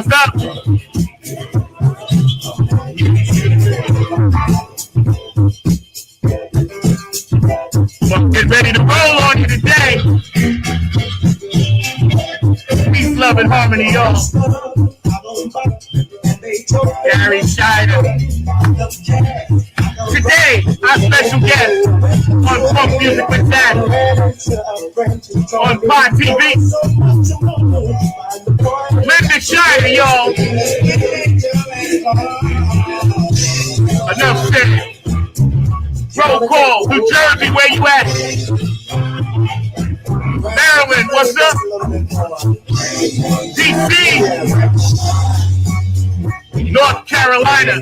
What's up? Well, get ready to roll on you today. Peace, love, and harmony, y'all. Gary Scheider. Today, our special guest on Funk Music with Zack on Pod TV. Linda Scheider, y'all. Enough said. Roll call, New Jersey, where you at? Maryland, what's up? DC, North Carolina,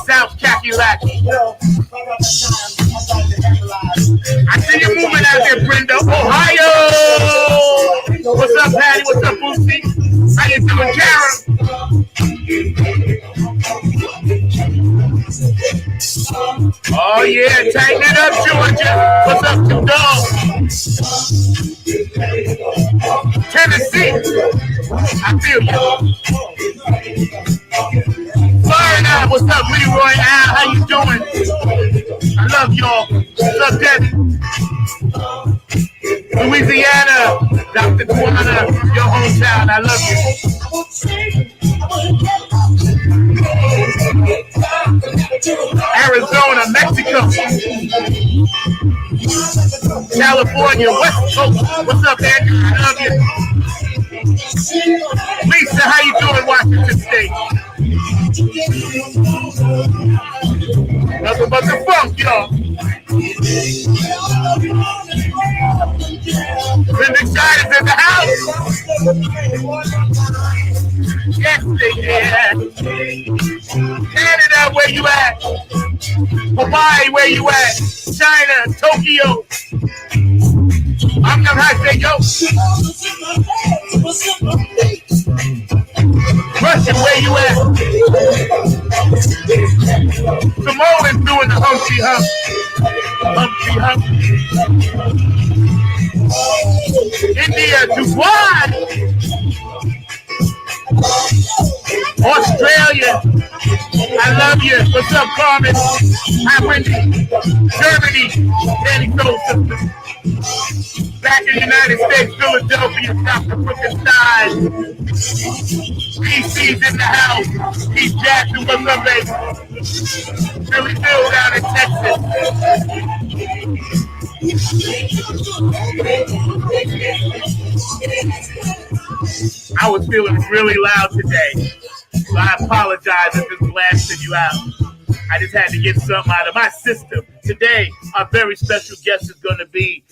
South Kakalaki. I see you moving out there, Brenda. Ohio! What's up, Patty? What's up, Boosie? How you doing, Karen? Oh, yeah, tighten it up, Georgia. What's up, two dogs? Tennessee. I feel you. Florida, what's up, Leroy? Al, how you doing? I love y'all. What's up, Debbie? Louisiana, Dr. Kwana, your hometown. I love you. Arizona, Mexico, California, West Coast. What's up, Andrew? I love you. Lisa, how you doing, Washington State? Nothing but the funk, y'all. Linda Scheider's in the house. Yes, they did. Canada, where you at? Hawaii, where you at? China, Tokyo. I'm not high, say yo. Russia, where you at? Samoans doing the Humpty Hump. Humpty Hump. India, Dubai. Australia, I love you. What's up, Carmen? Hi, Wendy. Germany, Danny Soul Sisters. Back in the United States, Philadelphia, South African side. DC's in the house. Keith Jackson, what's up, baby? Philly Bill down in Texas. I was feeling really loud today, so I apologize if it's blasting you out. I just had to get something out of my system. Today, our very special guest is going to be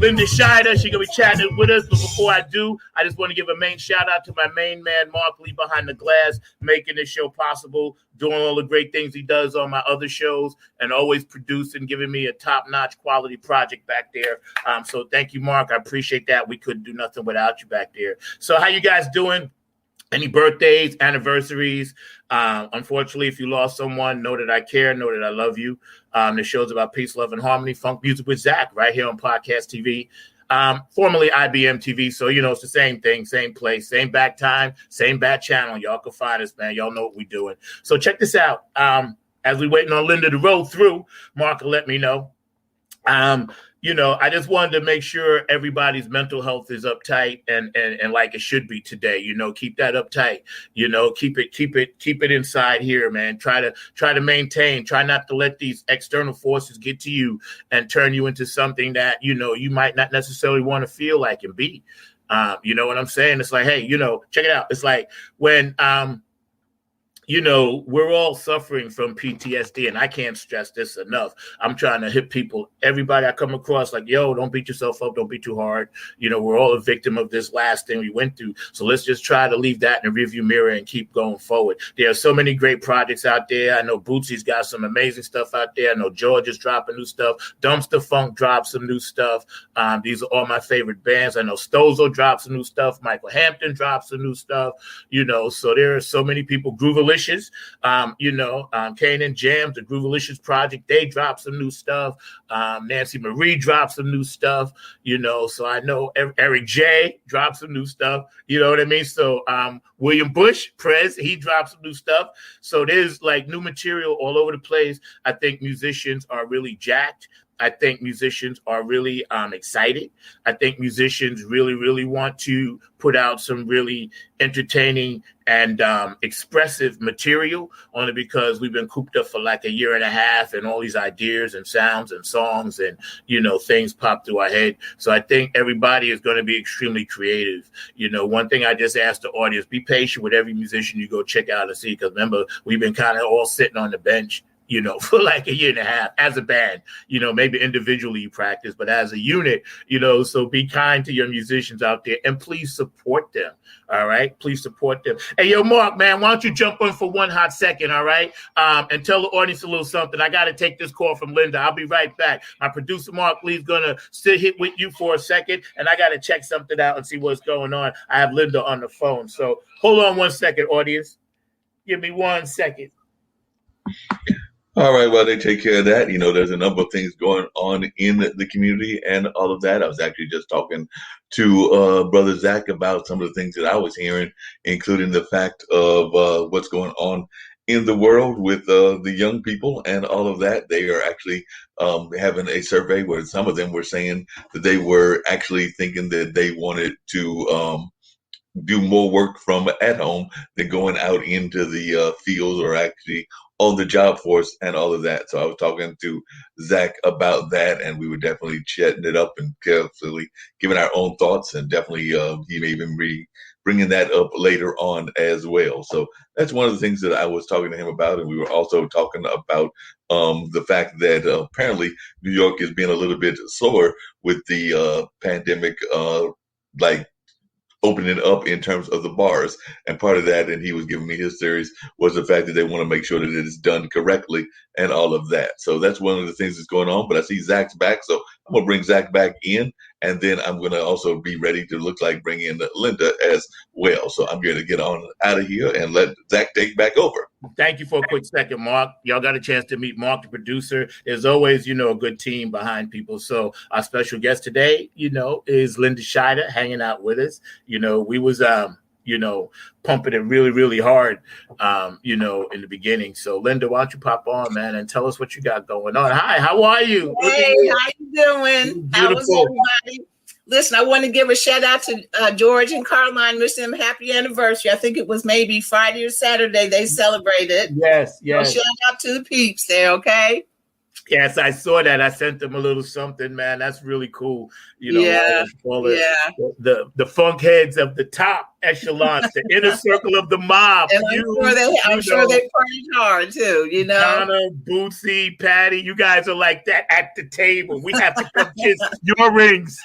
Linda Scheider. She's going to be chatting with us, but before I do, I just want to give a main shout out to my main man, Mark Lee, behind the glass, making this show possible, doing all the great things he does on my other shows, and always producing, giving me a top-notch quality project back there. So thank you, Mark. I appreciate that. We couldn't do nothing without you back there. So how you guys doing? Any birthdays, anniversaries? Unfortunately, if you lost someone, know that I care, know that I love you. The show's about peace, love, and harmony, Funk Music with Zack, right here on Podcast TV. Formerly IBM TV, so, you know, it's the same thing, same place, same back time, same bad channel. Y'all can find us, man. Y'all know what we're doing. So check this out. As we're waiting on Linda to roll through, Mark will let me know. You know, I just wanted to make sure everybody's mental health is uptight and like it should be today. You know, keep that uptight. You know, keep it inside here, man. Try to maintain. Try not to let these external forces get to you and turn you into something that, you know, you might not necessarily want to feel like and be. You know what I'm saying? It's like, hey, you know, check it out. It's like when you know, we're all suffering from PTSD, and I can't stress this enough. I'm trying to hit people, everybody I come across, like, yo, don't beat yourself up. Don't be too hard. You know, we're all a victim of this last thing we went through. So let's just try to leave that in the rearview mirror and keep going forward. There are so many great projects out there. I know Bootsy's got some amazing stuff out there. I know George is dropping new stuff. Dumpster Funk dropped some new stuff. These are all my favorite bands. I know Stozo dropped some new stuff. Michael Hampton dropped some new stuff. You know, so there are so many people. Groovalicious Groovalicious, Kanan Jams, the Groovalicious Project, they dropped some new stuff. Nancy Marie dropped some new stuff, so I know Eric J dropped some new stuff, you know what I mean? So William Bush, Prez, he dropped some new stuff. So there's like new material all over the place. I think musicians are really jacked. I think musicians are really excited. I think musicians really, really want to put out some really entertaining and expressive material, only because we've been cooped up for like a year and a half and all these ideas and sounds and songs and, things pop through our head. So I think everybody is going to be extremely creative. One thing I just asked the audience, be patient with every musician you go check out and see, because remember, we've been kind of all sitting on the bench for like a year and a half as a band, maybe individually you practice, but as a unit, so be kind to your musicians out there and please support them. All right. Please support them. Hey, yo, Mark, man, why don't you jump on for one hot second? All right. And tell the audience a little something. I got to take this call from Linda. I'll be right back. My producer, Mark Lee's going to sit here with you for a second, and I got to check something out and see what's going on. I have Linda on the phone. So hold on 1 second, audience. Give me 1 second. All right, well, they take care of that. There's a number of things going on in the community and all of that. I was actually just talking to Brother Zack about some of the things that I was hearing, including the fact of what's going on in the world with the young people and all of that. They are actually having a survey where some of them were saying that they were actually thinking that they wanted to do more work from at home than going out into the fields or actually on the job force and all of that. So I was talking to Zack about that, and we were definitely chatting it up and carefully giving our own thoughts, and definitely he may even be bringing that up later on as well. So that's one of the things that I was talking to him about. And we were also talking about the fact that apparently New York is being a little bit slower with the pandemic, like opening up in terms of the bars. And part of that, and he was giving me his theories, was the fact that they want to make sure that it is done correctly and all of that. So that's one of the things that's going on. But I see Zach's back, so I'm going to bring Zach back in. And then I'm going to also be ready to bring in Linda as well. So I'm going to get on out of here and let Zack take back over. Thank you for a quick second, Mark. Y'all got a chance to meet Mark, the producer. There's always, a good team behind people. So our special guest today, is Linda Scheider hanging out with us. We was, pumping it really, really hard, in the beginning. So Linda, why don't you pop on, man, and tell us what you got going on. Hi, how are you? Hey, how you doing? How was everybody? Listen, I want to give a shout out to George and Caroline, wish them happy anniversary. I think it was maybe Friday or Saturday they celebrated. Yes. So shout out to the peeps there, okay? Yes, I saw that. I sent them a little something, man. That's really cool. All the funk heads of the top echelons, the inner circle of the mob. And I'm sure they partied hard too, Connor, Bootsy, Patty, you guys are like that at the table. We have to come kiss your rings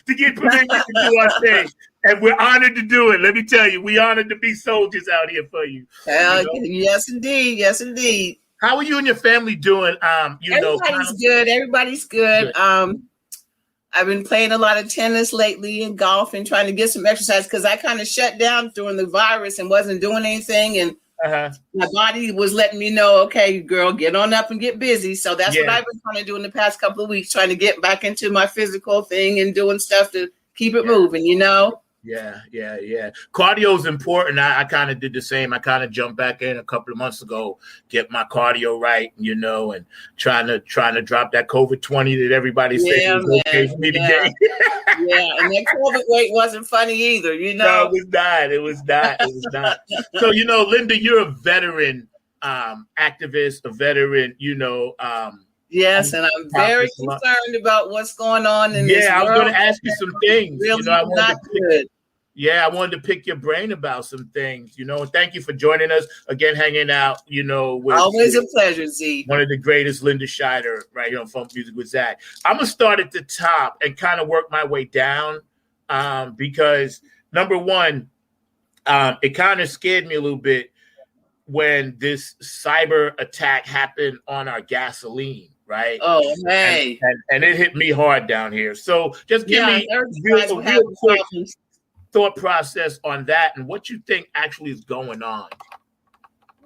to get permission to do our thing. And we're honored to do it. Let me tell you, we're honored to be soldiers out here for you. Yes, indeed. Yes, indeed. How are you and your family doing? Everybody's good. Everybody's good. I've been playing a lot of tennis lately and golf and trying to get some exercise because I kind of shut down during the virus and wasn't doing anything. And my body was letting me know, okay, girl, get on up and get busy. So that's what I've been trying to do in the past couple of weeks, trying to get back into my physical thing and doing stuff to keep it moving, Yeah. Cardio is important. I kind of did the same. I kind of jumped back in a couple of months ago, get my cardio right, and trying to drop that COVID-20 that everybody's saying was okay for me to get. And that COVID weight wasn't funny either, No, it was not. So, Linda, you're a veteran activist, a veteran, Yes, and I'm very concerned about what's going on in this world. Yeah, I was going to ask you some things. Really not good. Yeah, I wanted to pick your brain about some things, and thank you for joining us again, hanging out, with always a pleasure, Z. One of the greatest, Linda Scheider, right here on Funk Music with Zack. I'm gonna start at the top and kind of work my way down, because number one, it kind of scared me a little bit when this cyber attack happened on our gasoline. Right. Oh, hey. And it hit me hard down here. So just give me a real quick thought process on that and what you think actually is going on.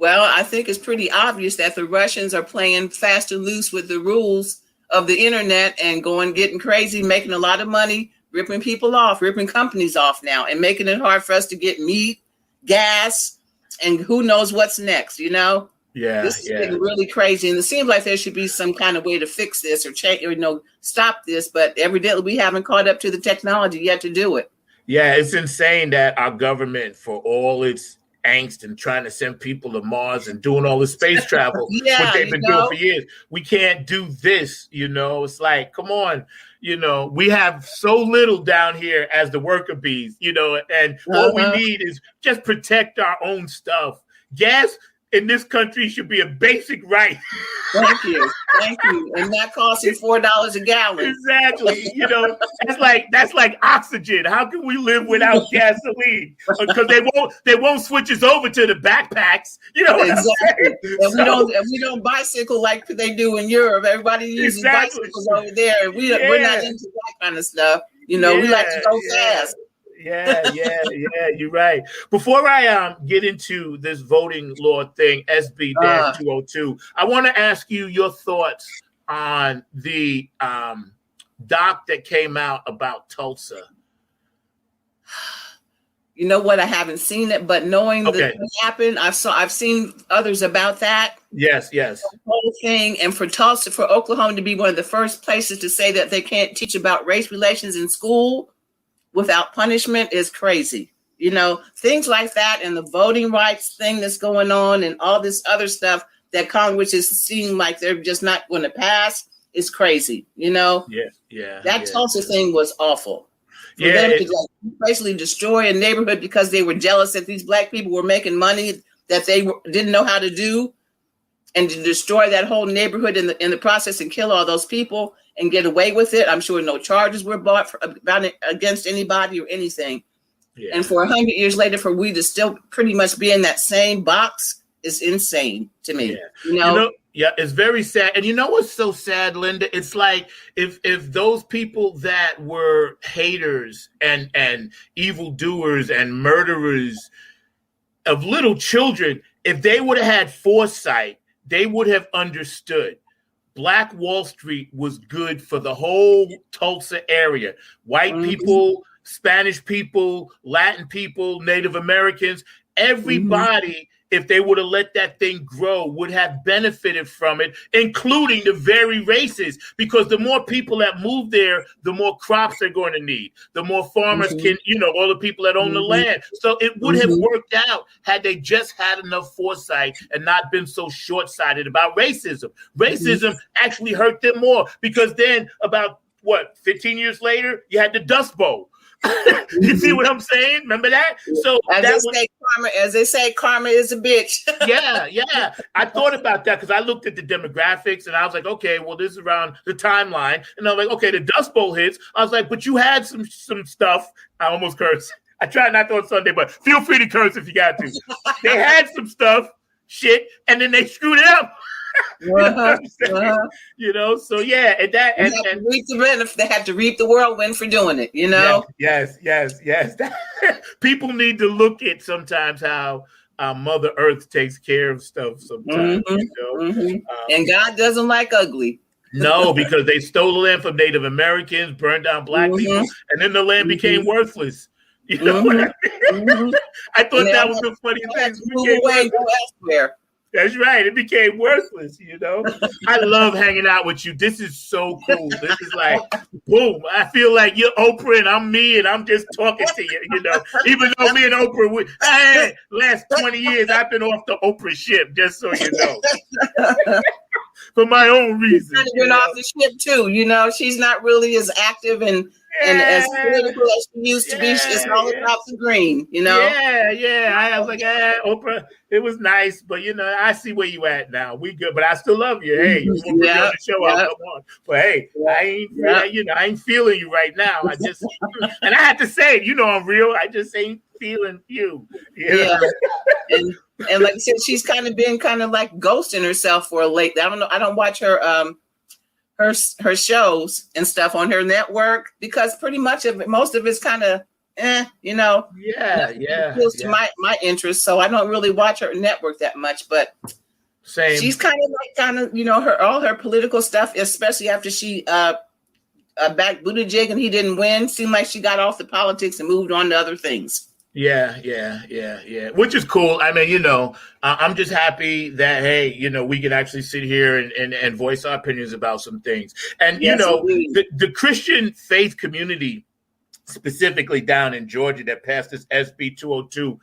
Well, I think it's pretty obvious that the Russians are playing fast and loose with the rules of the internet and getting crazy, making a lot of money, ripping people off, ripping companies off now, and making it hard for us to get meat, gas, and who knows what's next, Yeah, this is getting really crazy, and it seems like there should be some kind of way to fix this or change, or stop this. But evidently, we haven't caught up to the technology yet to do it. Yeah, it's insane that our government, for all its angst and trying to send people to Mars and doing all the space travel, what they've been doing for years, we can't do this. It's like, come on. We have so little down here as the worker bees. And all we need is just protect our own stuff. Gas in this country should be a basic right. Thank you. And not costing $4 a gallon. Exactly. That's like oxygen. How can we live without gasoline? Because they won't switch us over to the backpacks. Exactly. And we don't bicycle like they do in Europe. Everybody uses bicycles over there. We're not into that kind of stuff. We like to go fast. Yeah, you're right. Before I get into this voting law thing, SB-202, I want to ask you your thoughts on the doc that came out about Tulsa. You know what? I haven't seen it, but knowing what happened, I've seen others about that. Yes. The whole thing, and for Tulsa, for Oklahoma to be one of the first places to say that they can't teach about race relations in school without punishment is crazy. Things like that, and the voting rights thing that's going on, and all this other stuff that Congress is seeming like they're just not going to pass is crazy. That Tulsa thing was awful. For them to basically destroy a neighborhood because they were jealous that these black people were making money that they didn't know how to do, and to destroy that whole neighborhood in the process and kill all those people and get away with it. I'm sure no charges were brought against anybody or anything. Yeah. And for 100 years later, for we to still pretty much be in that same box is insane to me. Yeah, it's very sad. And you know what's so sad, Linda? It's like if those people that were haters and evildoers and murderers of little children, if they would have had foresight, they would have understood. Black Wall Street was good for the whole Tulsa area. White people, Spanish people, Latin people, Native Americans, everybody, if they would have let that thing grow, would have benefited from it, including the very races, because the more people that move there, the more crops they're going to need. The more farmers can, all the people that own the land. So it would have worked out had they just had enough foresight and not been so short-sighted about racism. Racism actually hurt them more, because then about 15 years later, you had the Dust Bowl. You see what I'm saying? Remember that? So as they say, karma is a bitch. Yeah. I thought about that because I looked at the demographics and I was like, okay, well, this is around the timeline. And I'm like, okay, the Dust Bowl hits. I was like, but you had some stuff. I almost cursed. I tried not to on Sunday, but feel free to curse if you got to. They had some stuff, and then they screwed it up. So yeah, and that and reap the benefit. They had to reap the whirlwind for doing it. Yes. People need to look at sometimes how Mother Earth takes care of stuff. Sometimes, and God doesn't like ugly. No, because they stole the land from Native Americans, burned down black people, and then the land became worthless. You know what I mean? I thought that was the funny thing. Move away, go elsewhere. That's right. It became worthless, I love hanging out with you. This is so cool. This is like, boom. I feel like you're Oprah and I'm me and I'm just talking to you, Even though me and Oprah, last 20 years, I've been off the Oprah ship, just so you know. For my own reasons. She's been off the ship too, She's not really as active and as political as she used to be. It's all about the green, Yeah. I was like, Oprah, it was nice, but I see where you at now. We good, but I still love you. Hey, you want to be on the show? I'll come on. But hey, I ain't feeling you right now. I just, and I had to say it. I'm real. I just ain't feeling you. Yeah. And like I said, she's kind of been like ghosting herself for a late. I don't know. I don't watch her her shows and stuff on her network because pretty much most of it's kind of you know. Yeah. Appeals to my interest, so I don't really watch her network that much, but same. She's kind of, you know, all her political stuff, especially after she backed Buttigieg and he didn't win, seemed like she got off the politics and moved on to other things. Yeah. Which is cool. I mean, you know, I'm just happy that, hey, you know, we can actually sit here and voice our opinions about some things. And, Yes, you know, indeed. the Christian faith community, specifically down in Georgia, that passed this SB 202.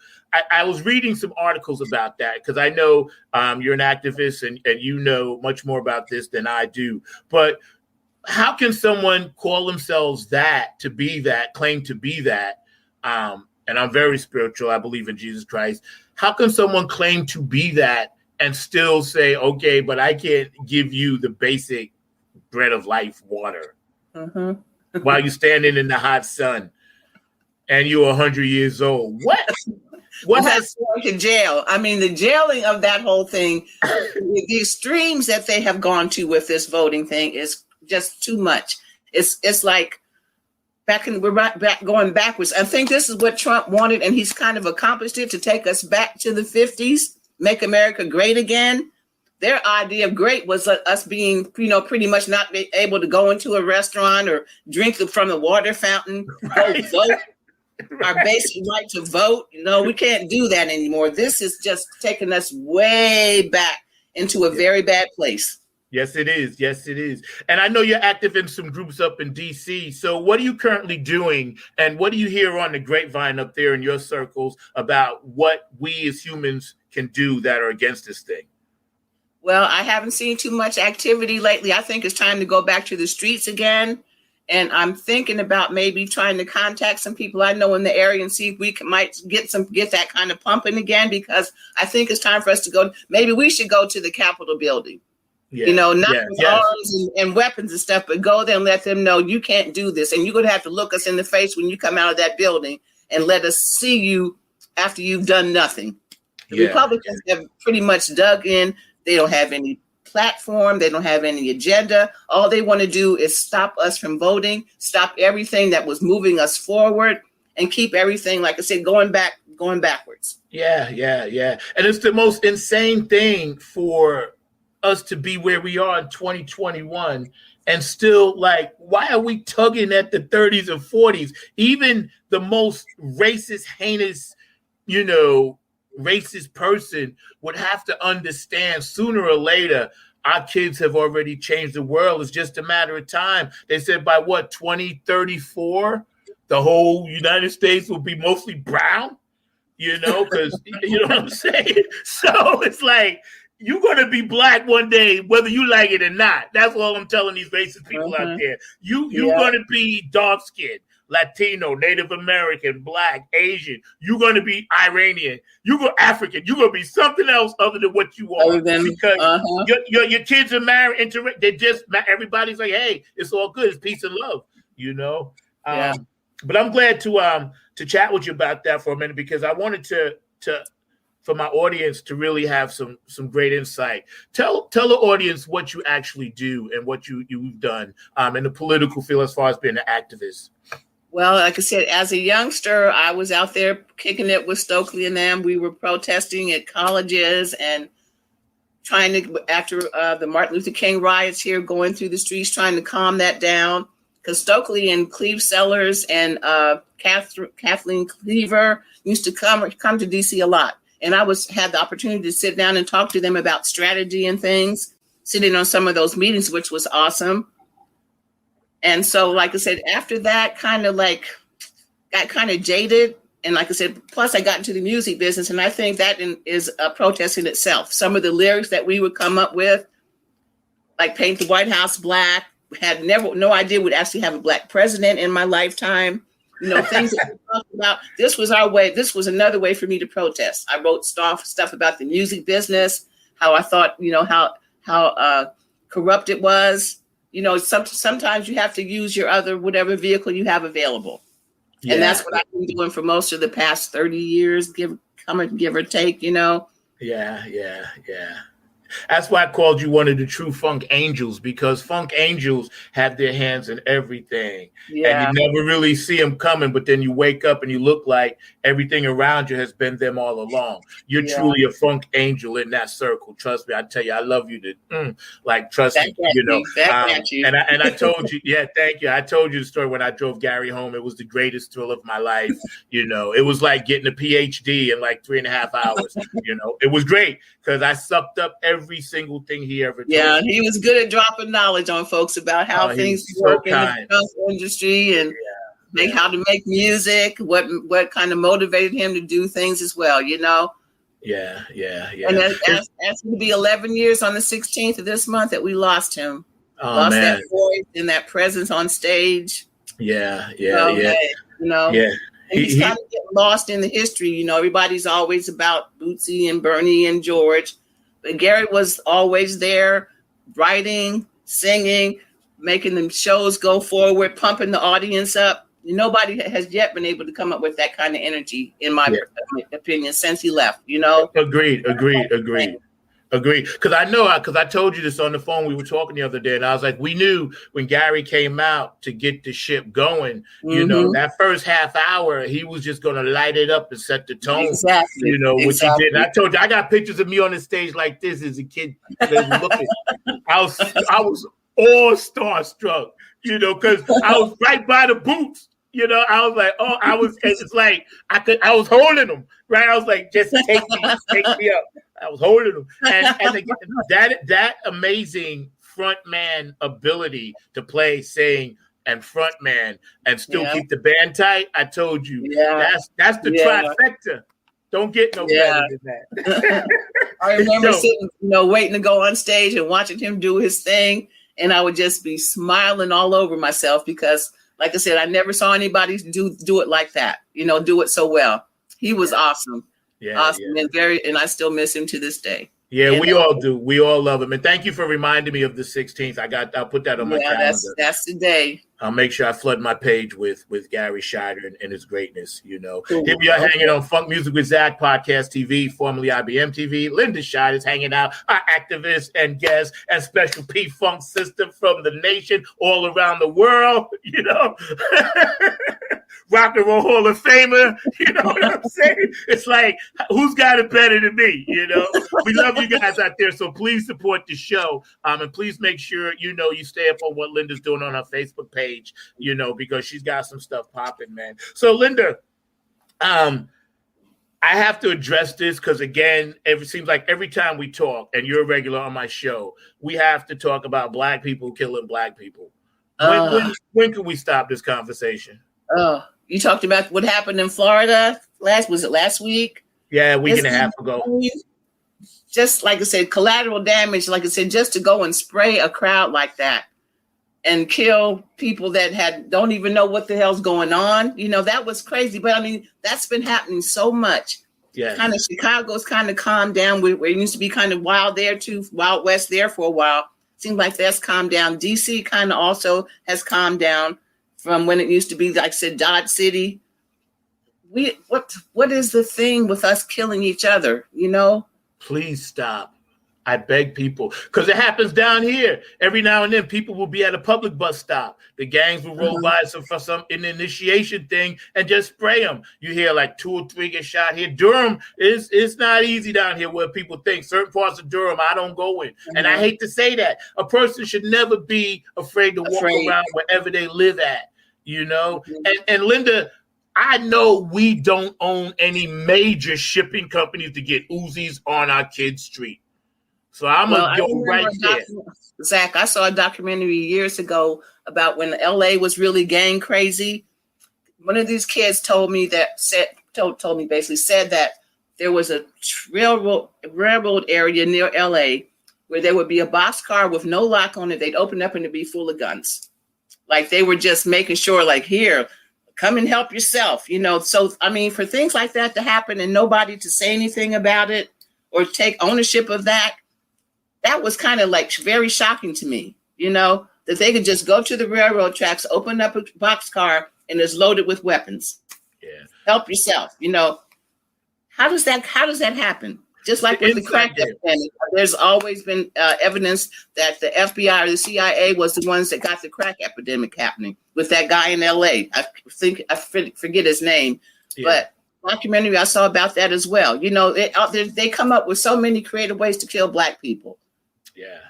I was reading some articles about that because I know you're an activist and you know much more about this than I do. But how can someone call themselves that, to be that, claim to be that? And I'm very spiritual. I believe in Jesus Christ. How can someone claim to be that and still say, okay, but I can't give you the basic bread of life, water, while you're standing in the hot sun and you're 100 years old? What? What has going to jail? I mean, the jailing of that whole thing, the extremes that they have gone to with this voting thing is just too much. It's like we're back going backwards. I think this is what Trump wanted, and he's kind of accomplished it, to take us back to the 50s, make America great again. Their idea of great was us being, you know, pretty much not be able to go into a restaurant or drink from the water fountain, go vote. Our basic right to vote. You know, we can't do that anymore. This is just taking us way back into a very bad place. Yes, it is. Yes, it is. And I know you're active in some groups up in D.C. So what are you currently doing? And what do you hear on the grapevine up there in your circles about what we as humans can do that are against this thing? Well, I haven't seen too much activity lately. I think it's time to go back to the streets again. And I'm thinking about maybe trying to contact some people I know in the area and see if we might get that kind of pumping again, because I think it's time for us to go. Maybe we should go to the Capitol building. Yeah, you know, not with arms and weapons and stuff, but go there and let them know you can't do this. And you're going to have to look us in the face when you come out of that building and let us see you after you've done nothing. The Republicans have pretty much dug in. They don't have any platform. They don't have any agenda. All they want to do is stop us from voting, stop everything that was moving us forward, and keep everything, like I said, going backwards. Yeah. And it's the most insane thing for us to be where we are in 2021 and still, like, why are we tugging at the 30s and 40s? Even the most racist, heinous, you know, racist person would have to understand sooner or later our kids have already changed the world. It's just a matter of time. They said by 2034, the whole United States will be mostly brown, you know, because you know what I'm saying? So it's like, you're going to be black one day, whether you like it or not. That's all I'm telling these racist people out there. You're going to be dark-skinned, Latino, Native American, Black, Asian. You're going to be Iranian. You go African. You're going to be something else other than what you are. Because your kids are married. They just, everybody's like, hey, it's all good. It's peace and love, you know? But I'm glad to chat with you about that for a minute, because I wanted to for my audience to really have some great insight. Tell the audience what you actually do and what you've done in the political field as far as being an activist. Well, like I said, as a youngster, I was out there kicking it with Stokely and them. We were protesting at colleges and trying to, after the Martin Luther King riots here, going through the streets, trying to calm that down. Because Stokely and Cleve Sellers and Kathleen Cleaver used to come to D.C. a lot. And I had the opportunity to sit down and talk to them about strategy and things, sitting on some of those meetings, which was awesome. And so, like I said, after that, got kind of jaded. And like I said, plus I got into the music business, and I think that is a protest in itself. Some of the lyrics that we would come up with, like Paint the White House Black, had no idea we'd actually have a Black president in my lifetime. You know, things that we talked about. This was our way. This was another way for me to protest. I wrote stuff about the music business, how I thought, you know, how corrupt it was. You know, sometimes you have to use your other whatever vehicle you have available. Yeah. And that's what I've been doing for most of the past 30 years, give or take, you know. Yeah. That's why I called you one of the true funk angels, because funk angels have their hands in everything. And you never really see them coming, but then you wake up and you look like everything around you has been them all along. You're truly a funk angel in that circle. Trust me, I tell you, I love you trust me, you know. And I told you, thank you. I told you the story when I drove Gary home. It was the greatest thrill of my life. You know, it was like getting a PhD in like 3.5 hours. You know, it was great because I sucked up every single thing he ever told. Yeah, he was good at dropping knowledge on folks about how things work in the industry and how to make music, what kind of motivated him to do things as well, you know? Yeah. And that's going to be 11 years on the 16th of this month that we lost him. Lost that voice and that presence on stage. Yeah. And he's kind of getting lost in the history. You know, everybody's always about Bootsy and Bernie and George. But Gary was always there, writing, singing, making the shows go forward, pumping the audience up. Nobody has yet been able to come up with that kind of energy, in my opinion, since he left, you know? Agreed. Because I told you this on the phone. We were talking the other day, and I was like, we knew when Gary came out to get the ship going, you know, that first half hour, he was just going to light it up and set the tone, you know, which he did. And I told you, I got pictures of me on the stage like this as a kid looking. I was all starstruck, you know, because I was right by the boots. You know, I was like, it's like I was holding them, right? I was like, just take me up. I was holding them. And again, that amazing front man ability to play, sing, and front man and still keep the band tight. I told you, that's the trifecta. Don't get no better than that. I remember sitting, waiting to go on stage and watching him do his thing. And I would just be smiling all over myself because, like I said, I never saw anybody do it like that, do it so well. He was awesome. Awesome. And I still miss him to this day. Yeah, we all do. We all love him. And thank you for reminding me of the 16th. I'll put that on my calendar. That's the day. I'll make sure I flood my page with Gary Scheider and his greatness, Cool. Here we are hanging on Funk Music with Zack Podcast TV, formerly IBM TV. Linda Scheider's hanging out, our activist and guest and special P-Funk sister from the nation all around the world, Rock and Roll Hall of Famer, you know what I'm saying? It's like, who's got it better than me, We love you guys out there, so please support the show. And please make sure, you stay up on what Linda's doing on her Facebook page, because she's got some stuff popping, man. So, Linda, I have to address this because, again, it seems like every time we talk, and you're a regular on my show, we have to talk about Black people killing Black people. When can we stop this conversation? You talked about what happened in Florida last week? Yeah, a week and a half ago. Just like I said, collateral damage, like I said, just to go and spray a crowd like that and kill people that don't even know what the hell's going on. That was crazy. But I mean, that's been happening so much. Yeah. Kind of Chicago's kind of calmed down where it used to be kind of wild there too, Wild West there for a while. Seems like that's calmed down. DC kind of also has calmed down from when it used to be, like I said, Dodge City. What is the thing with us killing each other, Please stop. I beg people, because it happens down here. Every now and then, people will be at a public bus stop. The gangs will roll by for some initiation thing and just spray them. You hear like 2 or 3 get shot here. Durham it's not easy down here where people think certain parts of Durham I don't go in. And I hate to say that. A person should never be afraid to walk around wherever they live at, And Linda, I know we don't own any major shipping companies to get Uzis on our kids' street. So I'm going to go right there. Zack, I saw a documentary years ago about when LA was really gang crazy. One of these kids told me that there was a railroad area near LA where there would be a boxcar with no lock on it. They'd open up and it'd be full of guns. Like they were just making sure, like, here, come and help yourself, So, I mean, for things like that to happen and nobody to say anything about it or take ownership of that was kind of like very shocking to me, that they could just go to the railroad tracks, open up a boxcar, and it's loaded with weapons. Yeah. Help yourself, How does that happen? Just like with the crack epidemic, there's always been evidence that the FBI or the CIA was the ones that got the crack epidemic happening with that guy in LA. I forget his name, but documentary I saw about that as well. You know, they come up with so many creative ways to kill Black people. Yeah.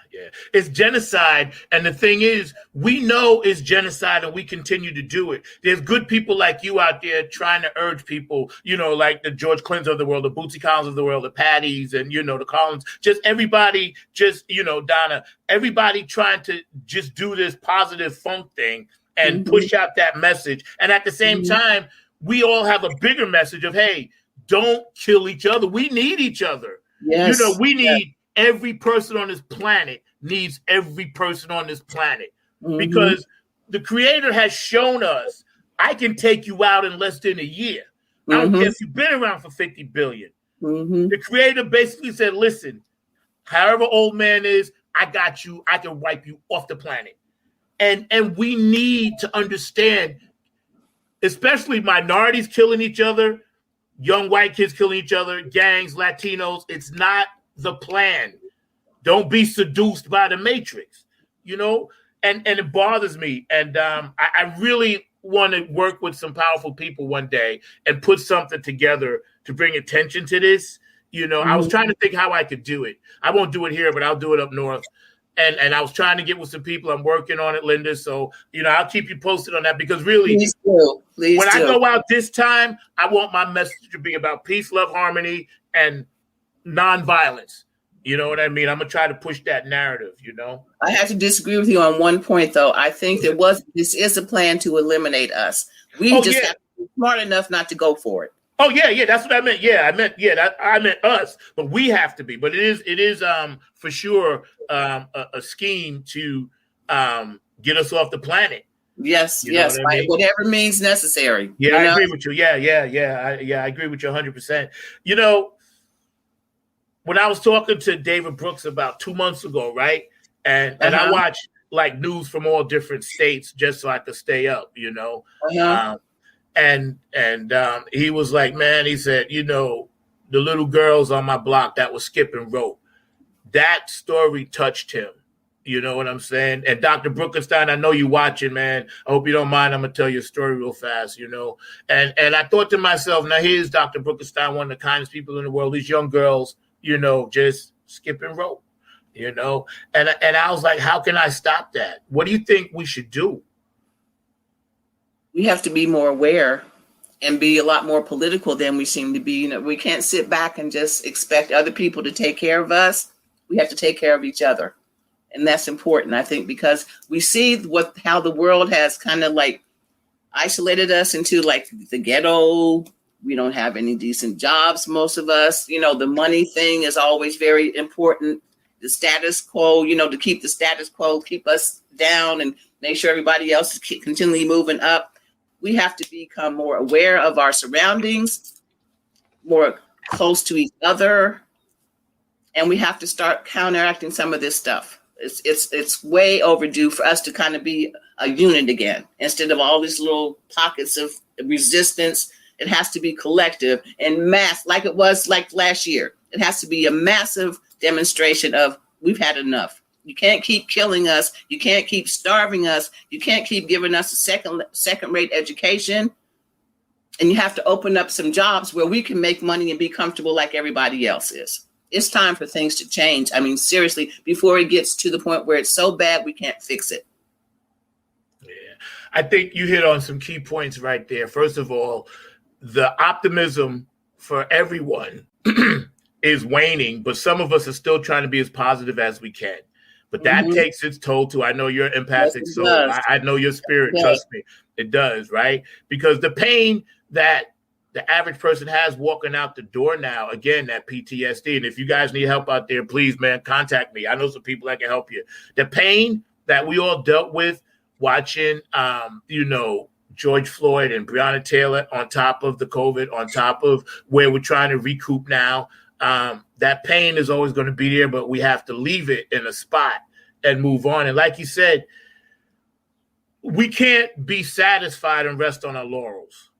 It's genocide. And the thing is, we know it's genocide and we continue to do it. There's good people like you out there trying to urge people, you know, like the George Clintons of the world, the Bootsy Collins of the world, the Patties and, you know, the Collins, just everybody, just, you know, Donna, everybody trying to just do this positive funk thing and push out that message. And at the same time, we all have a bigger message of, hey, don't kill each other. We need each other. Yes. You know, we need every person on this planet needs every person on this planet because the Creator has shown us, I can take you out in less than a year. I don't care if you've been around for 50 billion. The Creator basically said, listen, however old man is, I got you. I can wipe you off the planet. And we need to understand, especially minorities killing each other, young white kids killing each other, gangs, Latinos. It's not the plan. Don't be seduced by the Matrix, you know, and it bothers me. And I really want to work with some powerful people one day and put something together to bring attention to this. You know, I was trying to think how I could do it. I won't do it here, but I'll do it up north. And I was trying to get with some people. I'm working on it, Linda. So, you know, I'll keep you posted on that because really, Please when do. I go out this time, I want my message to be about peace, love, harmony, and nonviolence. You know what I mean? I'm going to try to push that narrative, you know? I have to disagree with you on one point, though. I think this is a plan to eliminate us. We have to be smart enough not to go for it. Oh, yeah, that's what I meant. I meant us, but we have to be. But it is for sure a scheme to get us off the planet. Yes, by whatever means necessary. Yeah, I agree with you. Yeah, I agree with you 100%. You know, when I was talking to David Brooks about 2 months ago, right? And I watched like news from all different states just so I could stay up, you know. And he was like, man, he said, you know, the little girls on my block that was skipping rope, that story touched him. You know what I'm saying? And Dr. Brookenstein, I know you watching, man. I hope you don't mind. I'm going to tell you a story real fast, you know. And I thought to myself, now here's Dr. Brookenstein, one of the kindest people in the world. These young girls, you know, just skipping rope, you know. And I was like, how can I stop that? What do you think we should do? We have to be more aware and be a lot more political than we seem to be. You know, we can't sit back and just expect other people to take care of us. We have to take care of each other. And that's important, I think, because we see how the world has kind of like isolated us into like the ghetto. We don't have any decent jobs, most of us. You know, the money thing is always very important. The status quo, you know, to keep the status quo, keep us down and make sure everybody else is continually moving up. We have to become more aware of our surroundings, more close to each other, and we have to start counteracting some of this stuff. It's way overdue for us to kind of be a unit again, instead of all these little pockets of resistance. It has to be collective and mass, like it was like last year. It has to be a massive demonstration of we've had enough. You can't keep killing us. You can't keep starving us. You can't keep giving us a second-rate education. And you have to open up some jobs where we can make money and be comfortable like everybody else is. It's time for things to change. I mean, seriously, before it gets to the point where it's so bad we can't fix it. Yeah, I think you hit on some key points right there. First of all, the optimism for everyone is waning, but some of us are still trying to be as positive as we can. But that takes its toll too. I know you're empathic, yes, so I know your spirit. Trust me, it does, right? Because the pain that the average person has walking out the door now, again, that PTSD. And if you guys need help out there, please, man, contact me. I know some people that can help you. The pain that we all dealt with watching, you know, George Floyd and Breonna Taylor on top of the COVID, on top of where we're trying to recoup now. That pain is always going to be there, but we have to leave it in a spot and move on. And like you said, we can't be satisfied and rest on our laurels.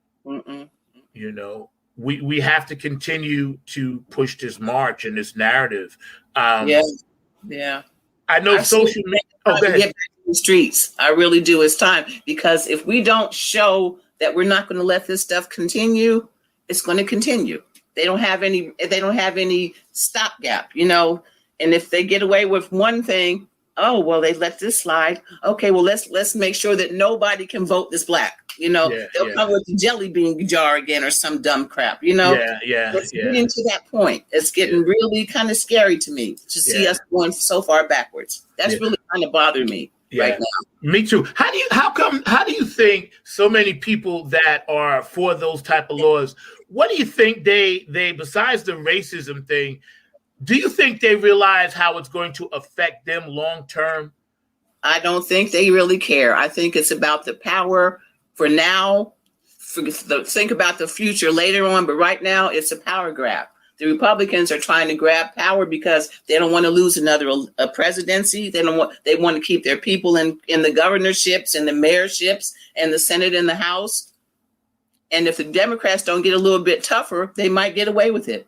You know, we have to continue to push this march and this narrative. Yeah. I know social media. Oh, go ahead. Get back to the streets. I really do. It's time, because if we don't show that we're not going to let this stuff continue, it's going to continue. They don't have any stopgap, And if they get away with one thing, oh well, they let this slide. Okay, well let's make sure that nobody can vote this black. They'll come with the jelly bean jar again or some dumb crap. It's getting to that point. It's getting really kind of scary to me to see us going so far backwards. That's really kind of bothering me right now. Me too. How do you think so many people that are for those type of laws, what do you think they besides the racism thing, do you think they realize how it's going to affect them long term? I don't think they really care. I think it's about the power for now. Think about the future later on, but right now it's a power grab. The Republicans are trying to grab power because they don't want to lose another presidency. They want to keep their people in the governorships and the mayorships and the Senate and the House. And if the Democrats don't get a little bit tougher, they might get away with it.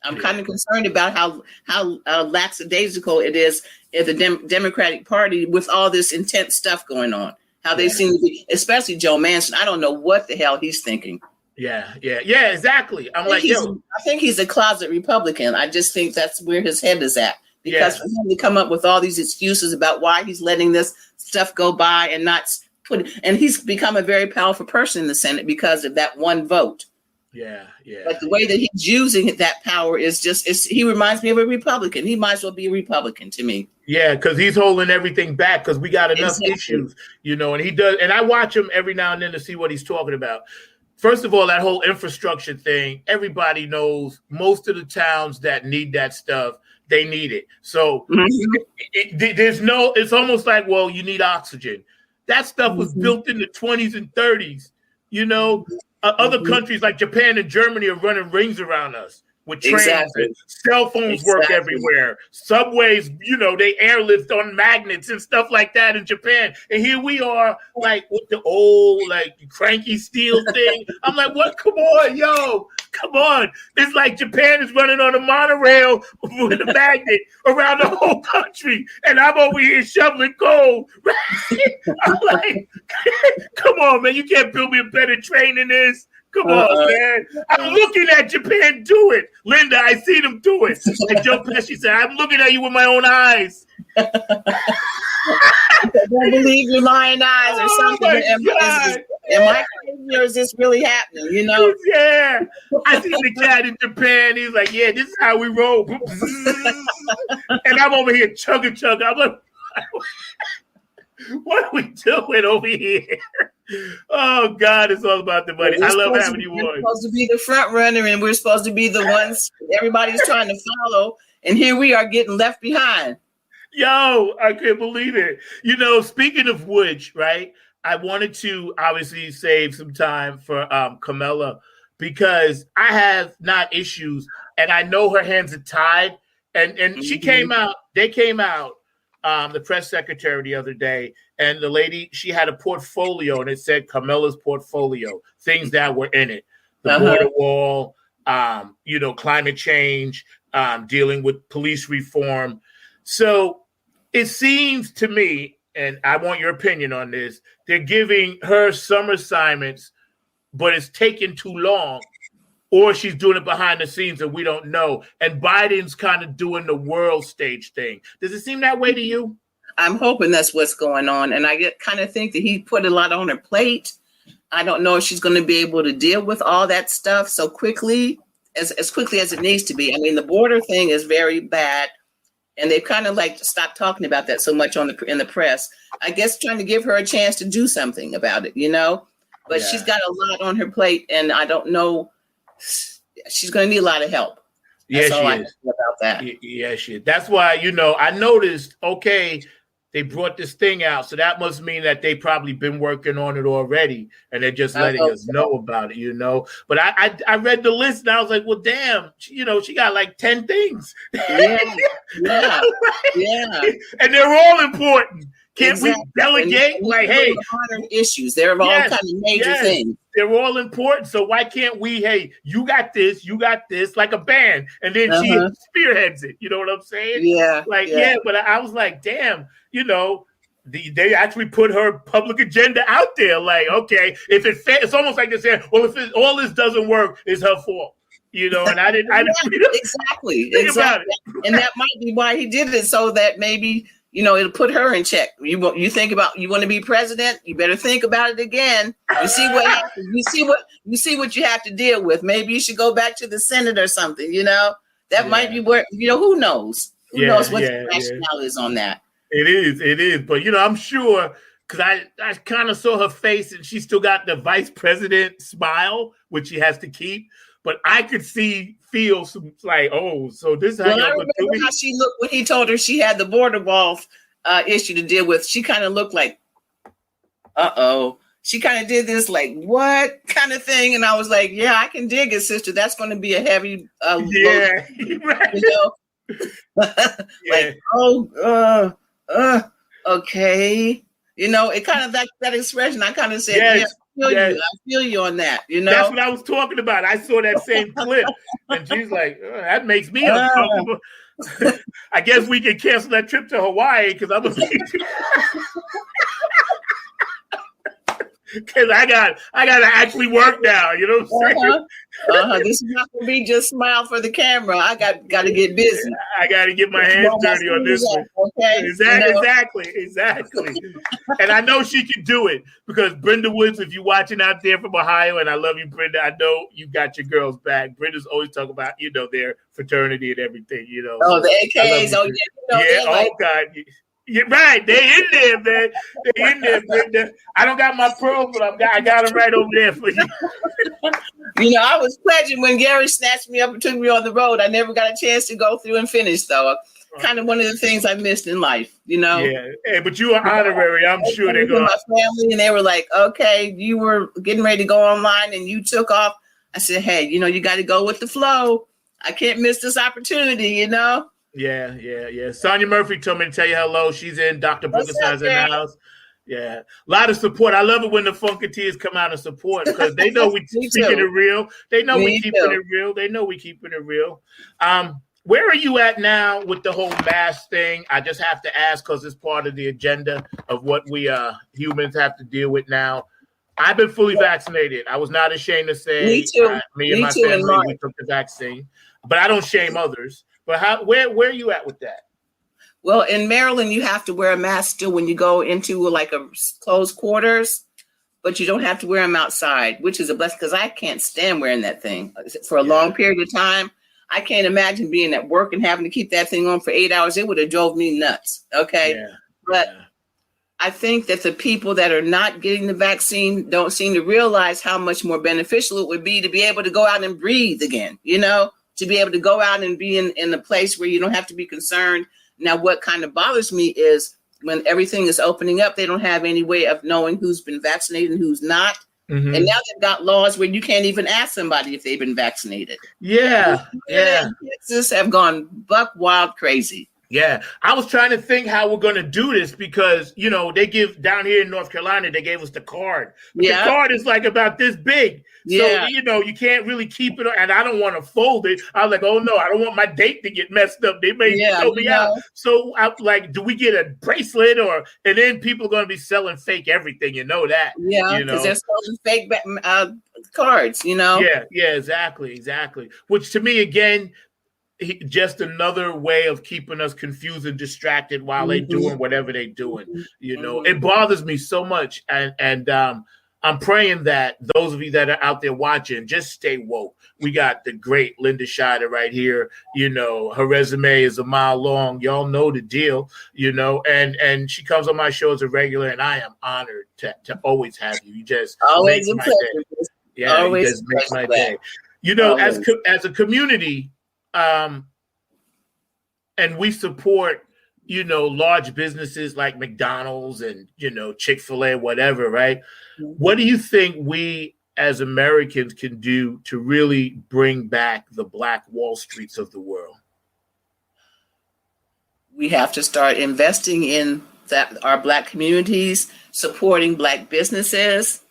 I'm kind of concerned about how lackadaisical it is in the Democratic Party with all this intense stuff going on. How they seem to be, especially Joe Manchin. I don't know what the hell he's thinking. Yeah, exactly. I think he's a closet Republican. I just think that's where his head is at. Because for him to come up with all these excuses about why he's letting this stuff go by and not and he's become a very powerful person in the Senate because of that one vote. Yeah. But the way that he's using that power is he reminds me of a Republican. He might as well be a Republican to me. Yeah, because he's holding everything back because we got enough issues, and he does. And I watch him every now and then to see what he's talking about. First of all, that whole infrastructure thing, everybody knows most of the towns that need that stuff, they need it. So it's almost like, well, you need oxygen. That stuff was built in the 20s and 30s, Other countries like Japan and Germany are running rings around us with trains. And cell phones work everywhere. Subways, they airlift on magnets and stuff like that in Japan. And here we are, like with the old, cranky steel thing. I'm like, what? Come on. It's like Japan is running on a monorail with a magnet around the whole country. And I'm over here shoveling coal. I'm like, come on, man. You can't build me a better train than this. Come on, man. I'm looking at Japan do it. Linda, I see them do it. And Joe Pesci said, I'm looking at you with my own eyes. Don't believe your lying eyes or something. Am I crazy or is this really happening? Yeah. I see the cat in Japan. He's like, yeah, this is how we roll. And I'm over here chugging. I'm like, what are we doing over here? Oh, God, it's all about the money. I love having you on. We're supposed to be the front runner, and we're supposed to be the ones everybody's trying to follow. And here we are getting left behind. Yo, I can't believe it. Speaking of which, right, I wanted to obviously save some time for Kamala because I have not issues, and I know her hands are tied. And she came out, they came out, the press secretary the other day, and the lady, she had a portfolio, and it said Kamala's portfolio, things that were in it. The border wall, climate change, dealing with police reform. So it seems to me, and I want your opinion on this, they're giving her some assignments, but it's taking too long, or she's doing it behind the scenes and we don't know. And Biden's kind of doing the world stage thing. Does it seem that way to you? I'm hoping that's what's going on. And I kind of think that he put a lot on her plate. I don't know if she's going to be able to deal with all that stuff so quickly, as quickly as it needs to be. I mean, the border thing is very bad. And they've kind of stopped talking about that so much in the press. I guess trying to give her a chance to do something about it, But she's got a lot on her plate, and I don't know. She's going to need a lot of help. Yes, she is. About that. Yeah, she is. That's why, I noticed, they brought this thing out. So that must mean that they probably been working on it already. And they're just letting us know about it, But I read the list and I was like, well, damn, she got like 10 things. Yeah. And they're all important. Can't we delegate? Like, hey, modern issues. They're all kind of major things. They're all important. So why can't we? Hey, you got this, like a band, and then she spearheads it. You know what I'm saying? Yeah. But I was like, damn, they actually put her public agenda out there. Like, okay, if it's almost like they're saying, well, if all this doesn't work, it's her fault. And I didn't exactly. And that might be why he did it, so that maybe it'll put her in check. You think about, you want to be president, you better think about it again. You see what happens. You see what you have to deal with. Maybe you should go back to the Senate or something. That might be where who knows? Who knows what the rationale is on that? It is. But I'm sure, because I kind of saw her face, and she still got the vice president smile, which she has to keep. But I could feel some like, oh, so this is how y'all I remember how she looked when he told her she had the border wall issue to deal with. She kind of looked like, uh-oh. She kind of did this like, what kind of thing? And I was like, yeah, I can dig it, sister. That's going to be a heavy load. Right. Like, okay. It kind of that expression, I kind of said, yes. I feel you on that. That's what I was talking about. I saw that same clip, and she's like, that makes me uncomfortable. I guess we can cancel that trip to Hawaii because I'm because I got to actually work now. You know what I'm saying? This is not going to be just smile for the camera. I got to get busy. I got to get my hands dirty on this one. Okay. Exactly. And I know she can do it, because Brenda Woods, if you're watching out there from Ohio, and I love you, Brenda, I know you got your girls back. Brenda's always talking about, their fraternity and everything, Oh, the AKs. Oh, God. Yeah, right. They in there, man. They in there, Brenda. I don't got my pearls, but I got them right over there for you. I was pledging when Gary snatched me up and took me on the road. I never got a chance to go through and finish, though. Kind of one of the things I missed in life, Yeah. Hey, but you are honorary. I'm sure they're going. My family, and they were like, okay, you were getting ready to go online and you took off. I said, hey, you got to go with the flow. I can't miss this opportunity, Yeah. Sonia Murphy told me to tell you hello. She's in. Dr. Bookerside's in the house. Yeah. A lot of support. I love it when the Funketeers come out and support, because they know we keeping it real. They know we keeping it real. They know we keeping it real. Where are you at now with the whole mask thing? I just have to ask, because it's part of the agenda of what we humans have to deal with now. I've been fully vaccinated. I was not ashamed to say. Me too. Me and my family, we took the vaccine. But I don't shame others. But where are you at with that? Well, in Maryland, you have to wear a mask still when you go into like a closed quarters, but you don't have to wear them outside, which is a blessing, because I can't stand wearing that thing for a long period of time. I can't imagine being at work and having to keep that thing on for 8 hours. It would have drove me nuts. Okay. But I think that the people that are not getting the vaccine don't seem to realize how much more beneficial it would be to be able to go out and breathe again, to be able to go out and be in a place where you don't have to be concerned. Now, what kind of bothers me is when everything is opening up, they don't have any way of knowing who's been vaccinated and who's not. Mm-hmm. And now they've got laws where you can't even ask somebody if they've been vaccinated. Yeah. Texas have gone buck wild crazy. Yeah, I was trying to think how we're going to do this, because, they give down here in North Carolina, they gave us the card. The card is like about this big. So, you can't really keep it. And I don't want to fold it. I was like, oh, no, I don't want my date to get messed up. They may throw me out. So I'm like, do we get a bracelet and then people are going to be selling fake everything. That. Yeah, because they're selling fake cards, Yeah, exactly. Which to me, again, just another way of keeping us confused and distracted while they're doing whatever they're doing. It bothers me so much. And I'm praying that those of you that are out there watching, just stay woke. We got the great Linda Scheider right here. Her resume is a mile long. Y'all know the deal, and she comes on my show as a regular, and I am honored to always have you. You just always make my day. Yeah, always you just make my day. As a community, and we support, large businesses like McDonald's and, Chick-fil-A, whatever, right? Mm-hmm. What do you think we as Americans can do to really bring back the Black Wall Streets of the world? We have to start investing in that our Black communities, supporting Black businesses.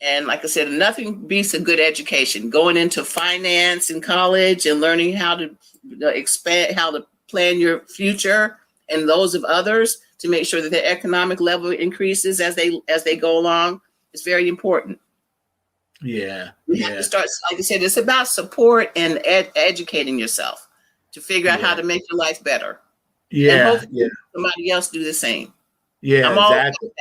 And like I said, nothing beats a good education. Going into finance in college and learning how to expand, how to plan your future and those of others to make sure that their economic level increases as they go along is very important. Yeah. You have to start, like I said, it's about support and educating yourself to figure out how to make your life better. And hopefully somebody else do the same. Yeah, I'm all, exactly.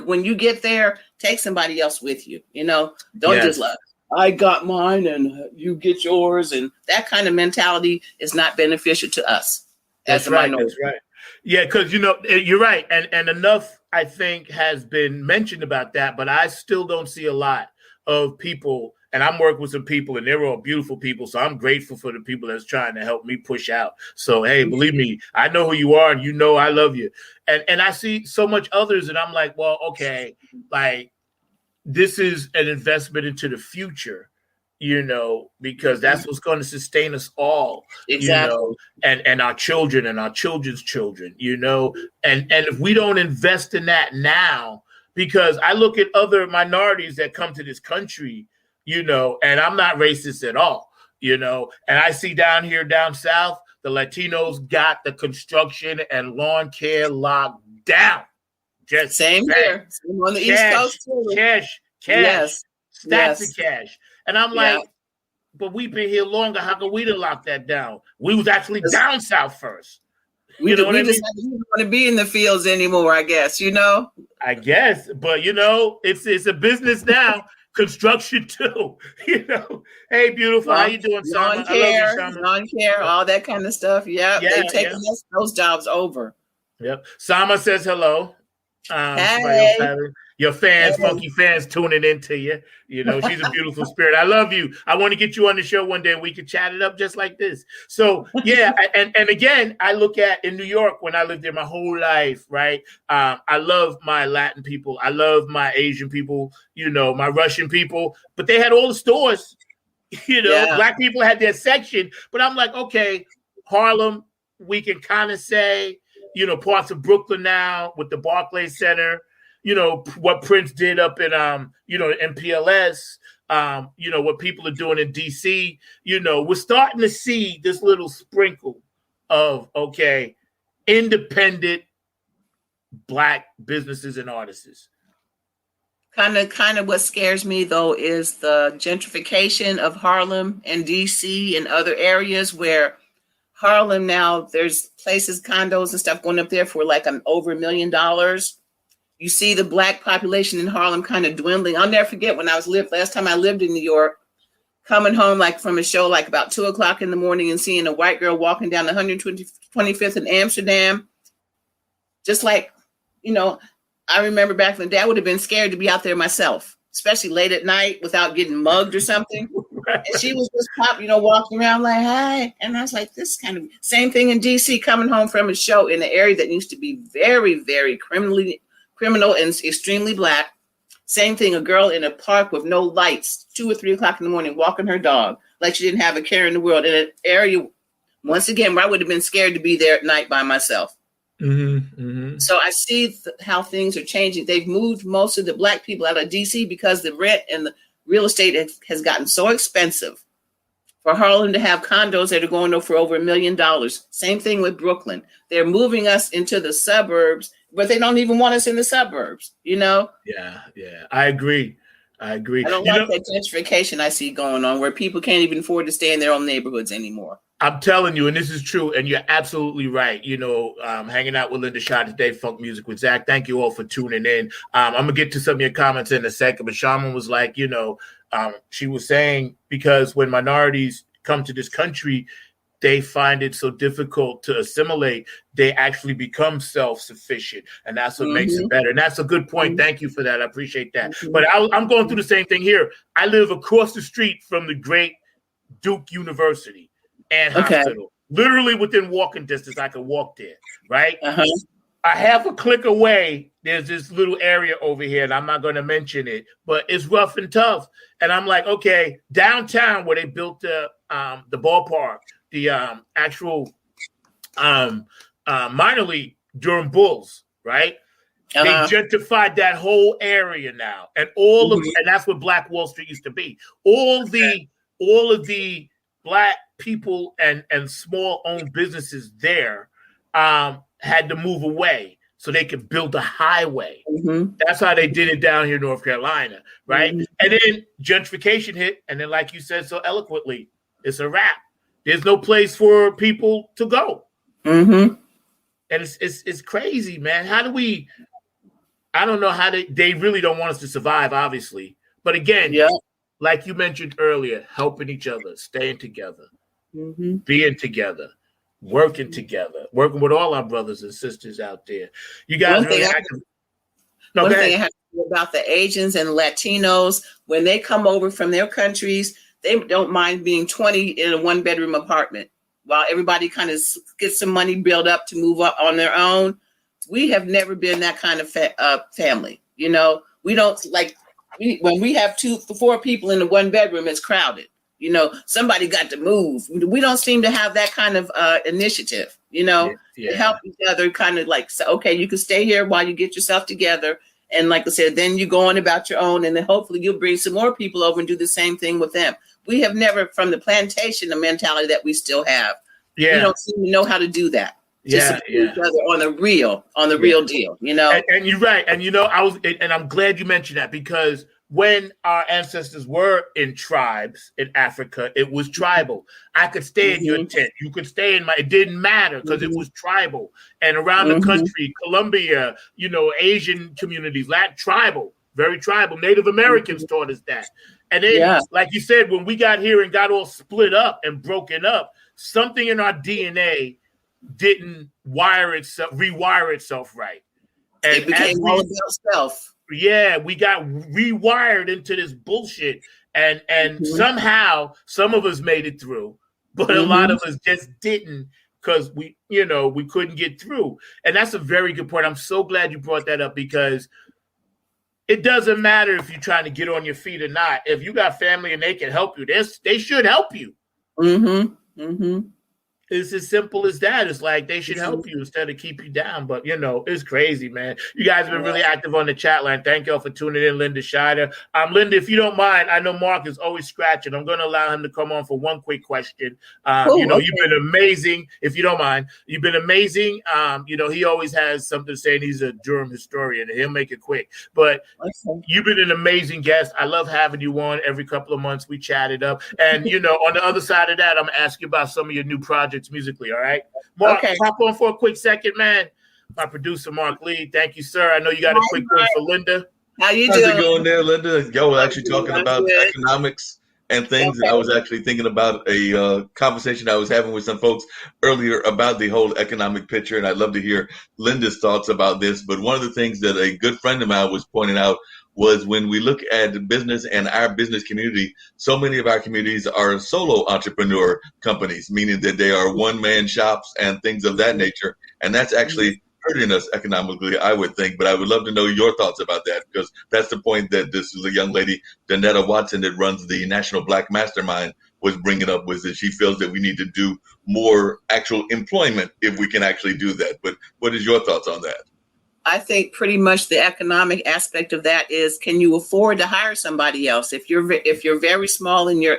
when you get there, take somebody else with you. Don't just like, I got mine and you get yours, and that kind of mentality is not beneficial to us as a minority. That's right. Yeah, because you're right, and enough I think has been mentioned about that, but I still don't see a lot of people. And I'm working with some people, and they're all beautiful people. So I'm grateful for the people that's trying to help me push out. So, hey, believe me, I know who you are, and I love you. And I see so much others, and I'm like, well, okay, like this is an investment into the future, because that's what's going to sustain us all, exactly. And our children and our children's children, and if we don't invest in that now, because I look at other minorities that come to this country, and I'm not racist at all, and I see down south, the Latinos got the construction and lawn care locked down. Just same here. Same on the East Coast too. Cash, yes. Stacks of cash. And I'm like, but we've been here longer. How come we didn't lock that down? We was actually down south first. We just don't want to be in the fields anymore, I guess, I guess, but it's a business now. Construction too, Hey, beautiful, how you doing, Sama? Lawn care, all that kind of stuff. They've taken those jobs over. Yep. Sama says hello. Hey. Your fans, funky fans tuning into you. She's a beautiful spirit. I love you. I want to get you on the show one day and we can chat it up just like this. So, yeah. And again, I look at in New York when I lived there my whole life, right? I love my Latin people. I love my Asian people, my Russian people. But they had all the stores, Black people had their section. But I'm like, okay, Harlem, we can kind of say, parts of Brooklyn now with the Barclays Center, what Prince did up in, MPLS, what people are doing in DC, we're starting to see this little sprinkle of, independent Black businesses and artists. Kind of what scares me though is the gentrification of Harlem and DC and other areas where Harlem now, there's places, condos and stuff going up there for like over $1 million. You see the Black population in Harlem kind of dwindling. I'll never forget when last time I lived in New York, coming home like from a show like about 2:00 in the morning and seeing a white girl walking down 125th in Amsterdam. Just like, I remember back in the day, I would have been scared to be out there myself, especially late at night without getting mugged or something. And she was just walking around like, hi. And I was like, this kind of same thing in DC, coming home from a show in an area that used to be very, very criminal and extremely Black. Same thing, a girl in a park with no lights, 2 or 3 o'clock in the morning, walking her dog like she didn't have a care in the world in an area, once again, where I would have been scared to be there at night by myself. Mm-hmm, mm-hmm. So I see how things are changing. They've moved most of the Black people out of DC because the rent and the real estate has gotten so expensive for Harlem to have condos that are going for over $1 million. Same thing with Brooklyn. They're moving us into the suburbs, but they don't even want us in the suburbs, Yeah. I agree. I don't like that gentrification I see going on where people can't even afford to stay in their own neighborhoods anymore. I'm telling you, and this is true, and you're absolutely right. Hanging out with Linda Shaw today, Funk Music with Zack. Thank you all for tuning in. I'm going to get to some of your comments in a second, but Shaman was like, she was saying because when minorities come to this country, they find it so difficult to assimilate, they actually become self-sufficient. And that's what makes it better. And that's a good point. Thank you for that. I appreciate that. But I'm going through the same thing here. I live across the street from the great Duke University and hospital. Literally within walking distance, I could walk there, right? A half a click away, there's this little area over here, and I'm not going to mention it, but it's rough and tough. And I'm like, okay, downtown where they built the ballpark, the actual minor league Durham Bulls, right? Uh-huh. They gentrified that whole area now, and and that's what Black Wall Street used to be. All of the Black people and small owned businesses there had to move away so they could build a highway. That's how they did it down here in North Carolina, right? And then gentrification hit, and then, like you said so eloquently, it's a wrap. There's no place for people to go, and it's crazy, man. How do we? I don't know how they really don't want us to survive, obviously. But again, like you mentioned earlier, helping each other, staying together, being together, working together, working with all our brothers and sisters out there. You guys really active. One thing I have to say about the Asians and Latinos, when they come over from their countries, they don't mind being 20 in a 1-bedroom apartment while everybody kind of gets some money built up to move up on their own. We have never been that kind of family. You know, we don't when we have 2 to 4 people in the 1-bedroom, it's crowded. You know, somebody got to move. We don't seem to have that kind of initiative, you know, to help each other, kind of like, so, okay, you can stay here while you get yourself together. And like I said, then you go on about your own, and then hopefully you'll bring some more people over and do the same thing with them. We have never, from the plantation, the mentality that we still have. We don't seem to know how to do that. Just each other on the real deal, you know. And you're right. And you know, I'm glad you mentioned that, because when our ancestors were in tribes in Africa, it was tribal. I could stay in your tent. You could stay in it didn't matter, because it was tribal. And around the country, Colombia, you know, Asian communities, tribal, very tribal. Native Americans taught us that. And then, like you said, when we got here and got all split up and broken up, something in our DNA didn't rewire itself right. And it became all about self. Yeah, we got rewired into this bullshit, and somehow some of us made it through, but a lot of us just didn't, because we couldn't get through. And that's a very good point. I'm so glad you brought that up, because it doesn't matter if you're trying to get on your feet or not. If you got family and they can help you, they should help you. It's as simple as that. It's like they should help you instead of keep you down. But, you know, it's crazy, man. You guys have been really active on the chat line. Thank y'all for tuning in, Linda Scheider. Linda, if you don't mind, I know Mark is always scratching. I'm going to allow him to come on for one quick question. You've been amazing. If you don't mind, you've been amazing. He always has something to say, and he's a Durham historian, and he'll make it quick. But you've been an amazing guest. I love having you on every couple of months. We chatted up. And, on the other side of that, I'm going to ask you about some of your new projects musically, all right? Mark, pop on for a quick second, man. My producer, Mark Lee. Thank you, sir. I know you got a quick one for Linda. How's it going there, Linda? Yo, we're actually talking about economics and things. And I was actually thinking about a conversation I was having with some folks earlier about the whole economic picture, and I'd love to hear Linda's thoughts about this. But one of the things that a good friend of mine was pointing out was, when we look at business and our business community, so many of our communities are solo entrepreneur companies, meaning that they are one-man shops and things of that nature. And that's actually hurting us economically, I would think. But I would love to know your thoughts about that, because that's the point that this is a young lady, Danetta Watson, that runs the National Black Mastermind, was bringing up, was that she feels that we need to do more actual employment if we can actually do that. But what is your thoughts on that? I think pretty much the economic aspect of that is, can you afford to hire somebody else? If you're very small and your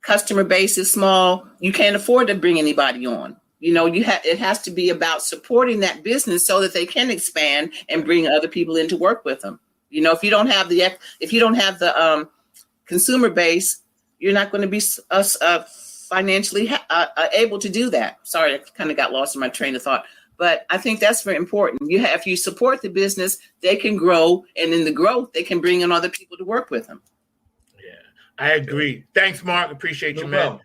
customer base is small, you can't afford to bring anybody on. It has to be about supporting that business so that they can expand and bring other people in to work with them. If you don't have the consumer base, you're not going to be financially able to do that. Sorry, I kind of got lost in my train of thought. But I think that's very important. If you support the business, they can grow, and in the growth, they can bring in other people to work with them. Yeah, I agree. Thanks, Mark. Appreciate you, man.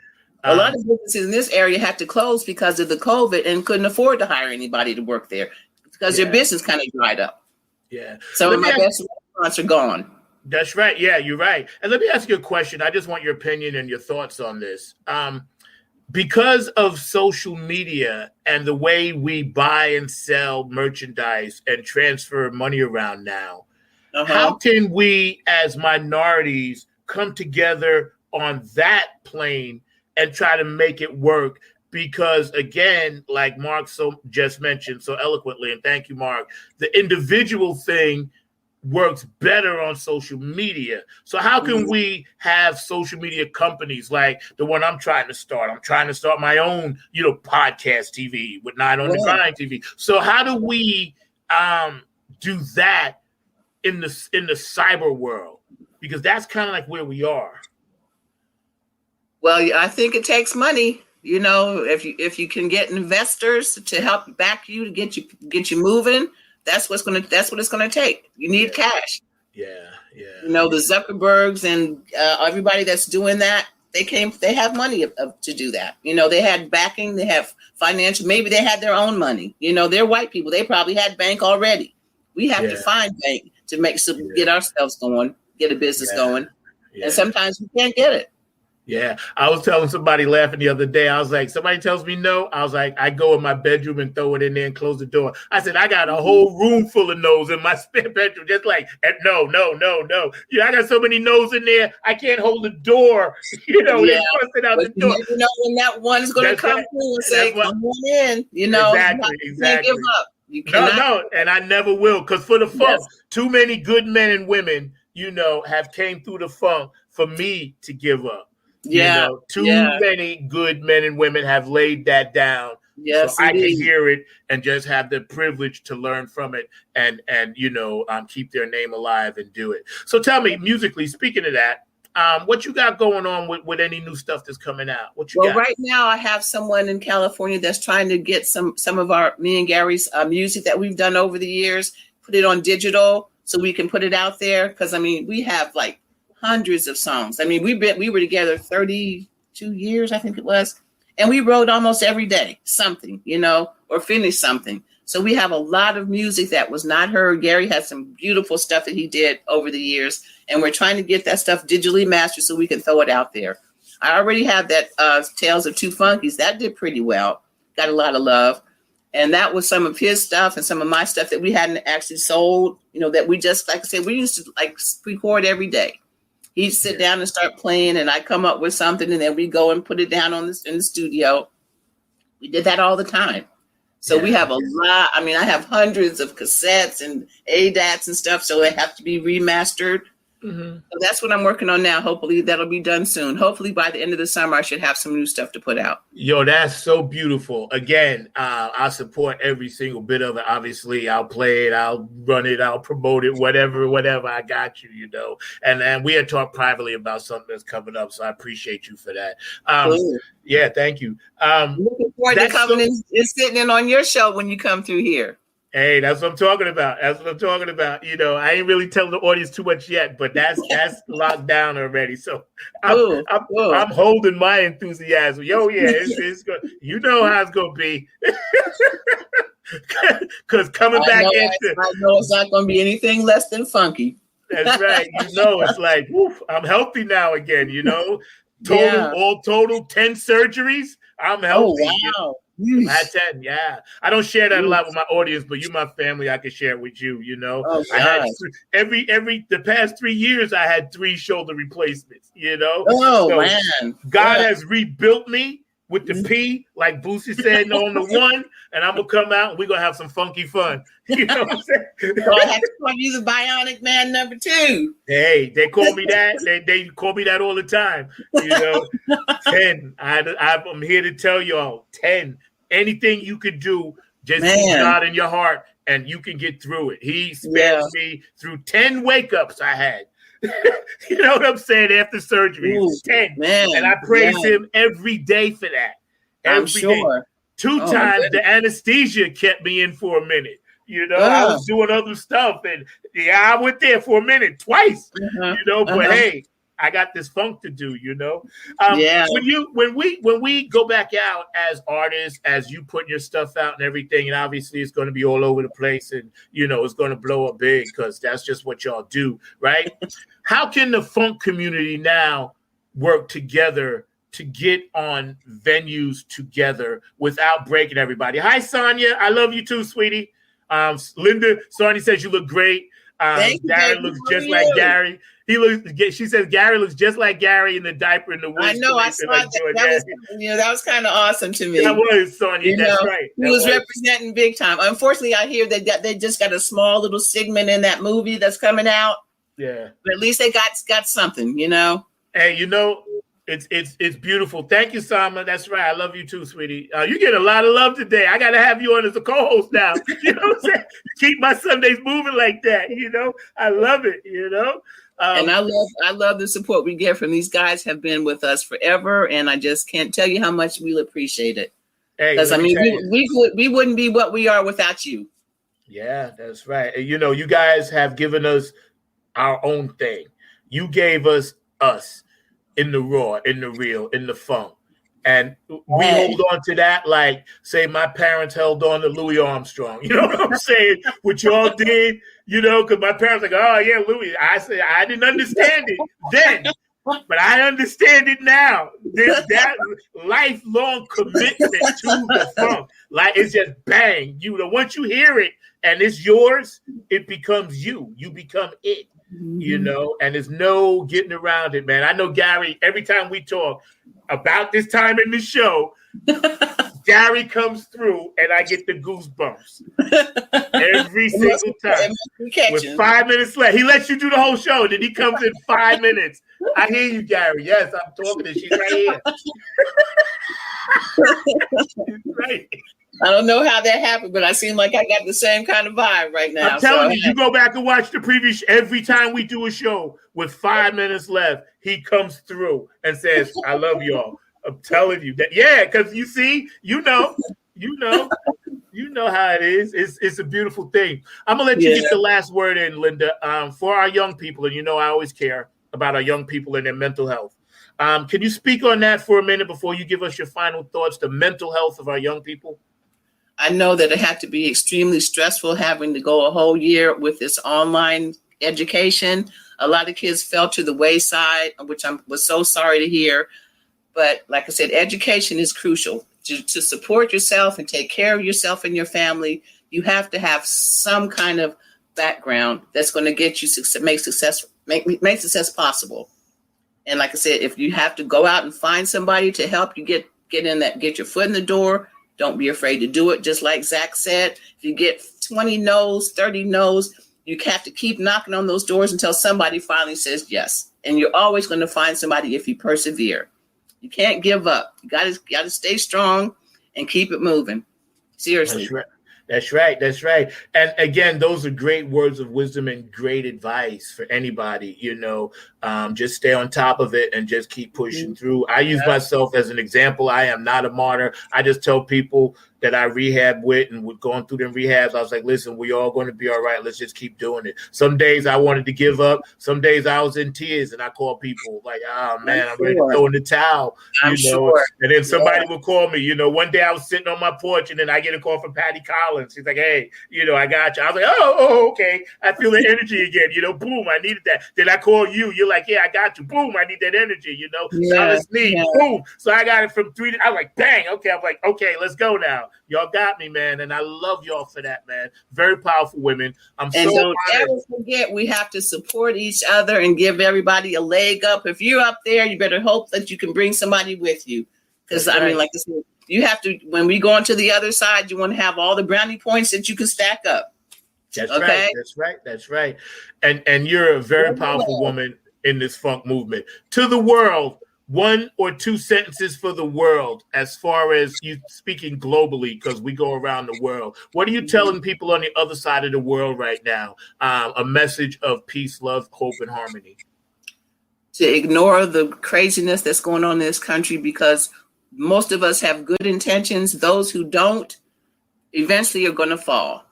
A lot of businesses in this area had to close because of the COVID and couldn't afford to hire anybody to work there because their business kind of dried up. Yeah. Some of my best restaurants are gone. That's right. Yeah, you're right. And let me ask you a question. I just want your opinion and your thoughts on this. Because of social media and the way we buy and sell merchandise and transfer money around now, how can we as minorities come together on that plane and try to make it work? because again, like Mark just mentioned so eloquently, and thank you, Mark, the individual thing works better on social media. So how can we have social media companies like the one I'm trying to start? I'm trying to start my own, podcast TV with Night on the Grind TV. So how do we do that in the cyber world? Because that's kind of like where we are. Well, I think it takes money. If you can get investors to help back you to get you moving, that's what it's gonna take. You need cash. Yeah. The Zuckerbergs and everybody that's doing that, they have money to do that. They had backing, they have financial. Maybe they had their own money. They're white people. They probably had bank already. We have to find bank to get ourselves going, get a business going, and sometimes we can't get it. Yeah, I was telling somebody laughing the other day. I was like, somebody tells me no. I was like, I go in my bedroom and throw it in there and close the door. I said, I got a whole room full of no's in my spare bedroom. Just like, no. I got so many no's in there. I can't hold the door. They're busting out the door. You know when that one's going to come through and say, come on in. Exactly. You can't give up. You cannot. No, and I never will. Because for the funk, too many good men and women, have came through the funk for me to give up. Too many good men and women have laid that down. Yes, so I can hear it and just have the privilege to learn from it and keep their name alive and do it. So tell me, musically, speaking of that, what you got going on with any new stuff that's coming out? What you got? Right now I have someone in California that's trying to get some of me and Gary's music that we've done over the years, put it on digital so we can put it out there. Because we have like hundreds of songs. We were together 32 years, I think it was. And we wrote almost every day something, or finished something. So we have a lot of music that was not heard. Gary has some beautiful stuff that he did over the years. And we're trying to get that stuff digitally mastered so we can throw it out there. I already have that Tales of Two Funkies. That did pretty well. Got a lot of love. And that was some of his stuff and some of my stuff that we hadn't actually sold, that we just, like I said, we used to record every day. He'd sit down and start playing, and I come up with something, and then we go and put it down in the studio. We did that all the time. So we have a lot. I have hundreds of cassettes and ADATs and stuff, so they have to be remastered. Mm-hmm. So that's what I'm working on now. Hopefully that'll be done soon. Hopefully by the end of the summer, I should have some new stuff to put out. Yo, that's so beautiful. Again, I support every single bit of it. Obviously, I'll play it, I'll run it, I'll promote it, whatever. I got you, And we had talked privately about something that's coming up, so I appreciate you for that. Cool. Yeah, thank you. Looking forward to coming and sitting in on your show when you come through here. Hey, that's what I'm talking about. I ain't really telling the audience too much yet, but that's locked down already. So I'm holding my enthusiasm. It's good. You know how it's gonna be. Because coming back into, I know it's not gonna be anything less than funky. That's right. It's like, woof, I'm healthy now again. All total 10 surgeries. I'm healthy. Oh, wow. I had 10, I don't share that a lot with my audience, but you my family, I can share it with you, I had the past 3 years I had 3 shoulder replacements, Man. God has rebuilt me with the P, like Boosie said, on the 1, and I'm gonna come out and we're gonna have some funky fun. You know what I'm saying? So I have to call you the Bionic Man number 2. Hey, they call me that. They call me that all the time. 10. I'm here to tell y'all 10. Anything you could do, just keep God in your heart, and you can get through it. He spared me through 10 wake-ups I had. You know what I'm saying? After surgery, 10. And I praise him every day for that. Every day. 2 times the anesthesia kept me in for a minute. I was doing other stuff, and I went there for a minute twice. But hey, I got this funk to do. When we go back out as artists, as you put your stuff out and everything, and obviously it's going to be all over the place, and it's going to blow up big because that's just what y'all do, right? How can the funk community now work together to get on venues together without breaking everybody? Hi, Sonia. I love you too, sweetie. Linda, Sonia says you look great. Thank you, Gary baby. looks How just are like you? Gary. She says Gary looks just like Gary in the diaper in the woods. I know. I saw that. That was kind of awesome to me. That was, Sonia. That's right. He was representing big time. Unfortunately, I hear they just got a small little segment in that movie that's coming out. Yeah. But at least they got something, Hey, it's beautiful. Thank you, Sama. That's right. I love you too, sweetie. You get a lot of love today. I got to have you on as a co-host now. You know what I'm saying? Keep my Sundays moving like that. I love it. And I love the support we get from these guys. Have been with us forever, and I just can't tell you how much we appreciate it. Because we wouldn't be what we are without you. Yeah, that's right. And, you guys have given us our own thing. You gave us in the raw, in the real, in the funk. And we hold on to that like, say, my parents held on to Louis Armstrong. You know what I'm saying? What y'all did, because my parents like, oh, yeah, Louis. I said, I didn't understand it then, but I understand it now. That lifelong commitment to the funk, like it's just bang. Once you hear it and it's yours, it becomes you. You become it. And there's no getting around it, man. I know Gary, every time we talk about this time in the show, Gary comes through and I get the goosebumps every single time. With 5 minutes left, he lets you do the whole show, then he comes in 5 minutes. I hear you, Gary. Yes, I'm talking to you. She's right here. She's right. I don't know how that happened, but I seem like I got the same kind of vibe right now. I'm telling you, you go back and watch the previous. Every time we do a show with 5 minutes left, he comes through and says, "I love y'all." I'm telling you that. Yeah, because you see, you know how it is. It's a beautiful thing. I'm gonna let you get the last word in, Linda. For our young people, and I always care about our young people and their mental health. Can you speak on that for a minute before you give us your final thoughts? The mental health of our young people. I know that it had to be extremely stressful having to go a whole year with this online education. A lot of kids fell to the wayside, which I was so sorry to hear. But like I said, education is crucial. To support yourself and take care of yourself and your family, you have to have some kind of background that's going to get you make success possible. And like I said, if you have to go out and find somebody to help you get your foot in the door, don't be afraid to do it. Just like Zack said, if you get 20 no's, 30 no's, you have to keep knocking on those doors until somebody finally says yes. And you're always going to find somebody if you persevere. You can't give up. You got to stay strong and keep it moving. Seriously. That's right. And again, those are great words of wisdom and great advice for anybody, just stay on top of it and just keep pushing through. I use myself as an example. I am not a martyr. I just tell people that I rehab with and with going through them rehabs. I was like, listen, we all going to be all right. Let's just keep doing it. Some days I wanted to give up. Some days I was in tears and I called people like, oh man, I'm ready to throw in the towel. Sure. And then somebody would call me, one day I was sitting on my porch and then I get a call from Patty Collins. She's like, hey, I got you. I was like, oh, okay. I feel the energy again, boom, I needed that. Then I call you. You're like, yeah, I got you. Boom, I need that energy, Now it's me. Boom. So I got it from 3 I was like, bang. Okay. I'm like, okay, let's go now. Y'all got me, man. And I love y'all for that, man. Very powerful women. Don't ever forget, we have to support each other and give everybody a leg up. If you're up there, you better hope that you can bring somebody with you. Because, like I said, you have to, when we go on to the other side, you want to have all the brownie points that you can stack up. That's okay? That's right. And you're a very powerful woman in this funk movement. To the world, 1 or 2 sentences for the world as far as you speaking globally, because we go around the world. What are you telling people on the other side of the world right now? A message of peace, love, hope, and harmony. To ignore the craziness that's going on in this country, because most of us have good intentions. Those who don't eventually are going to fall.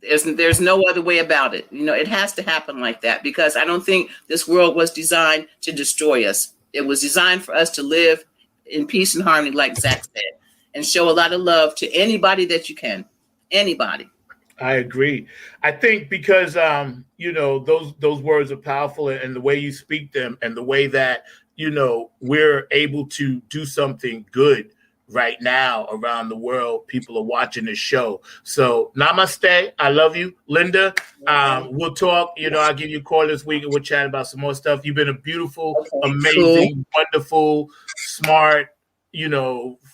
There's no other way about it. It has to happen like that, because I don't think this world was designed to destroy us. It was designed for us to live in peace and harmony, like Zack said, and show a lot of love to anybody that you can. Anybody. I agree. I think because, those words are powerful, and the way you speak them and the way that, we're able to do something good right now around the world. People are watching this show. So namaste. I love you, Linda. We'll talk. I'll give you a call this week and we'll chat about some more stuff. You've been a beautiful, amazing, wonderful, smart,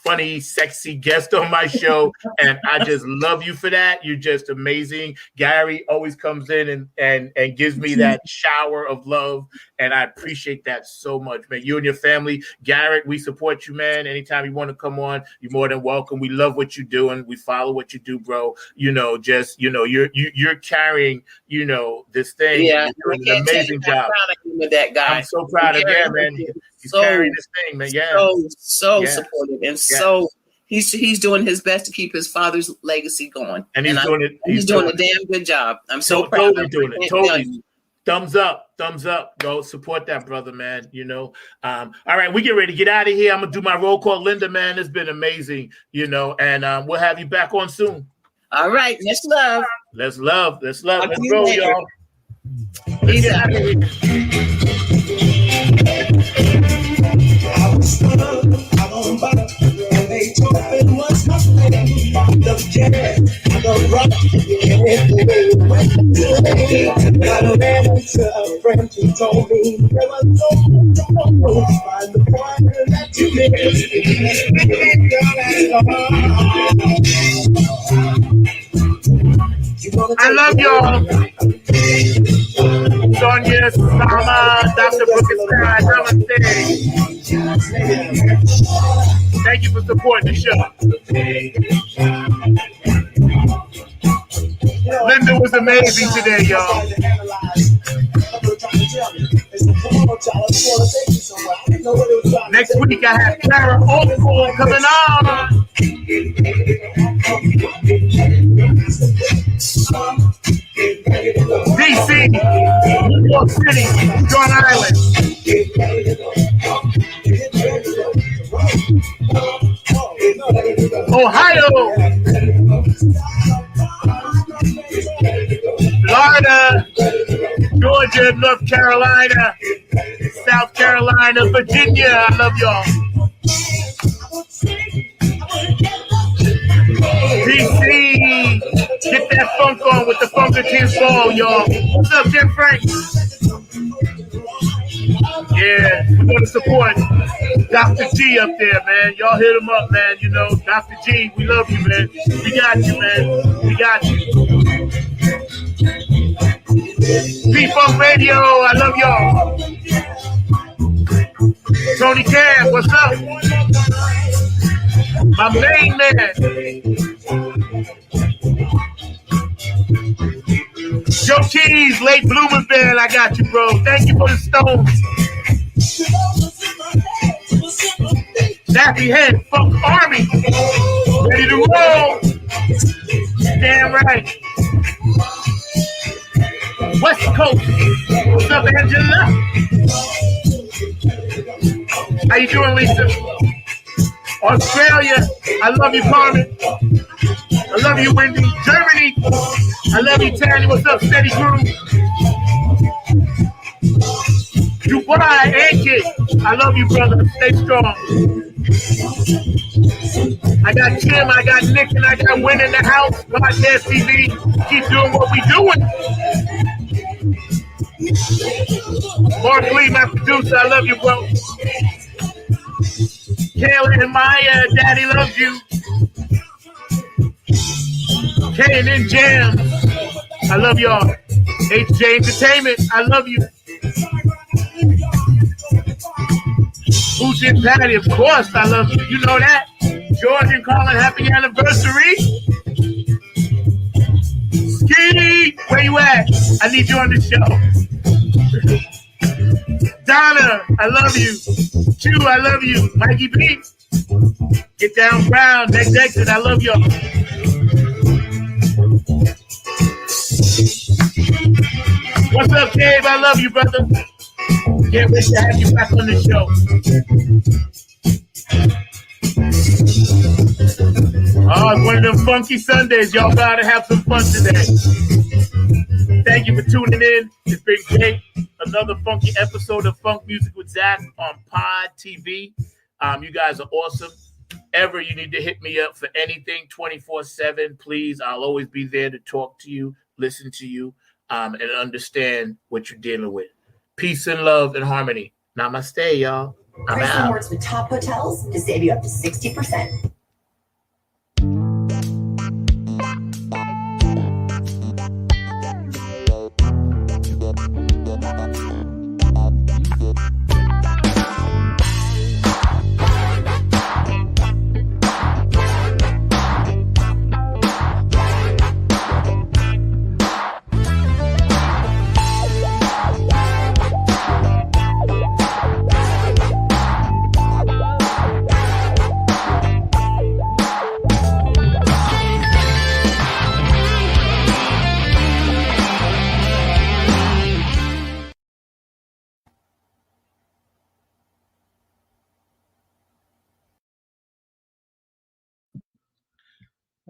funny, sexy guest on my show. And I just love you for that. You're just amazing. Gary always comes in and gives me that shower of love. And I appreciate that so much, man. You and your family, Garrett, we support you, man. Anytime you want to come on, you're more than welcome. We love what you're doing. We follow what you do, bro. You're carrying, this thing. Yeah, you're doing an amazing job. With that guy. I'm so proud of him, man. He's carrying this thing, man. Yeah. So supportive and so he's doing his best to keep his father's legacy going. And he's doing a damn good job. I'm so proud of him. Totally. Thumbs up. Go support that brother, man. All right, we get ready to get out of here. I'm gonna do my roll call. Linda, man, it's been amazing, and we'll have you back on soon. All right, let's love. Let's go, y'all. Peace out. They told me once my name, the cat, the rock, got a man to a friend who told me there was no find the point that you made. I love y'all. Sonia, Sama, Dr. Booker, namaste. Thank you for supporting the show. Linda was amazing today, y'all. Next week I have Clara Oakford coming on. DC, New York City, John Island. Ohio, Florida, Georgia, North Carolina, South Carolina, Virginia. I love y'all. DC, get that funk on with the Funkerkins Ball, y'all. What's up, Jim Frank? Yeah, we're going to support Dr. G up there, man. Y'all hit him up, man. Dr. G, we love you, man. We got you, man. We got you. P-Funk Radio, I love y'all. Tony Cam, what's up? My main man. Joe Keys, late bloomer band, I got you, bro. Thank you for the stones. Nappy Head, Funk Army. Ready to roll. Damn right. West Coast. What's up, Angela? How you doing, Lisa? Australia. I love you, Carmen. I love you, Wendy. Germany. I love you, Tanny. What's up, Steady Crew? Dubai, Ankit. I love you, brother. Stay strong. I got Tim, I got Nick, and I got Win in the house. Podcast TV. Keep doing what we doing. Mark Lee, my producer. I love you, bro. Kayla and Maya, Daddy loves you. K&N Jam. I love y'all. HJ Entertainment. I love you. Boozy Patty, of course, I love you. You know that. George and Colin, happy anniversary. Ski, where you at? I need you on the show. Donna, I love you. Chew, I love you. Mikey B. Get down brown. Next exit, I love y'all. What's up, Dave? I love you, brother. Can't wait to have you back on the show. Oh, it's one of them funky Sundays. Y'all gotta have some fun today. Thank you for tuning in. It's been great. Another funky episode of Funk Music with Zack on Pod TV. You guys are awesome. ever you need to hit me up for anything 24/7, please. I'll always be there to talk to you, listen to you, and understand what you're dealing with. Peace and love and harmony. Namaste, y'all. Kristen works with top hotels to save you up to 60%.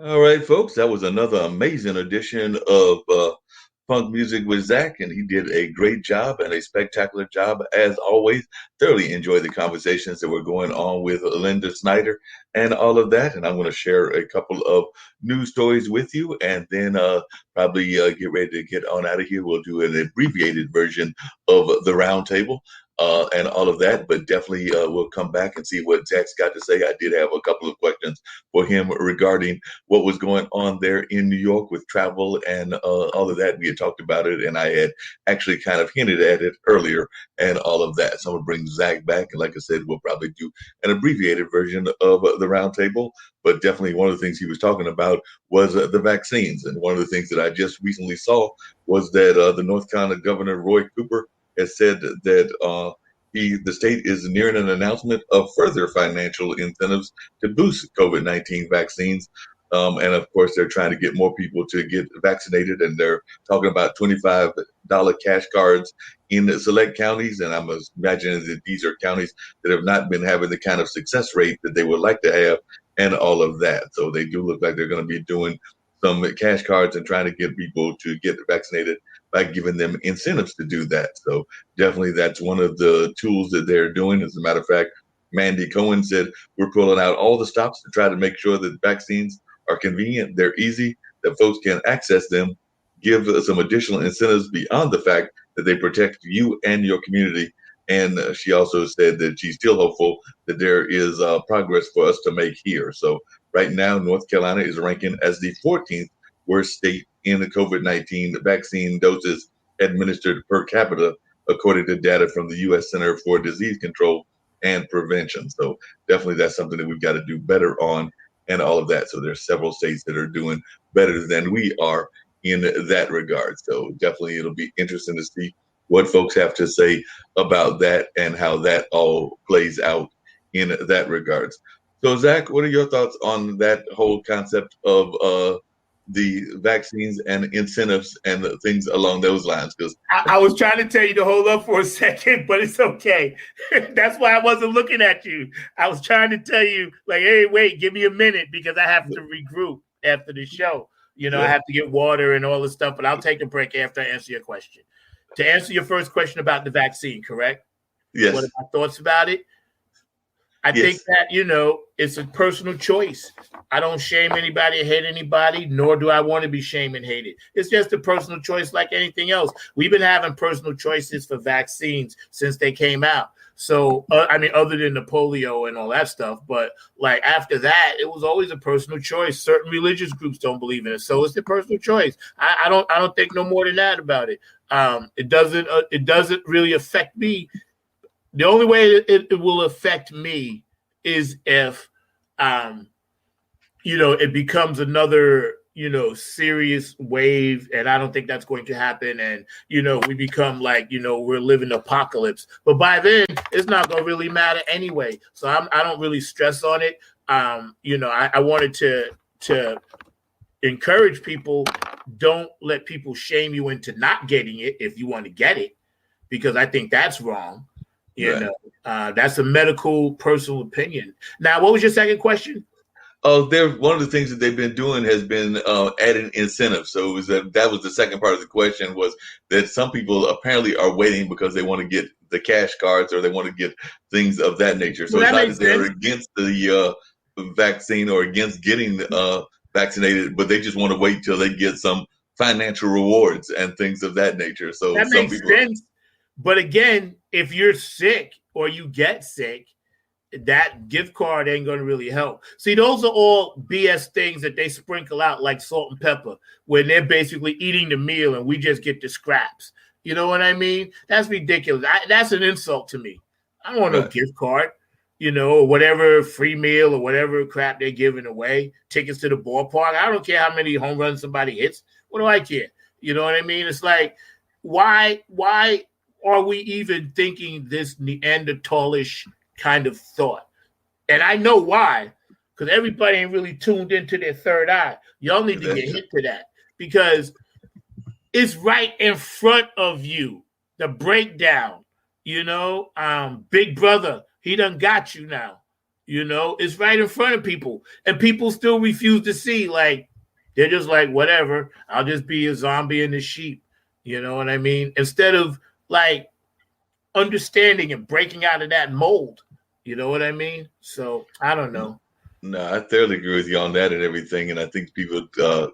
All right, folks, that was another amazing edition of Funk Music with Zack, and he did a great job and a spectacular job as always. Thoroughly enjoyed the conversations that were going on with Linda Snyder and all of that. And I'm going to share a couple of news stories with you, and then probably get ready to get on out of here. We'll do an abbreviated version of the Roundtable. And all of that, but definitely we'll come back and see what Zack's got to say. I did have a couple of questions for him regarding what was going on there in New York with travel and all of that. We had talked about it, and I had actually kind of hinted at it earlier and all of that. So I'm going to bring Zack back, and like I said, we'll probably do an abbreviated version of the Roundtable, but definitely one of the things he was talking about was the vaccines. And one of the things that I just recently saw was that the North Carolina Governor, Roy Cooper, has said that the state is nearing an announcement of further financial incentives to boost COVID-19 vaccines. And of course, they're trying to get more people to get vaccinated, and they're talking about $25 cash cards in select counties. And I'm imagining that these are counties that have not been having the kind of success rate that they would like to have and all of that. So they do look like they're going to be doing some cash cards and trying to get people to get vaccinated by giving them incentives to do that. So definitely that's one of the tools that they're doing. As a matter of fact, Mandy Cohen said, we're pulling out all the stops to try to make sure that vaccines are convenient, they're easy, that folks can access them, give some additional incentives beyond the fact that they protect you and your community. And she also said that she's still hopeful that there is progress for us to make here. So right now, North Carolina is ranking as the 14th worst state in the COVID-19 vaccine doses administered per capita, according to data from the U.S. Center for Disease Control and Prevention. So definitely that's something that we've got to do better on and all of that. So there's several states that are doing better than we are in that regard. So definitely it'll be interesting to see what folks have to say about that and how that all plays out in that regards. So Zack, what are your thoughts on that whole concept of the vaccines and incentives and things along those lines? Because I was trying to tell you to hold up for a second, but it's okay. That's why I wasn't looking at you. I was trying to tell you, like, hey, wait, give me a minute because I have to regroup after the show. You know, I have to get water and all this stuff, but I'll take a break after I answer your question. To answer your first question about the vaccine, correct? Yes. What are my thoughts about it? I think that, you know, it's a personal choice. I don't shame anybody or hate anybody, nor do I want to be shamed and hated. It's just a personal choice like anything else. We've been having personal choices for vaccines since they came out. So, I mean, other than the polio and all that stuff, but like after that, it was always a personal choice. Certain religious groups don't believe in it. So it's a personal choice. I don't think no more than that about it. It doesn't really affect me. The only way it will affect me is if, you know, it becomes another, you know, serious wave, and I don't think that's going to happen. And, you know, we become like, you know, we're living apocalypse. But by then, it's not going to really matter anyway. So I don't really stress on it. You know, I wanted to encourage people, don't let people shame you into not getting it if you want to get it, because I think that's wrong. You know, that's a medical personal opinion. Now, what was your second question? Oh, one of the things that they've been doing has been adding incentives. So it was that was the second part of the question, was that some people apparently are waiting because they want to get the cash cards or they want to get things of that nature. So it's not that they're against the vaccine or against getting vaccinated, but they just want to wait till they get some financial rewards and things of that nature. So that some makes people, sense. But again, if you're sick or you get sick, that gift card ain't going to really help. See, those are all BS things that they sprinkle out like salt and pepper when they're basically eating the meal and we just get the scraps. You know what I mean? That's ridiculous. That's an insult to me. I don't want no gift card, or whatever free meal or whatever crap they're giving away, tickets to the ballpark. I don't care how many home runs somebody hits. What do I care? You know what I mean? It's like, why are we even thinking this Neanderthalish kind of thought? And I know why, because everybody ain't really tuned into their third eye. Y'all need to get hit to that because it's right in front of you. The breakdown, Big Brother, he done got you now. It's right in front of people, and people still refuse to see. Like, they're just like, whatever, I'll just be a zombie in the sheep. You know what I mean? Instead of like understanding and breaking out of that mold. You know what I mean? So I don't know. No, I thoroughly agree with you on that and everything. And I think people,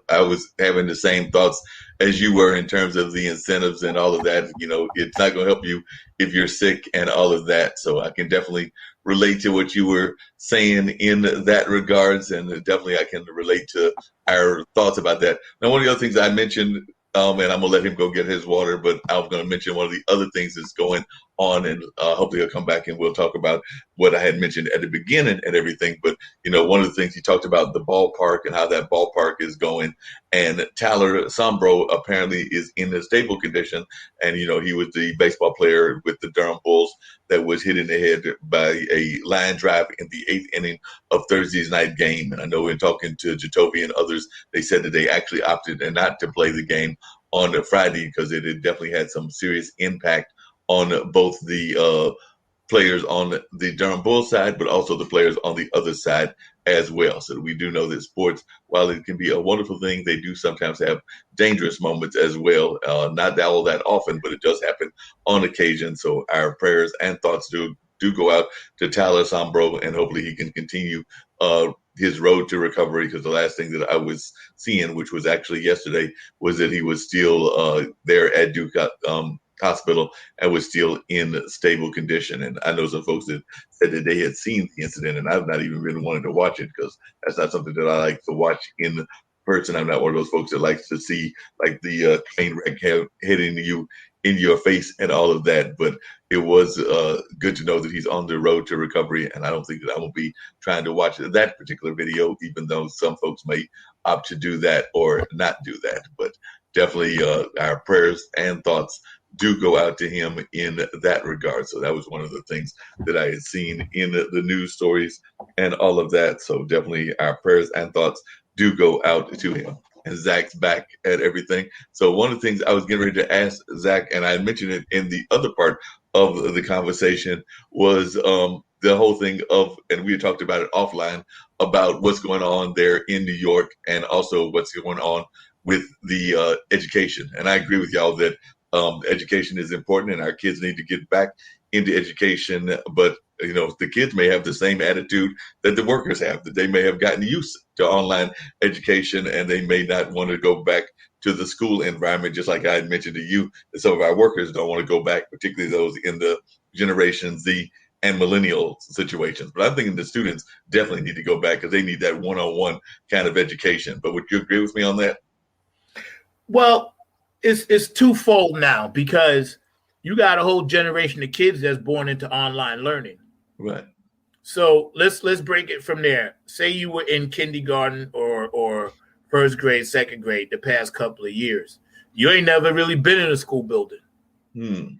I was having the same thoughts as you were in terms of the incentives and all of that. It's not going to help you if you're sick and all of that. So I can definitely relate to what you were saying in that regards. And definitely I can relate to our thoughts about that. Now, one of the other things I mentioned, and I'm going to let him go get his water, but I was going to mention one of the other things that's going on, and hopefully he'll come back and we'll talk about what I had mentioned at the beginning and everything. But, one of the things he talked about the ballpark and how that ballpark is going, and Tyler Sombro apparently is in a stable condition. And, he was the baseball player with the Durham Bulls that was hit in the head by a line drive in the 8th inning of Thursday's night game. And I know in talking to Jacoby and others, they said that they actually opted not to play the game on a Friday because it had definitely had some serious impact on both the players on the Durham Bulls side, but also the players on the other side as well. So we do know that sports, while it can be a wonderful thing, they do sometimes have dangerous moments as well. Not all that often, but it does happen on occasion. So our prayers and thoughts do go out to Tyler Sombro, and hopefully he can continue his road to recovery, because the last thing that I was seeing, which was actually yesterday, was that he was still there at Duke Hospital and was still in stable condition. And I know some folks that said that they had seen the incident, and I've not even really wanted to watch it because that's not something that I like to watch in person. I'm not one of those folks that likes to see like the train wreck hitting you in your face and all of that. But it was good to know that he's on the road to recovery, and I don't think that I will be trying to watch that particular video, even though some folks may opt to do that or not do that. But definitely our prayers and thoughts do go out to him in that regard. So that was one of the things that I had seen in the news stories and all of that. So definitely our prayers and thoughts do go out to him. And Zach's back at everything. So one of the things I was getting ready to ask Zach, and I mentioned it in the other part of the conversation, was the whole thing of, and we had talked about it offline, about what's going on there in New York and also what's going on with the education. And I agree with y'all that education is important and our kids need to get back into education. But, the kids may have the same attitude that the workers have, that they may have gotten used to online education and they may not want to go back to the school environment, just like I had mentioned to you, that some of our workers don't want to go back, particularly those in the Generation Z and millennial situations. But I'm thinking the students definitely need to go back because they need that one-on-one kind of education. But would you agree with me on that? Well, it's twofold now, because you got a whole generation of kids that's born into online learning. Right. So let's break it from there. Say you were in kindergarten or first grade, second grade the past couple of years. You ain't never really been in a school building.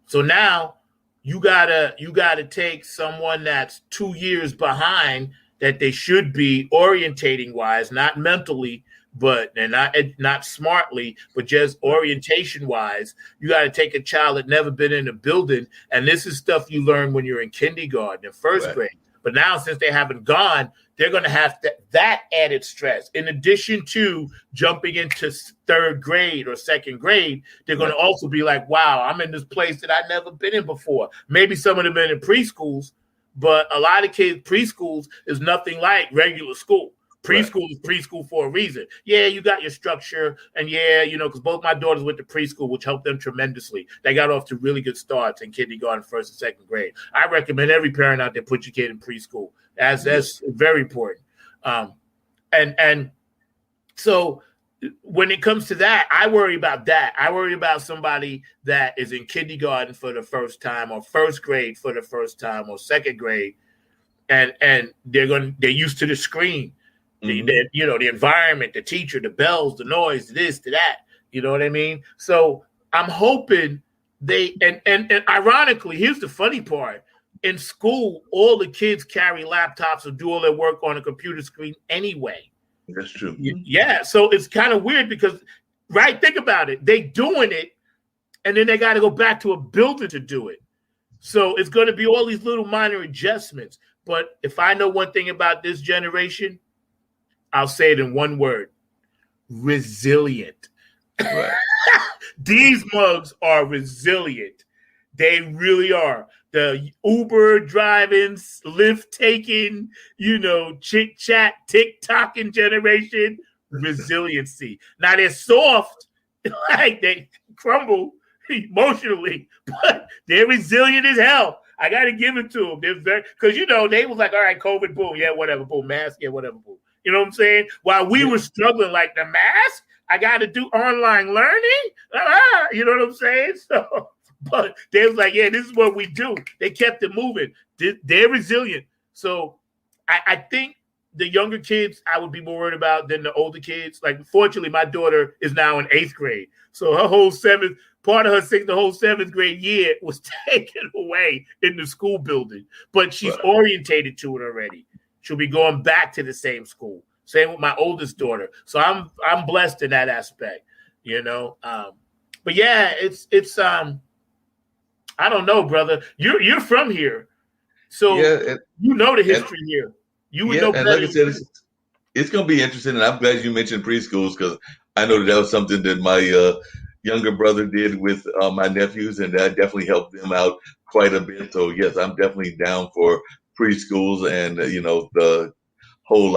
So now you gotta take someone that's 2 years behind that they should be orientating wise, not mentally, but and not smartly, but just orientation wise. You got to take a child that never been in a building, and this is stuff you learn when you're in kindergarten and first grade. But now, since they haven't gone, they're going to have that added stress. In addition to jumping into third grade or second grade, they're going to also be like, wow, I'm in this place that I've never been in before. Maybe some of them been in preschools, But a lot of kids, preschools is nothing like regular school. Preschool is preschool for a reason. Yeah, you got your structure, and yeah, because both my daughters went to preschool, which helped them tremendously. They got off to really good starts in kindergarten, first and second grade. I recommend every parent out there put your kid in preschool. That's very important. And so when it comes to that, I worry about that. I worry about somebody that is in kindergarten for the first time, or first grade for the first time, or second grade, and they're used to the screen. The environment, the teacher, the bells, the noise, this, to that. You know what I mean? So I'm hoping and ironically, here's the funny part. In school, all the kids carry laptops or do all their work on a computer screen anyway. That's true. Yeah. So it's kind of weird because, think about it. They doing it, and then they got to go back to a building to do it. So it's going to be all these little minor adjustments. But if I know one thing about this generation, I'll say it in one word: resilient. Right. These mugs are resilient. They really are. The Uber driving, Lyft taking, chit chat, TikToking generation, resiliency. Now they're soft, like they crumble emotionally, but they're resilient as hell. I got to give it to them. They're very, because they was like, all right, COVID, boom, yeah, whatever, boom, mask, yeah, whatever, boom. You know what I'm saying? While we were struggling, like the mask, I got to do online learning. You know what I'm saying? So, but they was like, yeah, this is what we do. They kept it moving. They're resilient. So I think the younger kids I would be more worried about than the older kids. Like, fortunately, my daughter is now in 8th grade. So her whole the whole 7th grade year was taken away in the school building. But she's orientated to it already. She'll be going back to the same school. Same with my oldest daughter. So I'm blessed in that aspect, But yeah, it's I don't know, brother. You're from here, so you know the history here. You would know better. And like I said, it's going to be interesting, and I'm glad you mentioned preschools because I know that was something that my younger brother did with my nephews, and that definitely helped them out quite a bit. So yes, I'm definitely down for preschools and the whole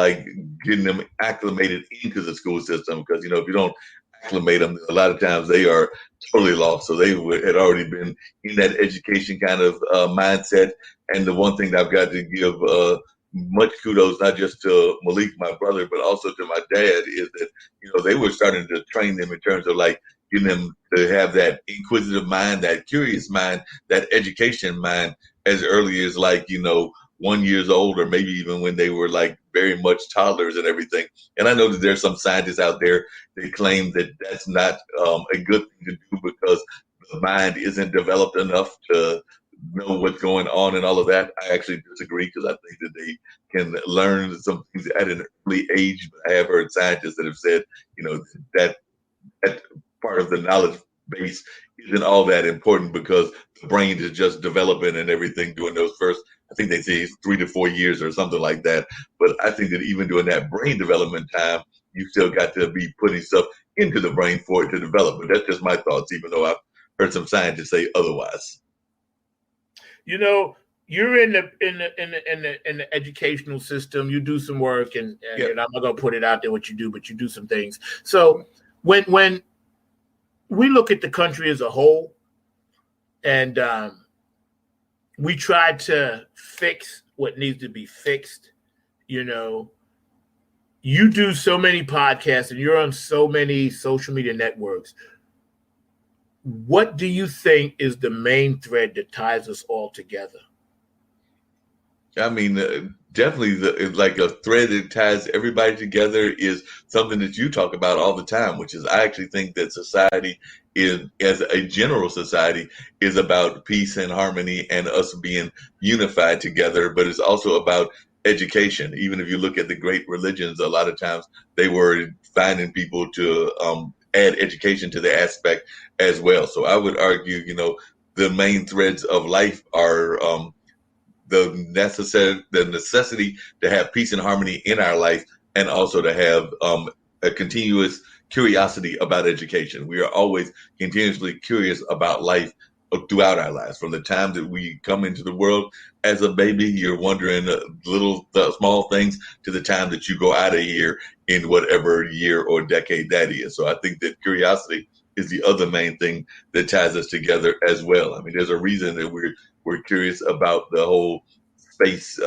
getting them acclimated into the school system, because if you don't acclimate them, a lot of times they are totally lost. So they had already been in that education kind of mindset. And the one thing that I've got to give much kudos, not just to Malik, my brother, but also to my dad, is that they were starting to train them in terms of getting them to have that inquisitive mind, that curious mind, that education mind as early as 1 year old, or maybe even when they were very much toddlers and everything. And I know that there's some scientists out there that claim that that's not a good thing to do because the mind isn't developed enough to know what's going on and all of that. I actually disagree because I think that they can learn some things at an early age. But I have heard scientists that have said, that part of the knowledge base isn't all that important because the brain is just developing and everything during those first, I think they say 3 to 4 years or something like that. But I think that even during that brain development time, you still got to be putting stuff into the brain for it to develop. But that's just my thoughts, even though I've heard some scientists say otherwise. You're in the educational system. You do some work, and I'm not gonna put it out there what you do, but you do some things. So when we look at the country as a whole, and we try to fix what needs to be fixed, you do so many podcasts and you're on so many social media networks. What do you think is the main thread that ties us all together? I mean, definitely a thread that ties everybody together is something that you talk about all the time, which is I actually think that society as a general society, is about peace and harmony and us being unified together. But it's also about education. Even if you look at the great religions, a lot of times they were finding people to add education to the aspect as well. So I would argue, the main threads of life are the necessity to have peace and harmony in our life, and also to have a continuous curiosity about education. We are always continuously curious about life throughout our lives. From the time that we come into the world as a baby, you're wondering small things to the time that you go out of here in whatever year or decade that is. So I think that curiosity is the other main thing that ties us together as well. I mean, there's a reason that we're curious about the whole space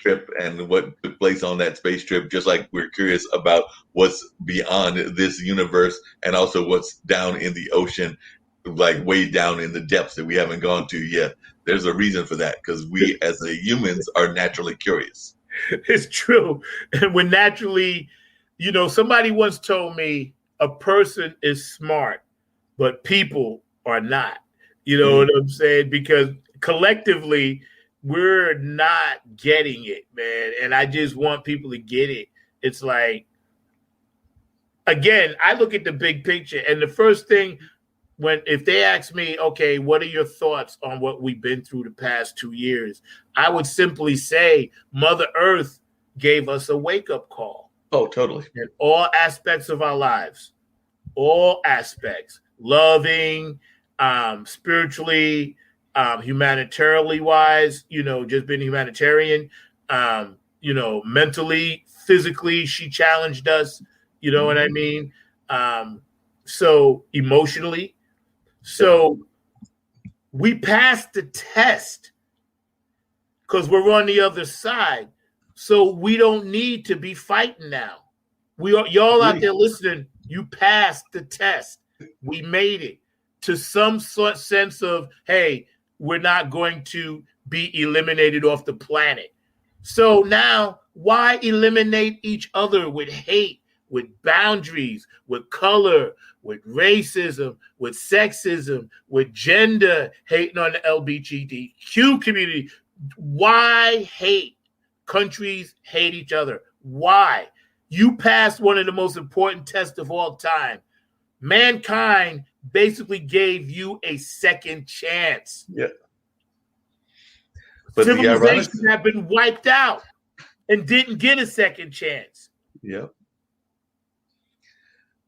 trip and what took place on that space trip, just like we're curious about what's beyond this universe and also what's down in the ocean, like way down in the depths that we haven't gone to yet. There's a reason for that, because we as humans are naturally curious. It's true. And we're naturally, somebody once told me a person is smart, but people are not. You know what I'm saying? Because collectively, we're not getting it, man. And I just want people to get it. It's like, again, I look at the big picture. And the first thing, if they ask me, okay, what are your thoughts on what we've been through the past 2 years? I would simply say Mother Earth gave us a wake-up call. Oh, totally. In all aspects of our lives. All aspects. Loving, spiritually, humanitarily wise, just being humanitarian, mentally, physically, she challenged us, you know what I mean? So emotionally, so we passed the test because we're on the other side. So we don't need to be fighting now. Y'all out there listening, you passed the test. We made it to some sort sense of, hey, we're not going to be eliminated off the planet. So now, why eliminate each other with hate, with boundaries, with color, with racism, with sexism, with gender, hating on the LGBTQ community? Why hate? Countries hate each other. Why? You passed one of the most important tests of all time. Mankind basically gave you a second chance. Yeah. But civilizations have been wiped out and didn't get a second chance. Yeah.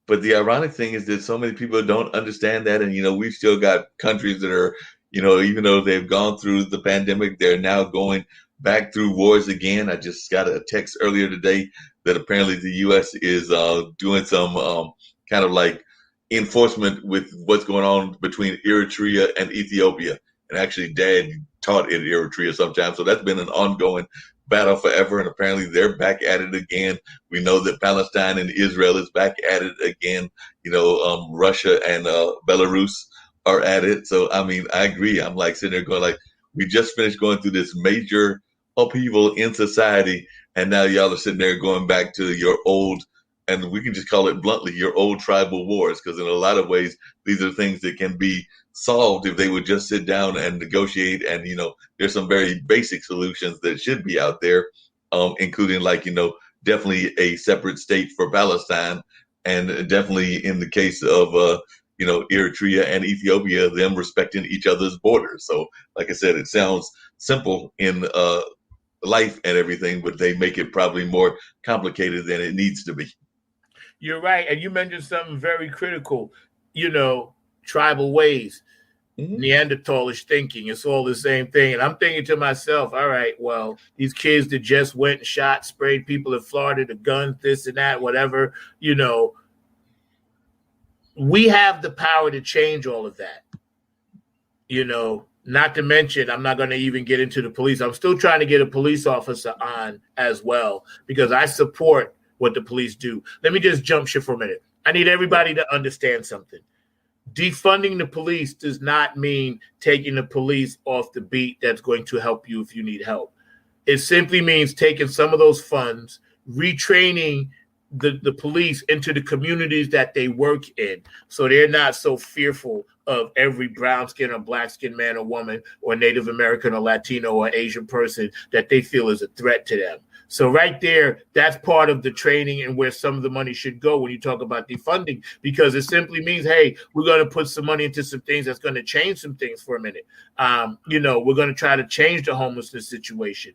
But the ironic thing is that so many people don't understand that. And, we've still got countries that are, even though they've gone through the pandemic, they're now going back through wars again. I just got a text earlier today that apparently the U.S. is doing some kind of like enforcement with what's going on between Eritrea and Ethiopia. And actually, Dad taught in Eritrea sometimes. So that's been an ongoing battle forever. And apparently they're back at it again. We know that Palestine and Israel is back at it again. Russia and Belarus are at it. So, I mean, I agree. I'm like sitting there going like, we just finished going through this major upheaval in society. And now y'all are sitting there going back to your old, and we can just call it bluntly, your old tribal wars, because in a lot of ways, these are things that can be solved if they would just sit down and negotiate. And, there's some very basic solutions that should be out there, including definitely a separate state for Palestine. And definitely in the case of, Eritrea and Ethiopia, them respecting each other's borders. So, like I said, it sounds simple in life and everything, but they make it probably more complicated than it needs to be. You're right. And you mentioned something very critical, tribal ways, Neanderthalish thinking. It's all the same thing. And I'm thinking to myself, all right, well, these kids that just went and shot, sprayed people in Florida, the guns, this and that, whatever, we have the power to change all of that. Not to mention, I'm not going to even get into the police. I'm still trying to get a police officer on as well, because I support what the police do. Let me just jump ship for a minute. I need everybody to understand something. Defunding the police does not mean taking the police off the beat that's going to help you if you need help. It simply means taking some of those funds, retraining the police into the communities that they work in, so they're not so fearful of every brown skin or black skin man or woman or Native American or Latino or Asian person that they feel is a threat to them. So right there, that's part of the training and where some of the money should go when you talk about defunding, because it simply means, hey, we're going to put some money into some things that's going to change some things for a minute. We're going to try to change the homelessness situation,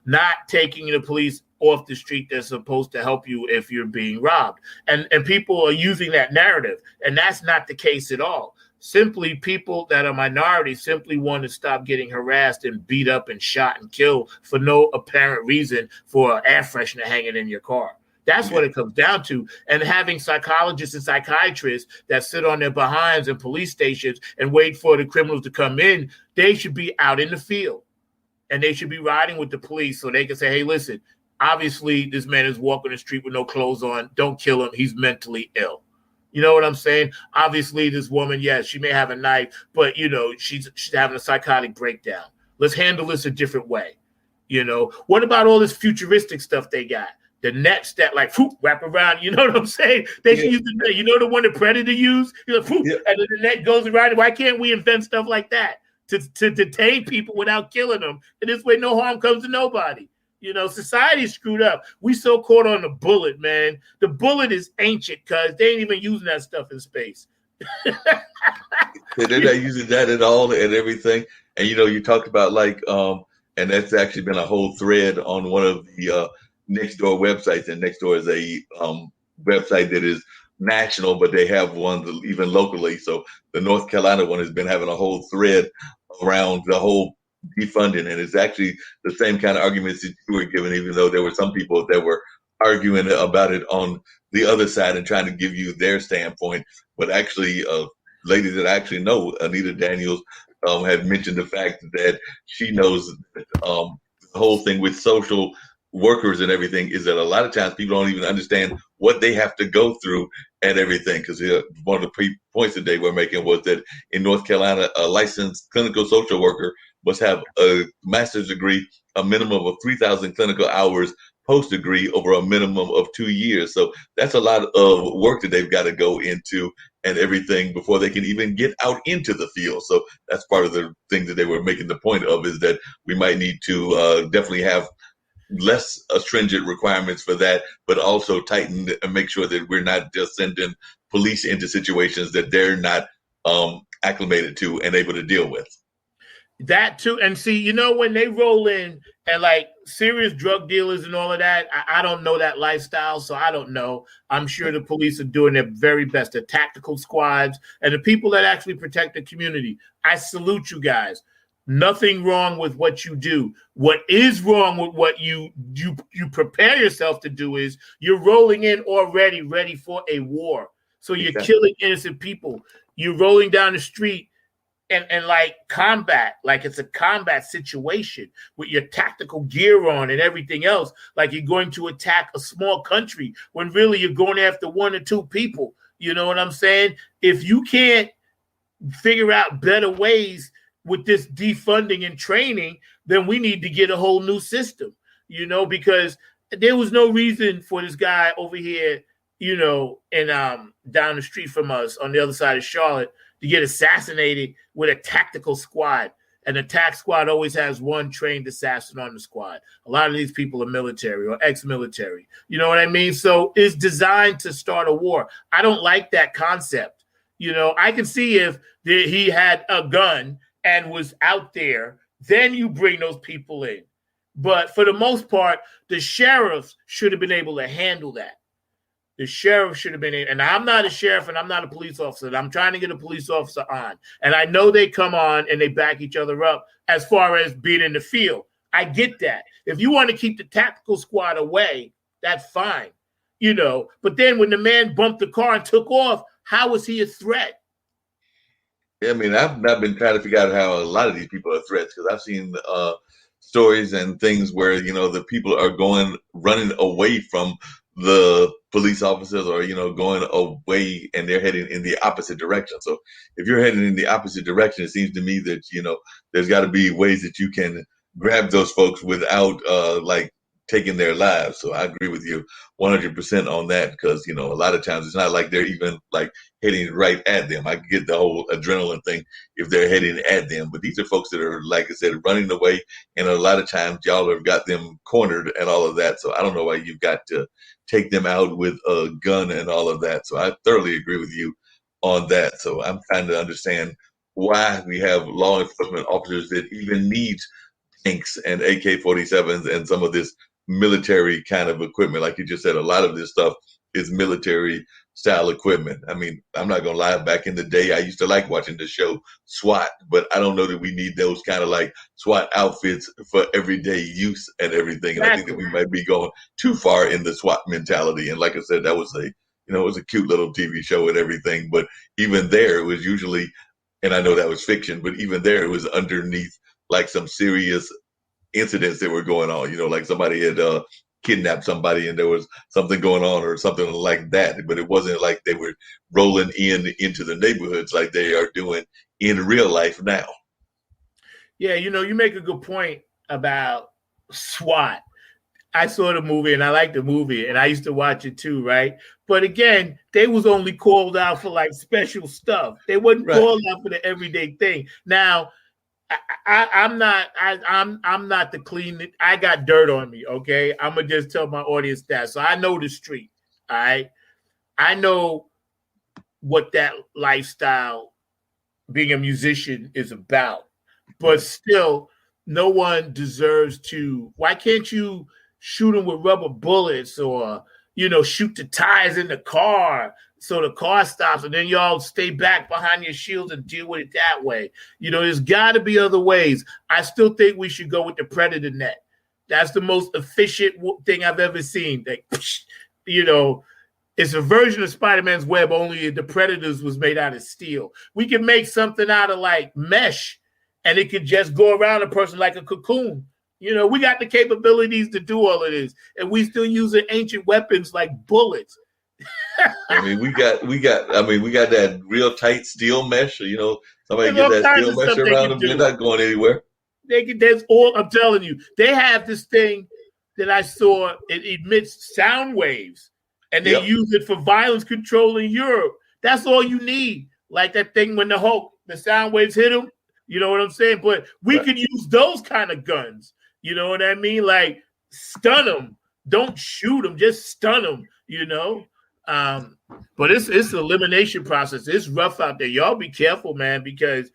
not taking the police off the street that's supposed to help you if you're being robbed. And people are using that narrative, and that's not the case at all. simply people that are minorities simply want to stop getting harassed and beat up and shot and killed for no apparent reason for air freshener hanging in your car. That's what it comes down to. And having psychologists and psychiatrists that sit on their behinds in police stations and wait for the criminals to come in, they should be out in the field. And they should be riding with the police so they can say, hey, listen, obviously this man is walking the street with no clothes on. Don't kill him. He's mentally ill. You know what I'm saying? Obviously, this woman, yes, she may have a knife, but, she's having a psychotic breakdown. Let's handle this a different way. What about all this futuristic stuff they got? The nets that wrap around, you know what I'm saying? They should use the net. The one the Predator used? And then the net goes around. Why can't we invent stuff like that to detain people without killing them? And this way, no harm comes to nobody. Society's screwed up. We so caught on the bullet, man. The bullet is ancient because they ain't even using that stuff in space. They're not using that at all and everything. And, you talked about and that's actually been a whole thread on one of the Nextdoor websites. And Nextdoor is a website that is national, but they have one even locally. So the North Carolina one has been having a whole thread around the whole defunding, and it's actually the same kind of arguments that you were giving, even though there were some people that were arguing about it on the other side and trying to give you their standpoint. But actually, lady that I actually know, Anita Daniels, had mentioned the fact that she knows that, the whole thing with social workers and everything is that a lot of times people don't even understand what they have to go through and everything. Because one of the points that they were making was that in North Carolina, a licensed clinical social worker must have a master's degree, a minimum of 3,000 clinical hours post degree over a minimum of 2 years. So that's a lot of work that they've got to go into and everything before they can even get out into the field. So that's part of the thing that they were making the point of, is that we might need to definitely have less stringent requirements for that, but also tighten and make sure that we're not just sending police into situations that they're not acclimated to and able to deal with. That too. And see, when they roll in and serious drug dealers and all of that, I don't know that lifestyle, so I don't know. I'm sure the police are doing their very best, the tactical squads and the people that actually protect the community. I salute you guys. Nothing wrong with what you do. What is wrong with what you prepare yourself to do is you're rolling in already ready for a war. So you're killing innocent people. You're rolling down the street and combat, it's a combat situation with your tactical gear on and everything else, like you're going to attack a small country when really you're going after one or two people. You know what I'm saying? If you can't figure out better ways with this defunding and training, then we need to get a whole new system, because there was no reason for this guy over here, and down the street from us on the other side of Charlotte to get assassinated with a tactical squad. An attack squad always has one trained assassin on the squad. A lot of these people are military or ex-military. You know what I mean? So it's designed to start a war. I don't like that concept. I can see if he had a gun and was out there, then you bring those people in. But for the most part, the sheriffs should have been able to handle that. The sheriff should have been in. And I'm not a sheriff and I'm not a police officer. I'm trying to get a police officer on. And I know they come on and they back each other up as far as being in the field. I get that. If you want to keep the tactical squad away, that's fine. But then when the man bumped the car and took off, how was he a threat? Yeah, I mean, I've not been trying to figure out how a lot of these people are threats, because I've seen stories and things where, the people are running away from the police officers, or, going away and they're heading in the opposite direction. So if you're heading in the opposite direction, it seems to me that, there's got to be ways that you can grab those folks without taking their lives. So I agree with you 100% on that, because, a lot of times it's not like they're even heading right at them. I get the whole adrenaline thing if they're heading at them, but these are folks that are, like I said, running away. And a lot of times y'all have got them cornered and all of that. So I don't know why you've got to take them out with a gun and all of that. So I thoroughly agree with you on that. So I'm trying to understand why we have law enforcement officers that even need tanks and AK-47s and some of this military kind of equipment. Like you just said, a lot of this stuff is military style equipment. I mean, I'm not gonna lie. Back in the day, I used to like watching the show SWAT, but I don't know that we need those kind of like SWAT outfits for everyday use and everything. And I think that we might be going too far in the SWAT mentality. And like I said, that was it was a cute little TV show and everything. But even there, it was usually, and I know that was fiction, but even there, it was underneath like some serious incidents that were going on. Like somebody had kidnapped somebody and there was something going on or something like that. But it wasn't like they were rolling into the neighborhoods like they are doing in real life now. Yeah, you make a good point about SWAT. I saw the movie and I liked the movie and I used to watch it too, right? But again, they was only called out for like special stuff. They wasn't called out for the everyday thing. Now, I'm not the clean. I got dirt on me. Okay, I'm gonna just tell my audience that. So I know the street. All right, I know what that lifestyle, being a musician, is about. But still, no one deserves to. Why can't you shoot them with rubber bullets or shoot the tires in the car so the car stops and then y'all stay back behind your shields and deal with it that way? There's got to be other ways. I still think we should go with the predator net. That's the most efficient thing I've ever seen. Like, it's a version of Spider-Man's web, only the predators was made out of steel. We can make something out of like mesh and it could just go around a person like a cocoon. We got the capabilities to do all of this, and we still using ancient weapons like bullets. I mean, we got that real tight steel mesh. Somebody get that steel mesh around them. They're not going anywhere. I'm telling you, they have this thing that I saw. It emits sound waves, and they use it for violence control in Europe. That's all you need. Like that thing when the sound waves hit them. You know what I'm saying? But we could use those kind of guns. You know what I mean? Like stun them. Don't shoot them. Just stun them. But it's an elimination process. It's rough out there. Y'all be careful, man, because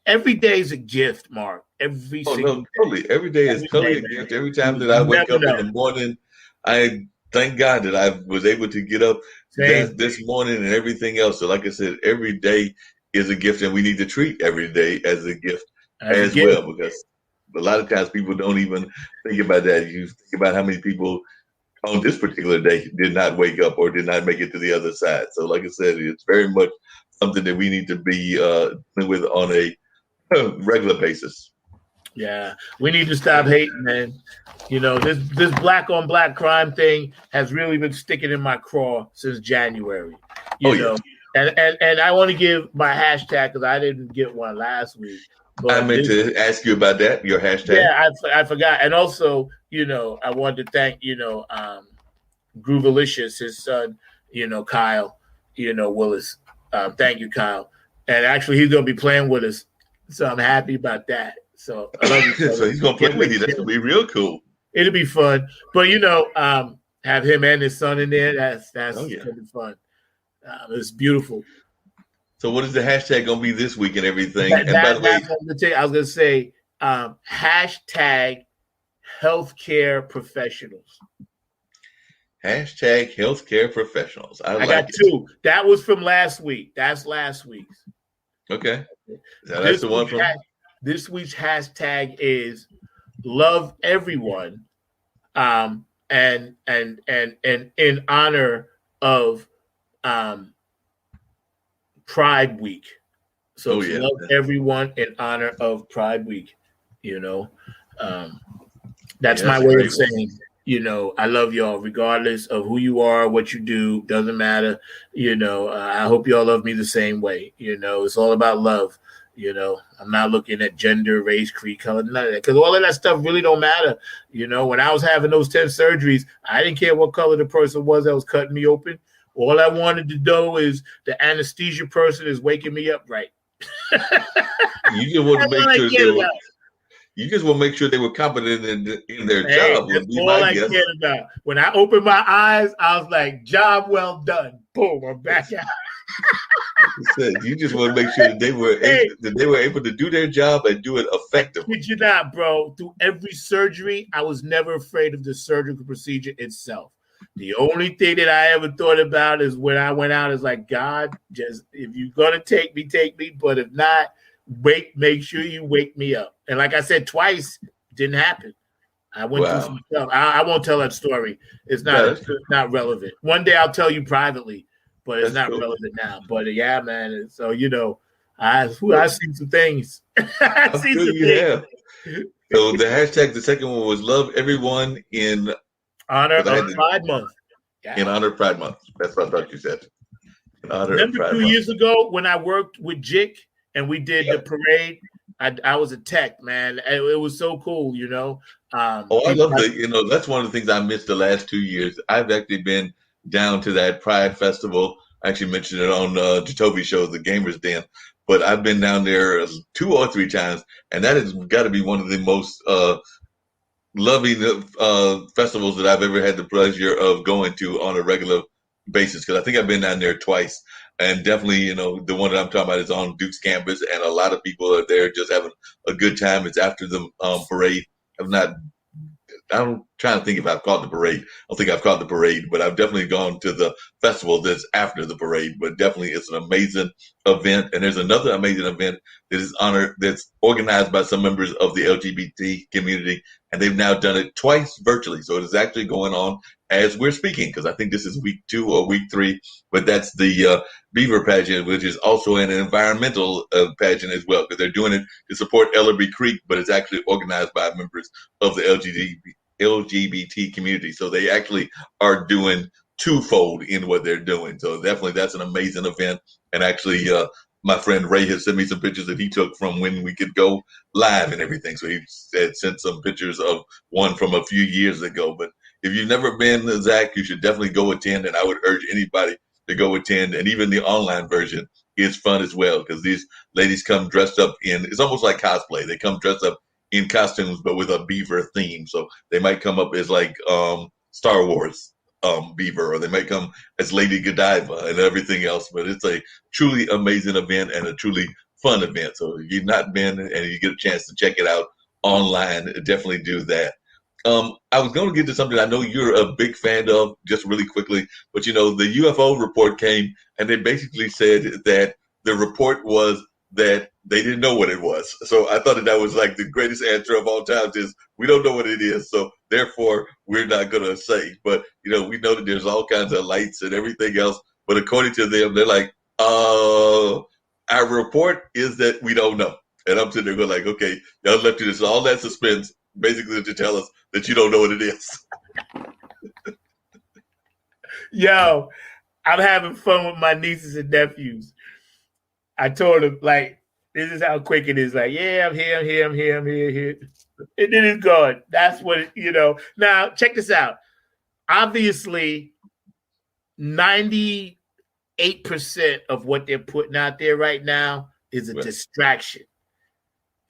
every day is a gift, Mark. Every single totally. Every day is totally a gift. Every time that I wake up in the morning, I thank God that I was able to get up this morning and everything else. So like I said, every day is a gift, and we need to treat every day as a gift as well, because a lot of times people don't even think about that. You think about how many people on this particular day did not wake up or did not make it to the other side. So like I said, it's very much something that we need to be dealing with on a regular basis. Yeah, we need to stop hating, man. This black on black crime thing has really been sticking in my craw since January. And I want to give my hashtag because I didn't get one last week. But I meant to ask you about that, your hashtag. Yeah, I forgot. And also, I wanted to thank, Groovalicious, his son, Kyle, Willis. Thank you, Kyle. And actually, he's going to be playing with us. So I'm happy about that. So I love you. So he's going to play with you. That's going to be real cool. It'll be fun. But, have him and his son in there. That's going to be fun. It's beautiful. So what is the hashtag going to be this week and everything? And by the way, I was going to say hashtag healthcare professionals. Hashtag healthcare professionals. I got two. That was from last week. That's last week's. Okay. So that's the one from this week's hashtag is love everyone. And in honor of Pride Week. So love everyone in honor of Pride Week. That's my way of saying, I love y'all regardless of who you are, what you do, doesn't matter. I hope y'all love me the same way. It's all about love. I'm not looking at gender, race, creed, color, none of that, because all of that stuff really don't matter. When I was having those 10 surgeries, I didn't care what color the person was that was cutting me open. All I wanted to know is the anesthesia person is waking me up right. You just want to make sure you just want to make sure they were competent in their job. That's all I cared about. When I opened my eyes, I was like, job well done. Boom, I'm back out. You just want to make sure that they were able to do their job and do it effectively. Did you not, bro? Through every surgery, I was never afraid of the surgical procedure itself. The only thing that I ever thought about is when I went out is like, God, just if you're gonna take me, but if not, make sure you wake me up. And like I said, twice didn't happen. I went through some stuff. I won't tell that story. It's not relevant. One day I'll tell you privately, but it's not relevant now. But yeah, man. So I've seen some things. I've seen some things. So the hashtag, the second one was love everyone in honor of Pride Month. Yeah. In honor of Pride Month. That's what I thought you said. Remember 2 years ago when I worked with Jick and we did the parade? I was a tech, man. It was so cool, I love that's one of the things I missed the last 2 years. I've actually been down to that Pride Festival. I actually mentioned it on Jatovi's show, The Gamers Den. But I've been down there 2 or 3 times, and that has got to be one of the most loving festivals that I've ever had the pleasure of going to on a regular basis. Because I think I've been down there twice, and definitely, the one that I'm talking about is on Duke's campus, and a lot of people are there just having a good time. It's after the parade. I'm trying to think if I've caught the parade. I don't think I've caught the parade, but I've definitely gone to the festival that's after the parade. But definitely it's an amazing event. And there's another amazing event that's organized by some members of the LGBT community. And they've now done it twice virtually. So it is actually going on as we're speaking, because I think this is week 2 or week 3. But that's the Beaver Pageant, which is also an environmental pageant as well, because they're doing it to support Ellerby Creek, but it's actually organized by members of the LGBT community. So they actually are doing twofold in what they're doing. So definitely that's an amazing event. And actually, my friend Ray has sent me some pictures that he took from when we could go live and everything. So he had sent some pictures of one from a few years ago. But if you've never been, Zach, you should definitely go attend. And I would urge anybody to go attend. And even the online version is fun as well, because these ladies come dressed up it's almost like cosplay. They come dressed up in costumes, but with a beaver theme. So they might come up as like Star Wars beaver, or they might come as Lady Godiva and everything else. But it's a truly amazing event and a truly fun event. So if you've not been and you get a chance to check it out online, definitely do that. I was going to get to something I know you're a big fan of, just really quickly, but the UFO report came and they basically said that the report was that they didn't know what it was. So I thought that was like the greatest answer of all times is we don't know what it is. So therefore we're not going to say, but we know that there's all kinds of lights and everything else. But according to them, they're like, our report is that we don't know. And I'm sitting there going like, okay, y'all left you all that suspense basically to tell us that you don't know what it is. Yo, I'm having fun with my nieces and nephews. I told them, like, this is how quick it is. Like, yeah, I'm here. And then it's gone. That's what, Now, check this out. Obviously, 98% of what they're putting out there right now is a distraction.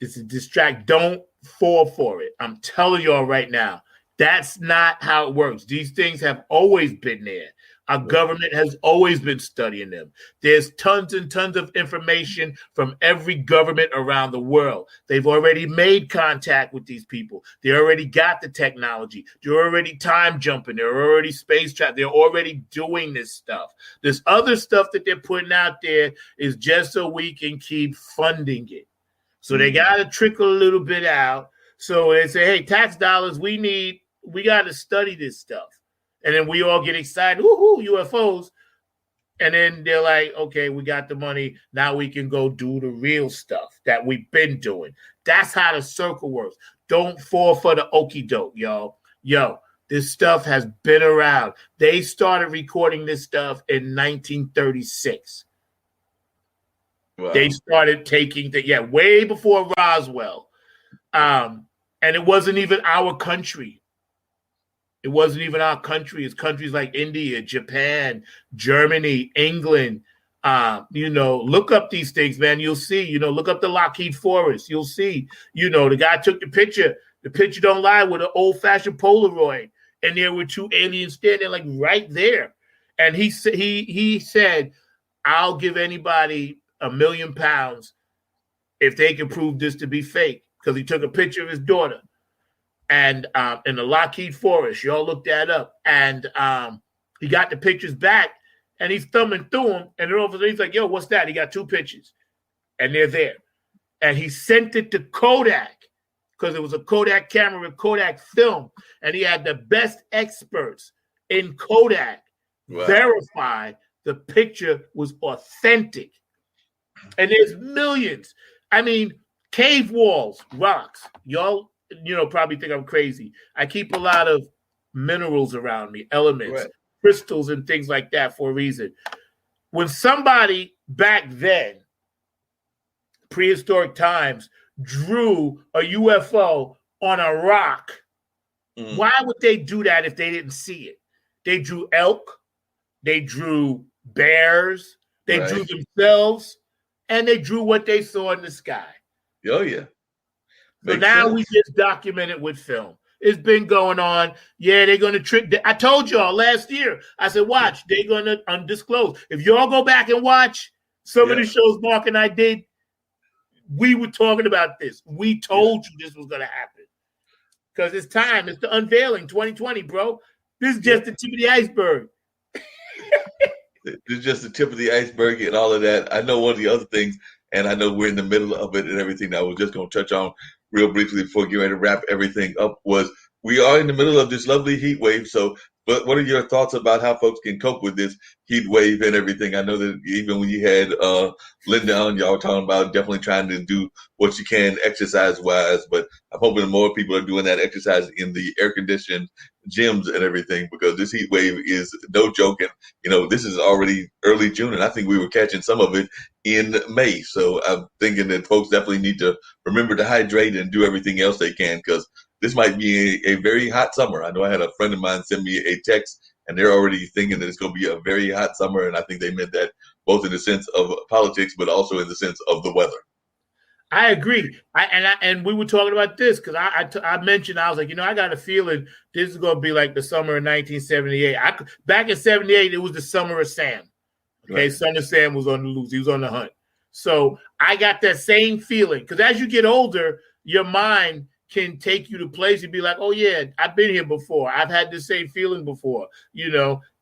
It's a distract. Don't fall for it. I'm telling y'all right now, that's not how it works. These things have always been there. Our government has always been studying them. There's tons and tons of information from every government around the world. They've already made contact with these people. They already got the technology. They're already time jumping. They're already space travel. They're already doing this stuff. This other stuff that they're putting out there is just so we can keep funding it. So they got to trickle a little bit out. So they say, hey, tax dollars, we got to study this stuff. And then we all get excited, woohoo, UFOs. And then they're like, okay, we got the money. Now we can go do the real stuff that we've been doing. That's how the circle works. Don't fall for the okie doke, y'all. Yo, this stuff has been around. They started recording this stuff in 1936. Wow. They started taking way before Roswell. And it wasn't even our country. It wasn't even our country. It's countries like India, Japan, Germany, England. Look up these things, man. You'll see, look up the Lockheed Forest. You'll see, the guy took the picture. The picture don't lie with an old-fashioned Polaroid. And there were 2 aliens standing like right there. And he said, I'll give anybody £1 million if they can prove this to be fake. Because he took a picture of his daughter. and in the Lockheed Forest. Y'all look that up. And he got the pictures back, and he's thumbing through them. And then all of a sudden, he's like, yo, what's that? He got 2 pictures, and they're there. And he sent it to Kodak because it was a Kodak camera with Kodak film. And he had the best experts in Kodak verify the picture was authentic. And there's millions. I mean, cave walls, rocks. Y'all, probably think I'm crazy. I keep a lot of minerals around me, elements, crystals, and things like that for a reason. When somebody back then, prehistoric times, drew a UFO on a rock, why would they do that if they didn't see it? They drew elk, they drew bears, they drew themselves, and they drew what they saw in the sky. Oh, yeah. So now we just document it with film. It's been going on. Yeah, they're going to trick. I told y'all last year. I said, watch, they're going to undisclose. If y'all go back and watch some of the shows Mark and I did, we were talking about this. We told you this was going to happen. Because it's time. It's the unveiling, 2020, bro. This is just the tip of the iceberg. This is just the tip of the iceberg and all of that. I know one of the other things, and I know we're in the middle of it and everything that I was just going to touch on real briefly before getting ready to wrap everything up, was we are in the middle of this lovely heat wave. So, but what are your thoughts about how folks can cope with this heat wave and everything? I know that even when you had Linda on, y'all were talking about definitely trying to do what you can exercise-wise, but I'm hoping more people are doing that exercise in the air-conditioned gyms and everything, because this heat wave is no joke. And, this is already early June, and I think we were catching some of it in May. So I'm thinking that folks definitely need to remember to hydrate and do everything else they can, because this might be a very hot summer. I know I had a friend of mine send me a text, and they're already thinking that it's going to be a very hot summer. And I think they meant that both in the sense of politics, but also in the sense of the weather. I agree. And we were talking about this because I mentioned, I was like, I got a feeling this is going to be like the summer of 1978. Back in 78, it was the summer of Sam. Okay, Son of Sam was on the loose. He was on the hunt. So I got that same feeling, because as you get older, your mind can take you to places and be like, oh, yeah, I've been here before. I've had the same feeling before,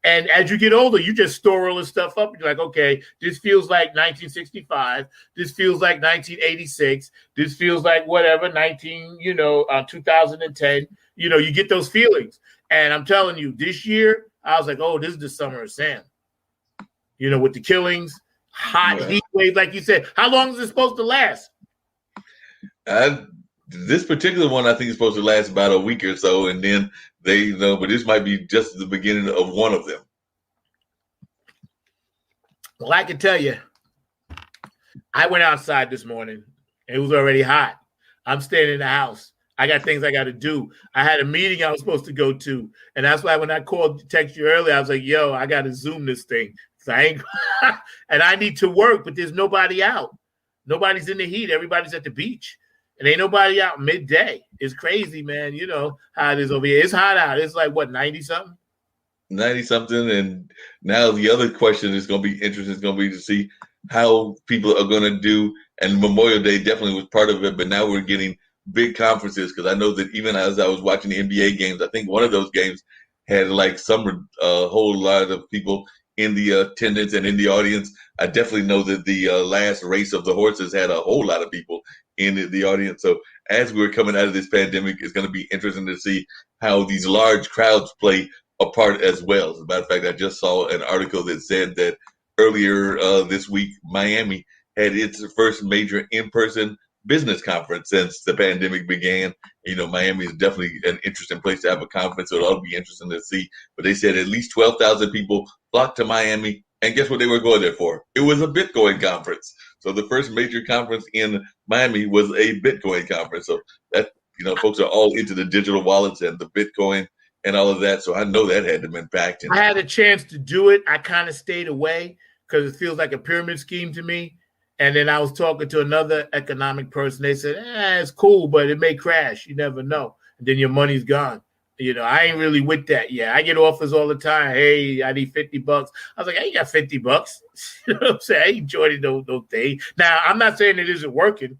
And as you get older, you just store all this stuff up. And you're like, okay, this feels like 1965. This feels like 1986. This feels like whatever, 2010. You get those feelings. And I'm telling you, this year, I was like, oh, this is the summer of Sam. With the killings, hot heat wave, like you said. How long is it supposed to last? This particular one, I think, is supposed to last about a week or so, and then but this might be just the beginning of one of them. Well, I can tell you, I went outside this morning. It was already hot. I'm staying in the house. I got things I got to do. I had a meeting I was supposed to go to, and that's why when I text you earlier, I was like, yo, I got to Zoom this thing. So and I need to work, but there's nobody out. Nobody's in the heat. Everybody's at the beach. And ain't nobody out midday. It's crazy, man. You know how it is over here. It's hot out. It's like, what, 90-something? 90-something. And now the other question is going to be interesting. It's going to be to see how people are going to do. And Memorial Day definitely was part of it. But now we're getting big conferences, because I know that even as I was watching the NBA games, I think one of those games had like a whole lot of people in the attendance and in the audience. I definitely know that the last race of the horses had a whole lot of people in the audience. So as we're coming out of this pandemic, it's going to be interesting to see how these large crowds play a part as well. As a matter of fact, I just saw an article that said that earlier this week, Miami had its first major in-person business conference since the pandemic began. Miami is definitely an interesting place to have a conference, so it'll be interesting to see. But they said at least 12,000 people flocked to Miami, and guess what they were going there for? It was a Bitcoin conference. So the first major conference in Miami was a Bitcoin conference. So that, folks are all into the digital wallets and the Bitcoin and all of that. So I know that had to be packed. I had a chance to do it. I kind of stayed away because it feels like a pyramid scheme to me. And then I was talking to another economic person. They said, it's cool, but it may crash. You never know. And then your money's gone. I ain't really with that. Yeah, I get offers all the time. Hey, I need $50. I was like, I ain't got $50. You know what I'm saying? I ain't joining no thing. Now, I'm not saying it isn't working.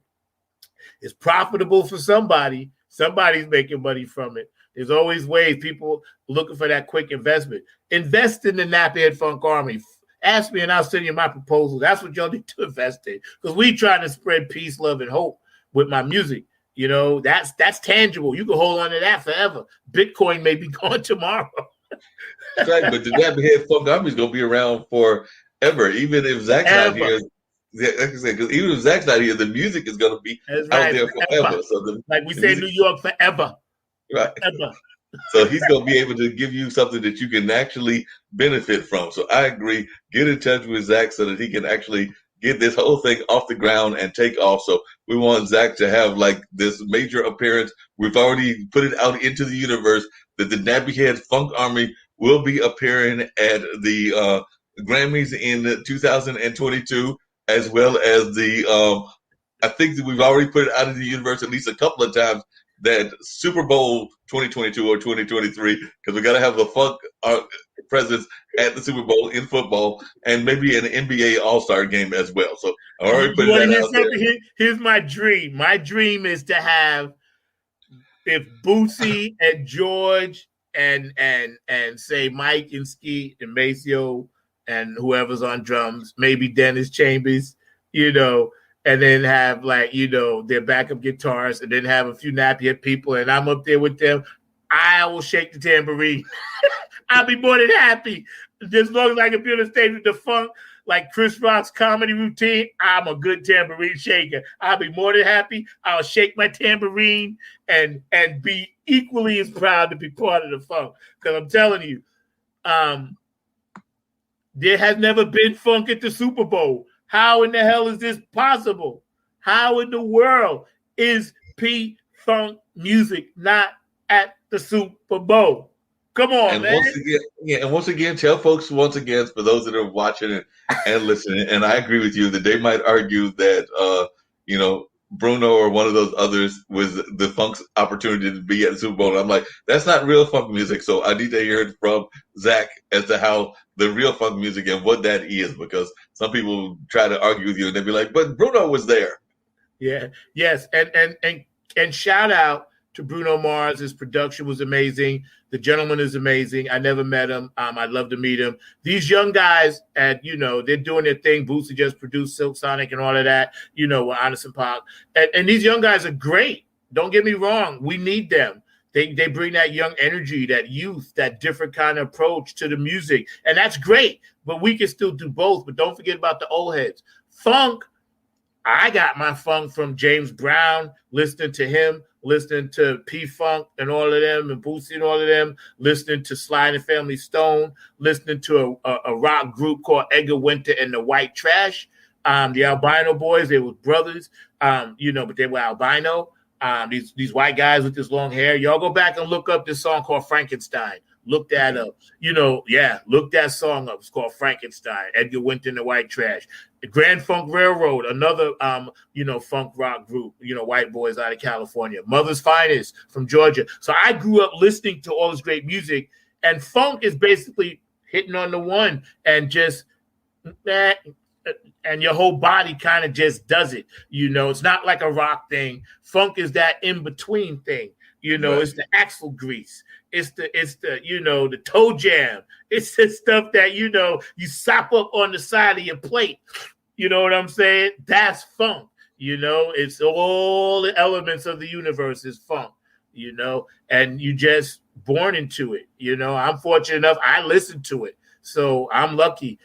It's profitable for somebody, Somebody's making money from it. There's always ways, people looking for that quick investment. Invest in the Nappyhead Funk Army. Ask me and I'll send you my proposal. That's what y'all need to invest in. Because we trying to spread peace, love, and hope with my music. That's tangible. You can hold on to that forever. Bitcoin may be gone tomorrow. That's right, but the Nappyhead Funk Army is going to be around forever. Even if Zack's not here, like I said, because even if Zack's not here, the music is going to be out there forever. So like we say in New York, forever. Right. Forever. So he's going to be able to give you something that you can actually benefit from. So I agree. Get in touch with Zack so that he can actually get this whole thing off the ground and take off. So we want Zack to have like this major appearance. We've already put it out into the universe that the Nappyhead Funk Army will be appearing at the Grammys in 2022, as well as the I think that we've already put it out in the universe at least a couple of times, that Super Bowl 2022 or 2023, because we got to have a funk presence at the Super Bowl in football, and maybe an NBA All-Star game as well. So I already put that out there. Here's my dream. My dream is to have, if Boosie and George and say Mike and Ski and Maceo and whoever's on drums, maybe Dennis Chambers, and then have their backup guitars, and then have a few Nappyhead people, and I'm up there with them. I will shake the tambourine. I'll be more than happy. As long as I can be on the stage with the funk, like Chris Rock's comedy routine, I'm a good tambourine shaker. I'll be more than happy. I'll shake my tambourine and be equally as proud to be part of the funk. Because I'm telling you, there has never been funk at the Super Bowl. How in the hell is this possible? How in the world is P-Funk music not at the Super Bowl? Come on, man. Once again, tell folks for those that are watching and listening, and I agree with you that they might argue that, Bruno or one of those others was the funk's opportunity to be at the Super Bowl. And I'm like, that's not real funk music. So I need to hear it from Zack as to how the real funk music and what that is, because some people try to argue with you and they'll be like, but Bruno was there. Yeah. Yes. And shout out to Bruno Mars. His production was amazing. The gentleman is amazing. I never met him. I'd love to meet him. These young guys, they're doing their thing. Boosie just produced Silk Sonic and all of that, with Anderson .Paak. And these young guys are great. Don't get me wrong. We need them. They bring that young energy, that youth, that different kind of approach to the music. And that's great. But we can still do both. But don't forget about the old heads. Funk, I got my funk from James Brown, listening to him, listening to P-Funk and all of them, and Boosie and all of them, listening to Sly and the Family Stone, listening to a rock group called Edgar Winter and the White Trash. The Albino Boys, they were brothers, but they were albino. These white guys with this long hair. Y'all go back and look up this song called Frankenstein. Look that up. Look that song up. It's called Frankenstein. Edgar Winter and the White Trash. The Grand Funk Railroad, another funk rock group, white boys out of California. Mother's Finest from Georgia. So I grew up listening to all this great music, and funk is basically hitting on the one and just and your whole body kind of just does it. It's not like a rock thing. Funk is that in-between thing. Right. It's the axle grease. It's the the toe jam. It's the stuff that you sop up on the side of your plate. You know what I'm saying? That's funk. It's all the elements of the universe is funk. And you just born into it. I'm fortunate enough. I listen to it, so I'm lucky.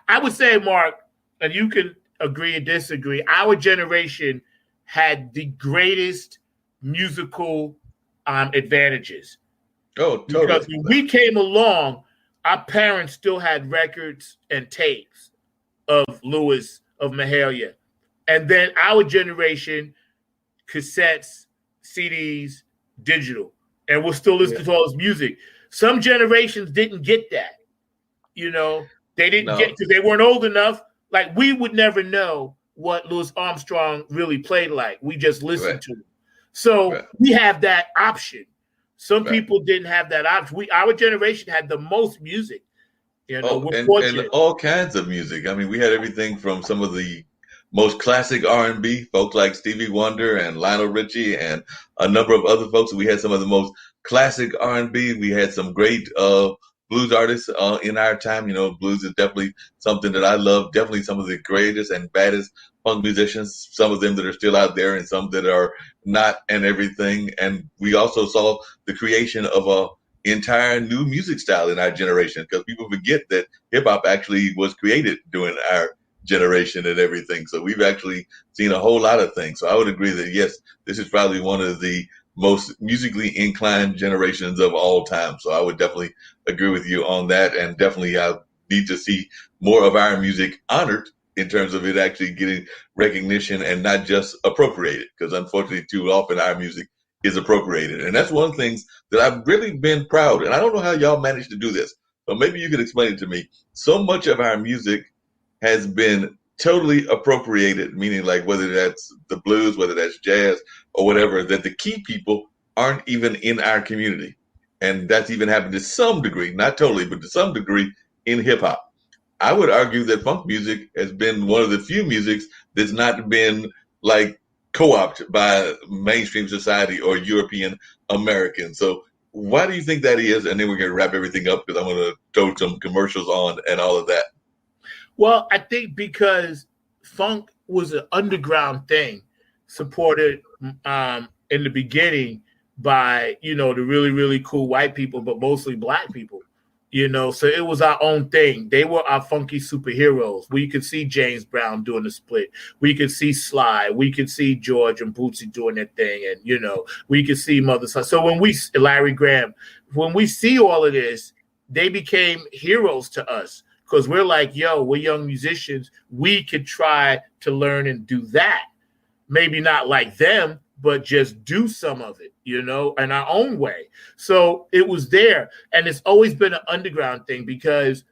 I would say, Mark, and you can agree or disagree. Our generation had the greatest musical advantages. Oh, totally. Because when we came along, our parents still had records and tapes of Lewis, of Mahalia. And then our generation, cassettes, CDs, digital. And we're still listening to all this music. Some generations didn't get that. They didn't get, because they weren't old enough. Like, we would never know what Louis Armstrong really played like. We just listened to him. So we have that option. Some people didn't have that option. Our generation had the most music. And all kinds of music. I mean, we had everything from some of the most classic R&B, folks like Stevie Wonder and Lionel Richie and a number of other folks. We had some of the most classic R&B. We had some great blues artists in our time. You know, blues is definitely something that I love. Definitely some of the greatest and baddest funk musicians, some of them that are still out there and some that are not, and everything. And we also saw the creation of a entire new music style in our generation, because people forget that hip hop actually was created during our generation and everything. So we've actually seen a whole lot of things. So I would agree that yes, this is probably one of the most musically inclined generations of all time. So I would definitely agree with you on that. And definitely I need to see more of our music honored in terms of it actually getting recognition and not just appropriated, because unfortunately too often our music is appropriated. And that's one of the things that I've really been proud. And I don't know how y'all managed to do this, but maybe you could explain it to me. So much of our music has been totally appropriated, meaning like whether that's the blues, whether that's jazz or whatever, that the key people aren't even in our community. And that's even happened to some degree, not totally, but to some degree in hip hop. I would argue that funk music has been one of the few musics that's not been like co-opted by mainstream society or European Americans. So why do you think that is? And then we're going to wrap everything up because I'm going to throw some commercials on and all of that. Well, I think because funk was an underground thing, supported in the beginning by, you know, the really, really cool white people, but mostly black people, you know, so it was our own thing. They were our funky superheroes. We could see James Brown doing the split. We could see Sly. We could see George and Bootsy doing their thing. And, you know, we could see Mother Son. So when Larry Graham, when we see all of this, they became heroes to us. Because we're like, yo, we're young musicians. We could try to learn and do that. Maybe not like them, but just do some of it, you know, in our own way. So it was there. And it's always been an underground thing because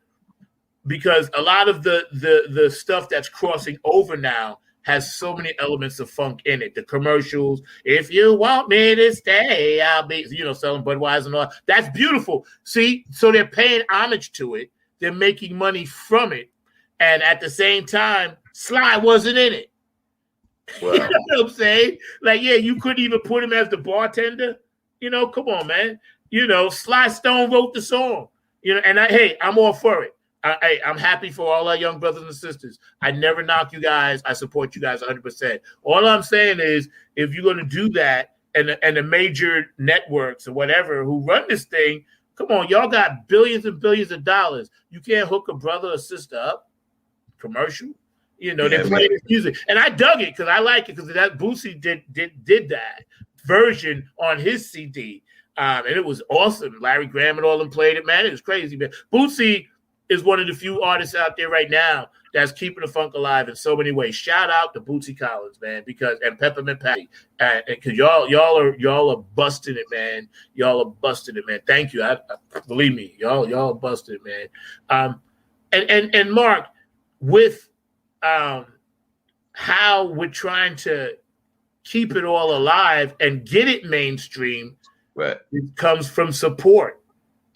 a lot of the stuff that's crossing over now has so many elements of funk in it. The commercials, if you want me to stay, I'll be, you know, selling Budweiser and all. That's beautiful. See, so they're paying homage to it. They're making money from it. And at the same time, Sly wasn't in it. Wow. You know what I'm saying? Like, yeah, you couldn't even put him as the bartender. You know, come on, man. You know, Sly Stone wrote the song. You know, and I'm all for it. I'm happy for all our young brothers and sisters. I never knock you guys. I support you guys 100%. All I'm saying is, if you're going to do that, and the major networks or whatever who run this thing, come on, y'all got billions and billions of dollars. You can't hook a brother or sister up. Commercial, you know, they play this music, and I dug it because I like it because that Bootsy did that version on his CD, and it was awesome. Larry Graham and all them played it, man. It was crazy, man. Bootsy is one of the few artists out there right now that's keeping the funk alive in so many ways. Shout out to Bootsy Collins, man, and Peppermint Patty, because y'all are busting it, man. Y'all are busting it, man. Thank you. I believe me, y'all are busting it, man. And Mark, with how we're trying to keep it all alive and get it mainstream, right? It comes from support.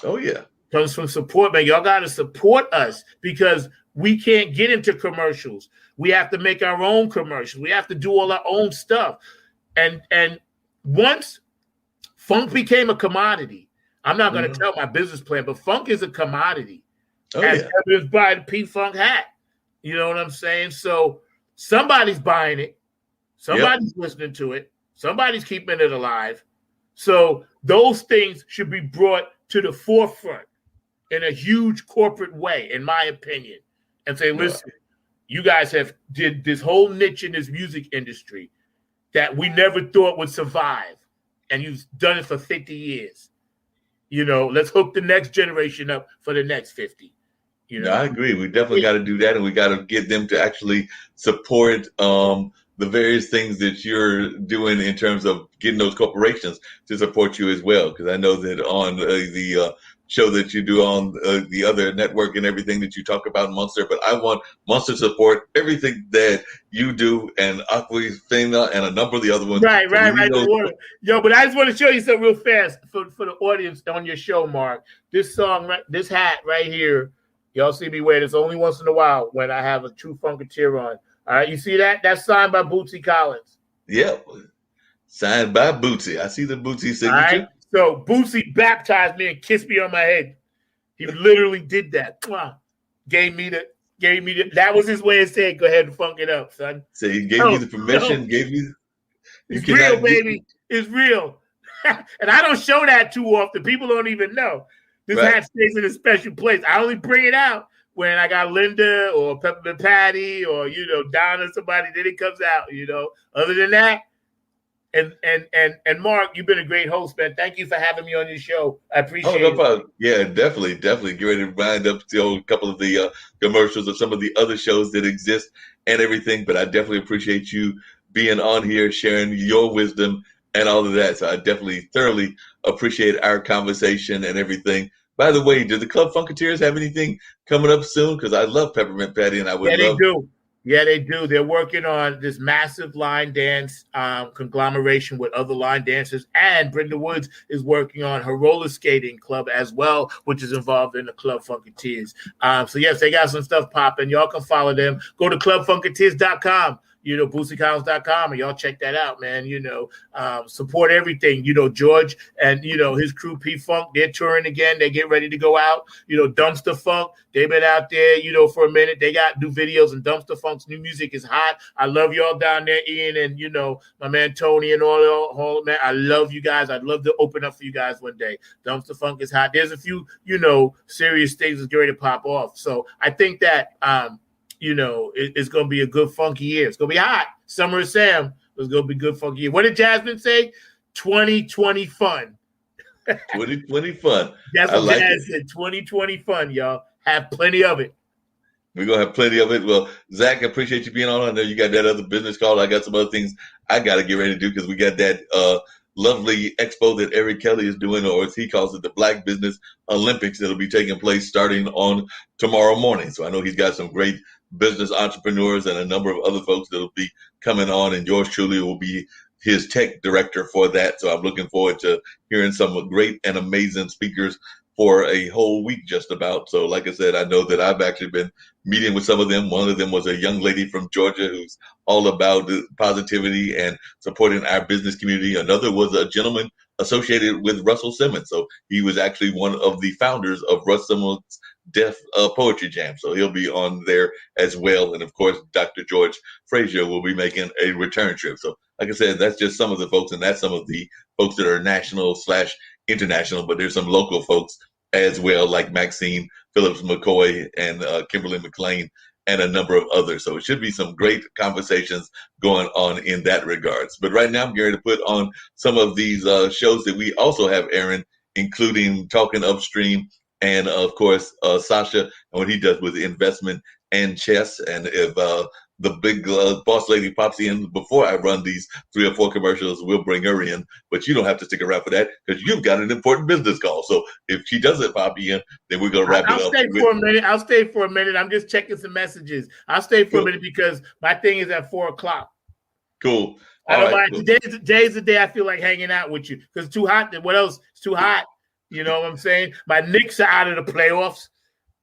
Oh yeah. Comes from support, man. Y'all got to support us because we can't get into commercials. We have to make our own commercials. We have to do all our own stuff. And once funk became a commodity, I'm not going to tell my business plan, but funk is a commodity. As evidenced by the P-Funk hat. You know what I'm saying? So somebody's buying it. Somebody's listening to it. Somebody's keeping it alive. So those things should be brought to the forefront in a huge corporate way, in my opinion, and say, listen, you guys have did this whole niche in this music industry that we never thought would survive, and you've done it for 50 years. You know, let's hook the next generation up for the next 50. You know? No, I agree. We definitely got to do that, and we got to get them to actually support the various things that you're doing in terms of getting those corporations to support you as well. Because I know that on the show that you do on the other network and everything that you talk about Monster, but I want Monster support everything that you do, and Aquafina and a number of the other ones. Right. Yo, but I just want to show you something real fast for the audience on your show, Mark. This song, this hat right here, y'all see me wear this only once in a while when I have a true Funketeer on. All right, you see that? That's signed by Bootsy Collins. Yep. Signed by Bootsy. I see the Bootsy signature. All right. So Bootsy baptized me and kissed me on my head. He literally did that. Gave me the. That was his way of saying, "Go ahead and funk it up, son." So he gave you the permission. Gave you. It's real, baby. It's real. And I don't show that too often. People don't even know. This hat stays in a special place. I only bring it out when I got Linda or Peppermint Patty or Donna, somebody. Then it comes out. Other than that. And Mark, you've been a great host, man. Thank you for having me on your show. I appreciate it. Oh, no problem. Yeah, definitely. Get ready to wind up a couple of the commercials of some of the other shows that exist and everything. But I definitely appreciate you being on here, sharing your wisdom and all of that. So I definitely thoroughly appreciate our conversation and everything. By the way, do the Club Funketeers have anything coming up soon? Because I love Peppermint Patty, and I would love. They do. Yeah, they do. They're working on this massive line dance conglomeration with other line dancers. And Brenda Woods is working on her roller skating club as well, which is involved in the Club Funketeers. So, yes, they got some stuff popping. Y'all can follow them. Go to clubfunketeers.com. BoosieCollins.com, and y'all check that out, man. Support everything. George and his crew P-Funk, they're touring again. They get ready to go out. Dumpster Funk, they've been out there, for a minute. They got new videos, and Dumpster Funk's new music is hot. I love y'all down there, Ian, and my man Tony and all man. I love you guys. I'd love to open up for you guys one day. Dumpster Funk is hot. There's a few, serious things that's going to pop off. So I think that it's going to be a good funky year. It's going to be hot. Summer of Sam is going to be good funky year. What did Jasmine say? 2020 fun. 2020 fun. That's what Jazz said. 2020 fun, y'all. Have plenty of it. We're going to have plenty of it. Well, Zach, I appreciate you being on. I know you got that other business call. I got some other things I got to get ready to do because we got that lovely expo that Eric Kelly is doing, or as he calls it, the Black Business Olympics, that'll be taking place starting on tomorrow morning. So I know he's got some great business entrepreneurs and a number of other folks that will be coming on, and George Truly will be his tech director for that. So I'm looking forward to hearing some great and amazing speakers for a whole week just about. So like I said, I know that I've actually been meeting with some of them. One of them was a young lady from Georgia who's all about positivity and supporting our business community. Another was a gentleman associated with Russell Simmons. So he was actually one of the founders of Russ Simmons' Deaf Poetry Jam. So he'll be on there as well. And of course, Dr. George Frazier will be making a return trip. So like I said, that's just some of the folks, and that's some of the folks that are national/international, but there's some local folks as well, like Maxine Phillips McCoy and Kimberly McLean and a number of others. So it should be some great conversations going on in that regards. But right now I'm going to put on some of these shows that we also have airing, including Talking Upstream and, of course, Sasha and what he does with investment and chess. And if the big boss lady pops in before I run these 3 or 4 commercials, we'll bring her in. But you don't have to stick around for that because you've got an important business call. So if she doesn't pop in, then we're going to wrap it up. I'll stay for a minute. I'm just checking some messages. I'll stay for a minute because my thing is at 4 o'clock. Cool. I don't mind. Cool. Today's the day I feel like hanging out with you because it's too hot. What else? It's too hot. You know what I'm saying? My Knicks are out of the playoffs,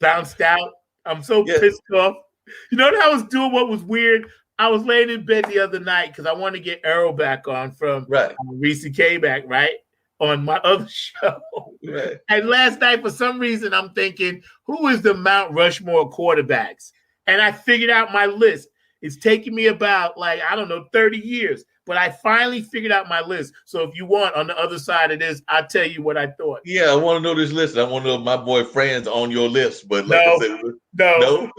bounced out. I'm so pissed off. You know what I was doing? What was weird? I was laying in bed the other night because I wanted to get Errol back on from Reese K back, right? On my other show. Right. And last night, for some reason, I'm thinking, who is the Mount Rushmore quarterbacks? And I figured out my list. It's taken me about, 30 years. But I finally figured out my list. So if you want, on the other side of this, I'll tell you what I thought. Yeah, I want to know this list. I want to know if my boy Fran's on your list. But like I said, no.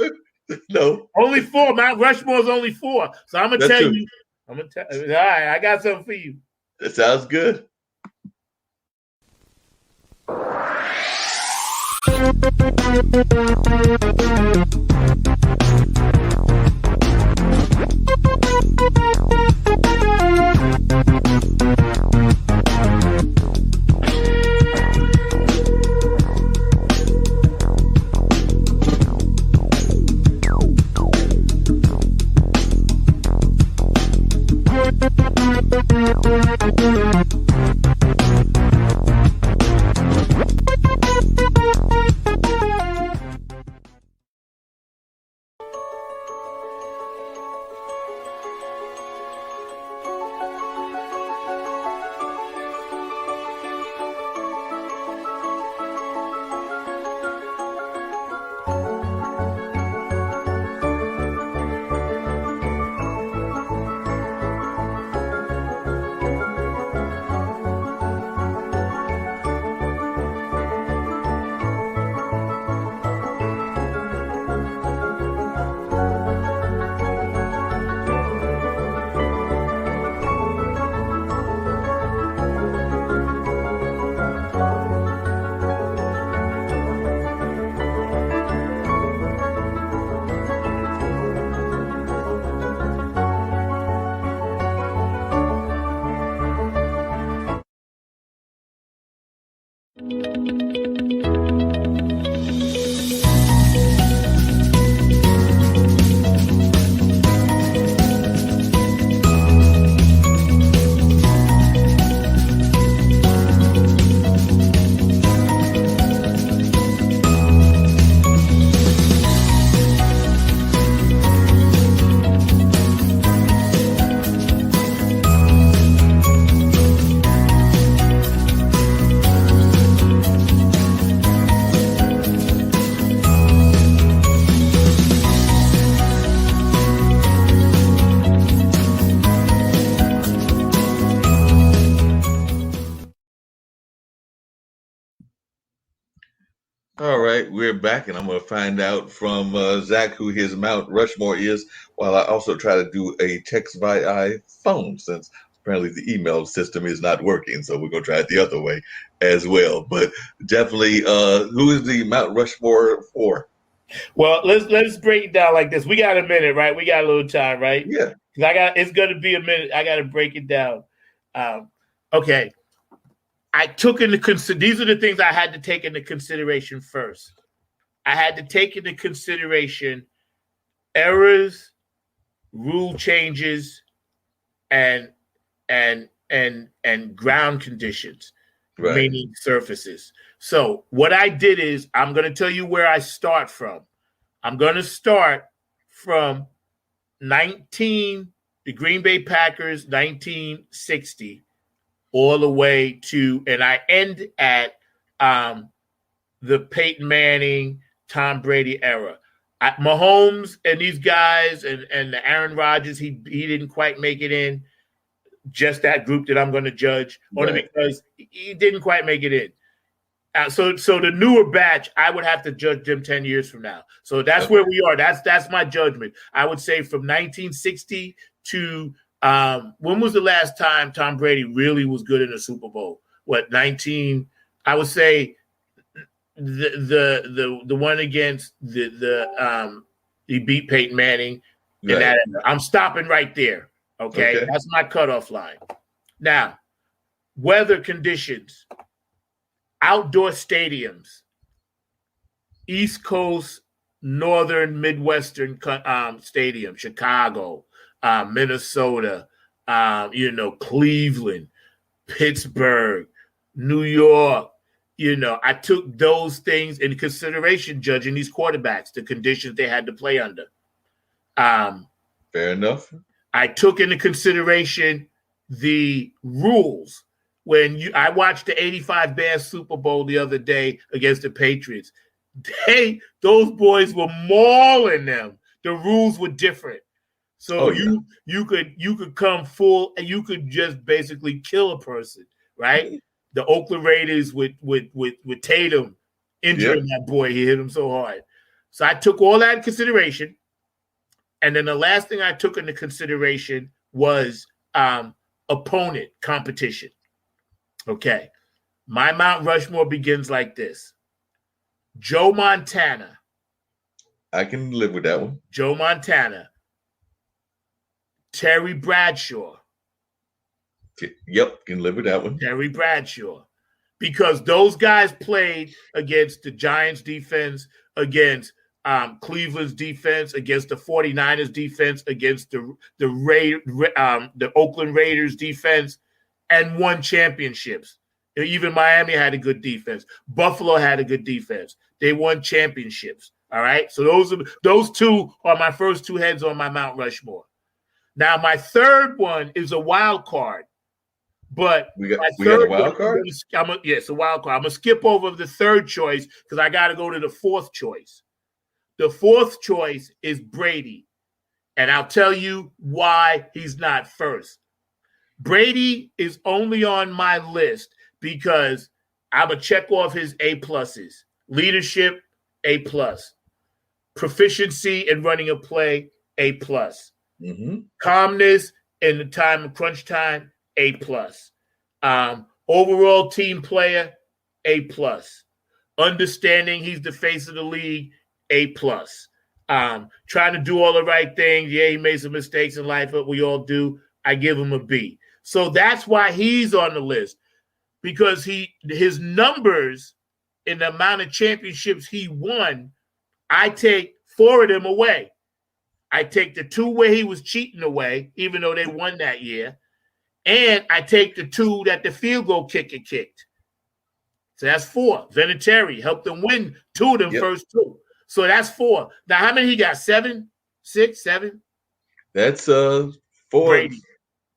No. Only 4. Mount Rushmore's only 4. So I'm going to tell you. All right, I got something for you. That sounds good. All right, we're back, and I'm going to find out from Zach who his Mount Rushmore is, while I also try to do a text via phone, since apparently the email system is not working. So we're going to try it the other way as well. But definitely, who is the Mount Rushmore for? Well, let's break it down like this. We got a minute, right? We got a little time, right? Yeah. It's going to be a minute. I got to break it down. Okay. I took into these are the things I had to take into consideration first. I had to take into consideration errors, rule changes, and ground conditions, Right. meaning surfaces. So what I did is I'm going to tell you where I start from. I'm going to start from the Green Bay Packers, 1960. All the way to, and I end at the Peyton Manning, Tom Brady era. Mahomes and these guys and the Aaron Rodgers, he didn't quite make it in. Just that group that I'm going to judge, only because he didn't quite make it in. So the newer batch, I would have to judge them 10 years from now. So that's where we are. That's my judgment. I would say from 1960 to when was the last time Tom Brady really was good in a Super Bowl? I would say the one against he beat Peyton Manning. Right. I'm stopping right there. Okay, that's my cutoff line. Now, weather conditions, outdoor stadiums, East Coast, Northern, Midwestern stadium, Chicago, Minnesota, Cleveland, Pittsburgh, New York. I took those things into consideration judging these quarterbacks, the conditions they had to play under. Fair enough. I took into consideration the rules. I watched the 85 Bears Super Bowl the other day against the Patriots. Those boys were mauling them. The rules were different. So you could come full and you could just basically kill a person, right? The Oakland Raiders with Tatum injuring that boy. He hit him so hard. So I took all that in consideration. And then the last thing I took into consideration was opponent competition. Okay. My Mount Rushmore begins like this. Joe Montana. I can live with that one. Joe Montana. Terry Bradshaw. Yep, can live with that one. Terry Bradshaw. Because those guys played against the Giants defense, against Cleveland's defense, against the 49ers defense, against the Oakland Raiders defense, and won championships. Even Miami had a good defense. Buffalo had a good defense. They won championships. All right. So those two are my first two heads on my Mount Rushmore. Now my third one is a wild card. But we got a wild card? It's a wild card. I'm gonna skip over the third choice because I gotta go to the fourth choice. The fourth choice is Brady. And I'll tell you why he's not first. Brady is only on my list because I'm going to check off his A+. Leadership, A+. Proficiency in running a play, A+. Mm-hmm. Calmness in the time of crunch time, A+. Overall team player, A+. Understanding he's the face of the league, A+. Trying to do all the right things. Yeah, he made some mistakes in life, but we all do. I give him a B. So that's why he's on the list, because his numbers in the amount of championships he won, I take 4 of them away. I take the 2 where he was cheating away, even though they won that year, and I take the 2 that the field goal kicker kicked. So that's 4. Vinatieri helped them win 2 of them first 2. So that's 4. Now, how many he got? 7? 6? 7? That's 4. Brady.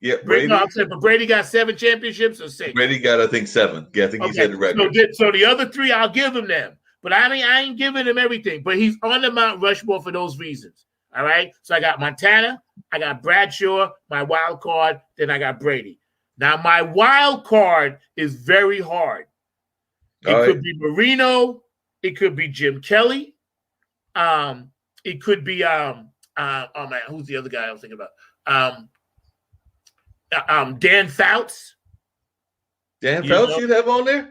Yeah, Brady. No, I'm saying, but Brady got 7 championships or 6? Brady got, I think, 7. Yeah, I think he said the record. So the other 3, I'll give him them. But I ain't giving him everything. But he's on the Mount Rushmore for those reasons. All right? So I got Montana, I got Bradshaw, my wild card, then I got Brady. Now, my wild card is very hard. It could be Marino, It could be Jim Kelly. It could be oh man, who's the other guy I was thinking about? Dan Fouts. Dan Fouts you'd have on there?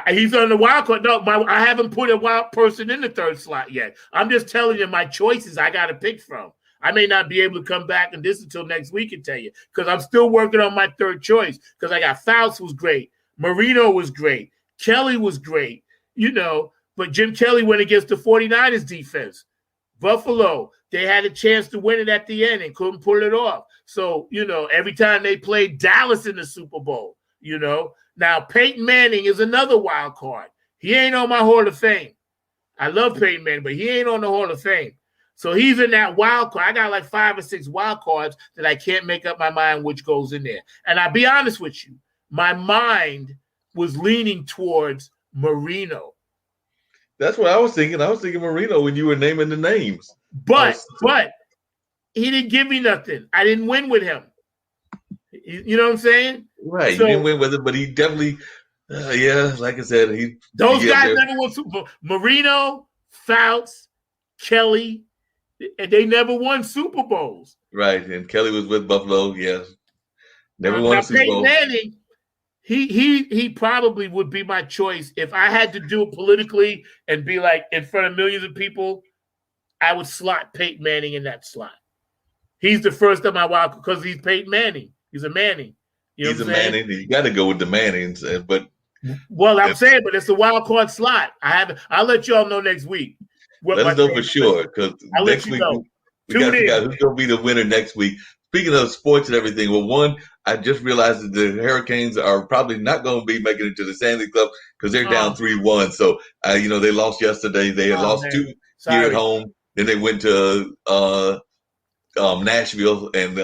He's on the wild card. No, I haven't put a wild person in the third slot yet. I'm just telling you my choices I got to pick from. I may not be able to come back and this until next week and tell you because I'm still working on my third choice because I got Fouts was great. Marino was great. Kelly was great, but Jim Kelly went against the 49ers defense. Buffalo, they had a chance to win it at the end and couldn't pull it off. So, every time they played Dallas in the Super Bowl, Now, Peyton Manning is another wild card. He ain't on my Hall of Fame. I love Peyton Manning, but he ain't on the Hall of Fame. So he's in that wild card. I got like 5 or 6 wild cards that I can't make up my mind which goes in there. And I'll be honest with you, my mind was leaning towards Marino. That's what I was thinking. I was thinking Marino when you were naming the names. But he didn't give me nothing. I didn't win with him. You know what I'm saying? Right. So, you didn't win with it, but he definitely, like I said, those guys never won Super Bowl. Marino, Fouts, Kelly, and they never won Super Bowls. Right. And Kelly was with Buffalo. Yes. Never won a Super Bowl. Manning, he probably would be my choice. If I had to do it politically and be like in front of millions of people, I would slot Peyton Manning in that slot. He's the first of my wild because he's Peyton Manning. He's a Manning. He's a Manning. You got to go with the Mannings, but I'm saying, but it's a wild card slot. I'll let y'all know next week. Let us know for sure because next week we got to figure out who's going to be the winner next week. Speaking of sports and everything, well, one, I just realized that the Hurricanes are probably not going to be making it to the Stanley Cup because they're down 3-1. So, they lost yesterday. They had lost 2 here at home. Then they went to Nashville and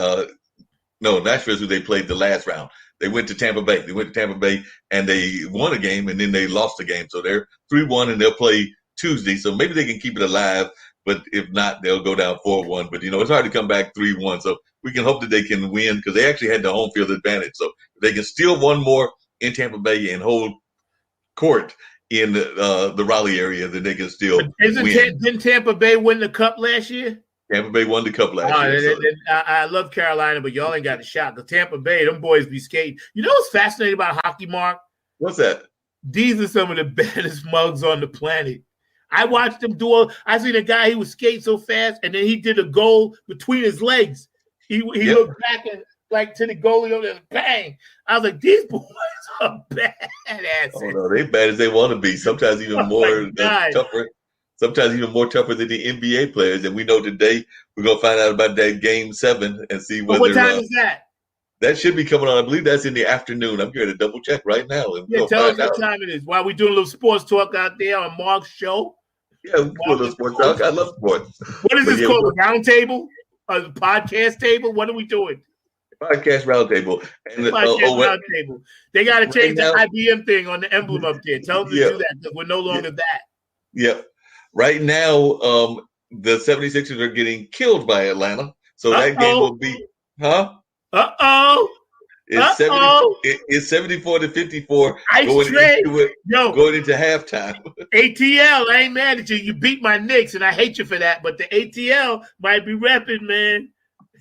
Nashville's who they played the last round. They went to Tampa Bay. And they won a game and then they lost a game. So they're 3-1 and they'll play Tuesday. So maybe they can keep it alive. But if not, they'll go down 4-1. But, it's hard to come back 3-1. So we can hope that they can win because they actually had the home field advantage. So if they can steal one more in Tampa Bay and hold court in the Raleigh area, then they can still win. Didn't Tampa Bay win the Cup last year? Tampa Bay won the Cup last year. I love Carolina, but y'all ain't got a shot. The Tampa Bay, them boys be skating. You know what's fascinating about hockey, Mark? What's that? These are some of the baddest mugs on the planet. I watched him I seen a guy, he was skating so fast, and then he did a goal between his legs. He looked back and like to the goalie over there, bang. I was like, these boys are badasses. Oh no, they bad as they want to be. Sometimes even more tougher. Sometimes even more tougher than the NBA players. And we know today we're gonna find out about that Game 7 and see whether. What time is that? That should be coming on. I believe that's in the afternoon. I'm going to double check right now. And tell us what time it is. While we're doing a little sports talk out there on Mark's show. Yeah, we can do a little sports talk. I love sports. What is this called? A roundtable? A podcast table? What are we doing? Podcast roundtable. Roundtable. They got to change the IBM thing on the emblem up there. Tell them to do that because we're no longer that. Yep. Right now, the 76ers are getting killed by Atlanta. So that game will be, huh? It's 74-54 going into halftime. ATL, I ain't mad at you. You beat my Knicks, and I hate you for that. But the ATL might be repping, man.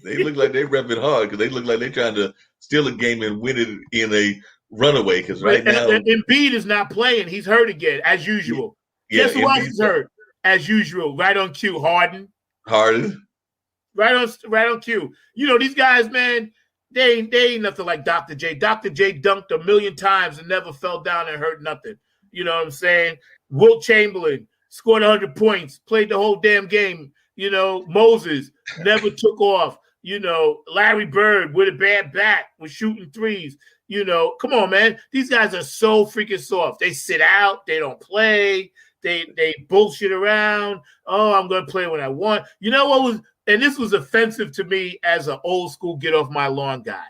They look like they're repping hard because they look like they're trying to steal a game and win it in a runaway. Because right now, Embiid is not playing. He's hurt again, as usual. Guess who else is hurt? As usual, right on cue. Harden. Right on cue. These guys, man. They ain't nothing like Dr. J. Dr. J dunked 1,000,000 times and never fell down and hurt nothing. You know what I'm saying? Wilt Chamberlain scored 100 points, played the whole damn game. Moses never took off. Larry Bird with a bad bat was shooting threes. Come on, man. These guys are so freaking soft. They sit out. They don't play. They bullshit around. Oh, I'm going to play when I want. You know what was – and this was offensive to me as an old school get off my lawn guy.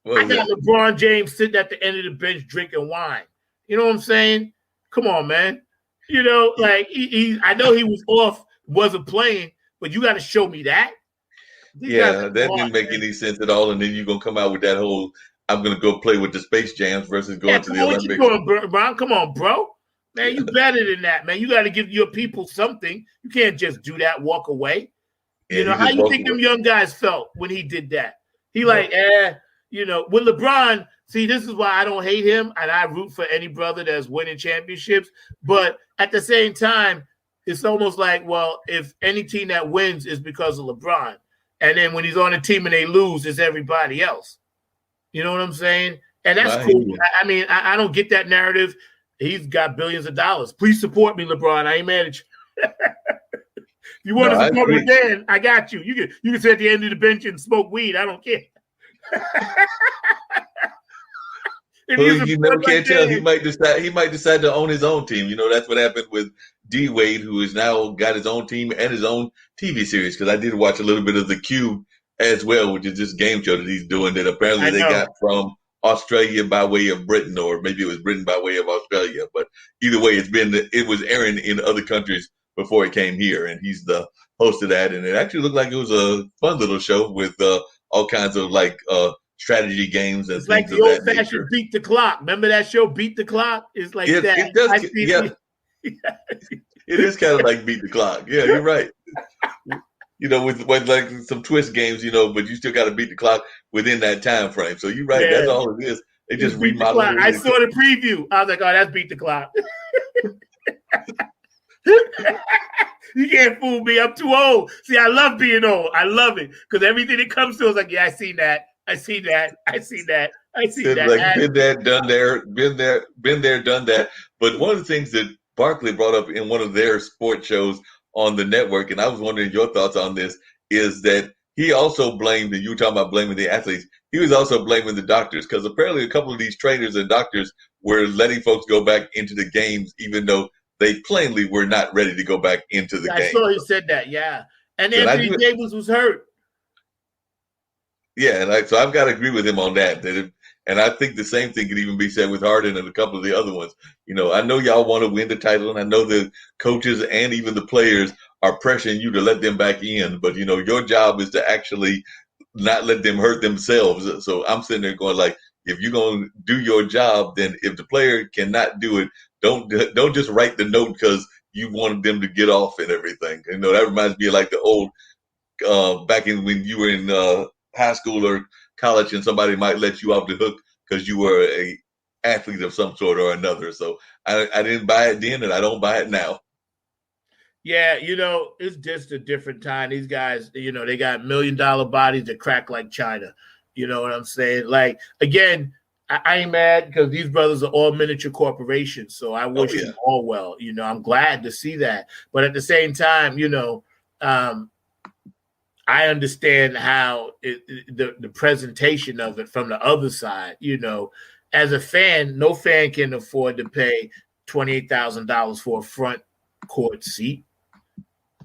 I got LeBron James sitting at the end of the bench drinking wine. You know what I'm saying? Come on, man. I know he was off, wasn't playing, but you got to show me that. That didn't make any sense at all. And then you're going to come out with that whole, I'm going to go play with the Space Jams versus going to the Olympics. What you doing, Bron? Come on, bro. Man, you better than that, man. You got to give your people something. You can't just do that, walk away. You know, how you think them young guys felt when he did that? He with LeBron, see, this is why I don't hate him, and I root for any brother that's winning championships. But at the same time, it's almost like, well, if any team that wins is because of LeBron, and then when he's on a team and they lose, it's everybody else. You know what I'm saying? And that's cool. I mean, I don't get that narrative. He's got billions of dollars. Please support me, LeBron. I ain't mad at you. You want to support me then? I got you. You can sit at the end of the bench and smoke weed. I don't care. You never can't tell. He might decide to own his own team. You know, that's what happened with D Wade, who has now got his own team and his own TV series. Because I did watch a little bit of The Cube as well, which is this game show that he's doing that apparently they got from Australia by way of Britain, or maybe it was Britain by way of Australia. But either way, it was airing in other countries before it came here, and he's the host of that. And it actually looked like it was a fun little show with all kinds of strategy games and it's things like the old-fashioned Beat the Clock. Remember that show, Beat the Clock? It's like that. It does. It is kind of like Beat the Clock. Yeah, you're right. You know, with like some twist games, you know, but you still got to beat the clock within that time frame. So you're right. Yeah. That's all it is. They just remodeled it. I saw the preview. I was like, oh, that's Beat the Clock. You can't fool me. I'm too old. See, I love being old. I love it because everything that comes to us, like, yeah, I see that. I see that. I see that. I see that. Like, been there, done there, been there, done that. But one of the things that Barkley brought up in one of their sports shows on the network, and I was wondering your thoughts on this, is that he also blamed, and you were talking about blaming the athletes, he was also blaming the doctors, because apparently a couple of these trainers and doctors were letting folks go back into the games, even though they plainly were not ready to go back into the game. I saw he said that, yeah. And Anthony Davis was hurt. Yeah, and so I've got to agree with him on that. And I think the same thing could even be said with Harden and a couple of the other ones. You know, I know y'all want to win the title, and I know the coaches and even the players are pressuring you to let them back in. But, you know, your job is to actually not let them hurt themselves. So I'm sitting there going like, if you're going to do your job, then if the player cannot do it, don't just write the note because you wanted them to get off and everything. You know, that reminds me of like the old back in when you were in high school or college, and somebody might let you off the hook because you were a athlete of some sort or another. So I didn't buy it then, and I don't buy it now. Yeah, you know, it's just a different time. These guys, you know, they got $1 million bodies that crack like China. You know what I'm saying? Like, again, I ain't mad because these brothers are all miniature corporations. So I wish them all well. You know, I'm glad to see that. But at the same time, you know, I understand how the presentation of it from the other side. You know, as a fan, no fan can afford to pay $28,000 for a front court seat.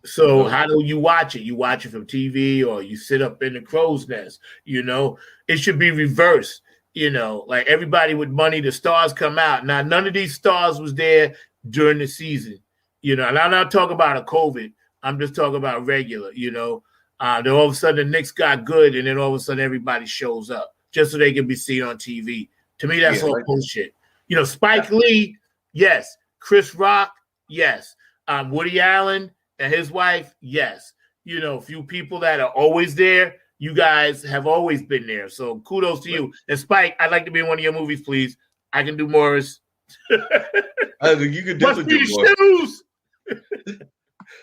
So how do you watch it? You watch it from TV or you sit up in the crow's nest. You know, it should be reversed. You know, like everybody with money, the stars come out. Now, none of these stars was there during the season. You know, and I'm not talking about a COVID. I'm just talking about regular, you know. Then all of a sudden the Knicks got good, and then all of a sudden everybody shows up just so they can be seen on TV. To me, that's all bullshit. You know, Spike Lee, yes. Chris Rock, yes. Woody Allen and his wife, yes. You know, a few people that are always there. You guys have always been there. So kudos to you. And Spike, I'd like to be in one of your movies, please. I can do Morris. You could definitely do the shoes.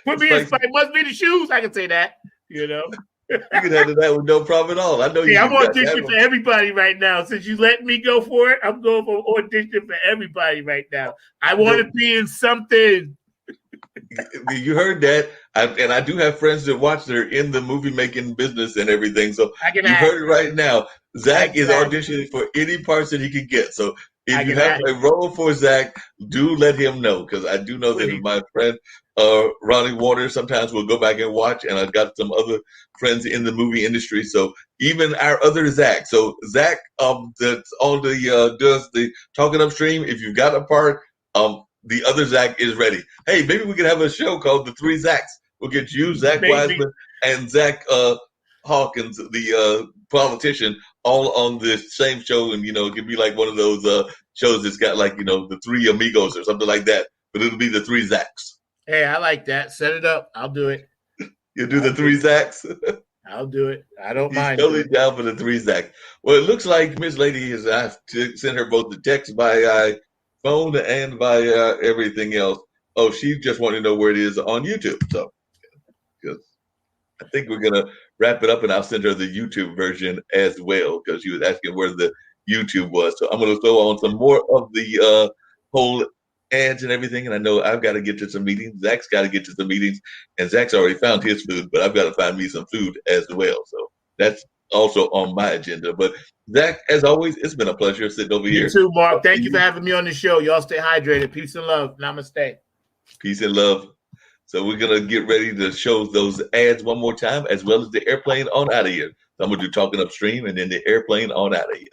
Put me in Spike. Must be the shoes. I can say that. You know, you can handle that with no problem at all. I know. Yeah, I'm auditioning for everybody right now. Since you let me go for it, I'm going for audition for everybody right now. I want to be in something. You heard that, and I do have friends that watch. They're in the movie making business and everything. So you heard it right now. Zach is auditioning for any parts that he can get. So if you have a role for Zach, do let him know, because I do know that my friend Ronnie Waters sometimes will go back and watch, and I've got some other friends in the movie industry. So even our other Zach. So Zach, that's on the does the Talking Upstream. If you've got a part, the other Zach is ready. Hey, maybe we could have a show called The Three Zacks. We'll get you, Zach Wiseman, and Zach Hawkins, the politician, all on this same show, and it could be like one of those shows that's got like the three amigos or something like that, but it'll be the three Zacks. Hey, I like that. Set it up. I'll do it. You do the three Zacks. I'll do it. I don't mind. He's totally down for the three Zacks. Well, it looks like Miss Lady is. I sent her both the text by phone and by everything else. Oh, she just wanted to know where it is on YouTube. So, because I think we're gonna wrap it up, and I'll send her the YouTube version as well because she was asking where the YouTube was. So I'm gonna throw on some more of the whole ads and everything. And I know I've got to get to some meetings. Zach's got to get to some meetings, and Zach's already found his food, but I've got to find me some food as well. So that's also on my agenda. But Zach, as always, it's been a pleasure sitting over here. You too, Mark. Thank you for having me on the show. Y'all stay hydrated. Peace and love. Namaste. Peace and love. So we're going to get ready to show those ads one more time, as well as the airplane on out of here. So I'm going to do talking upstream and then the airplane on out of here.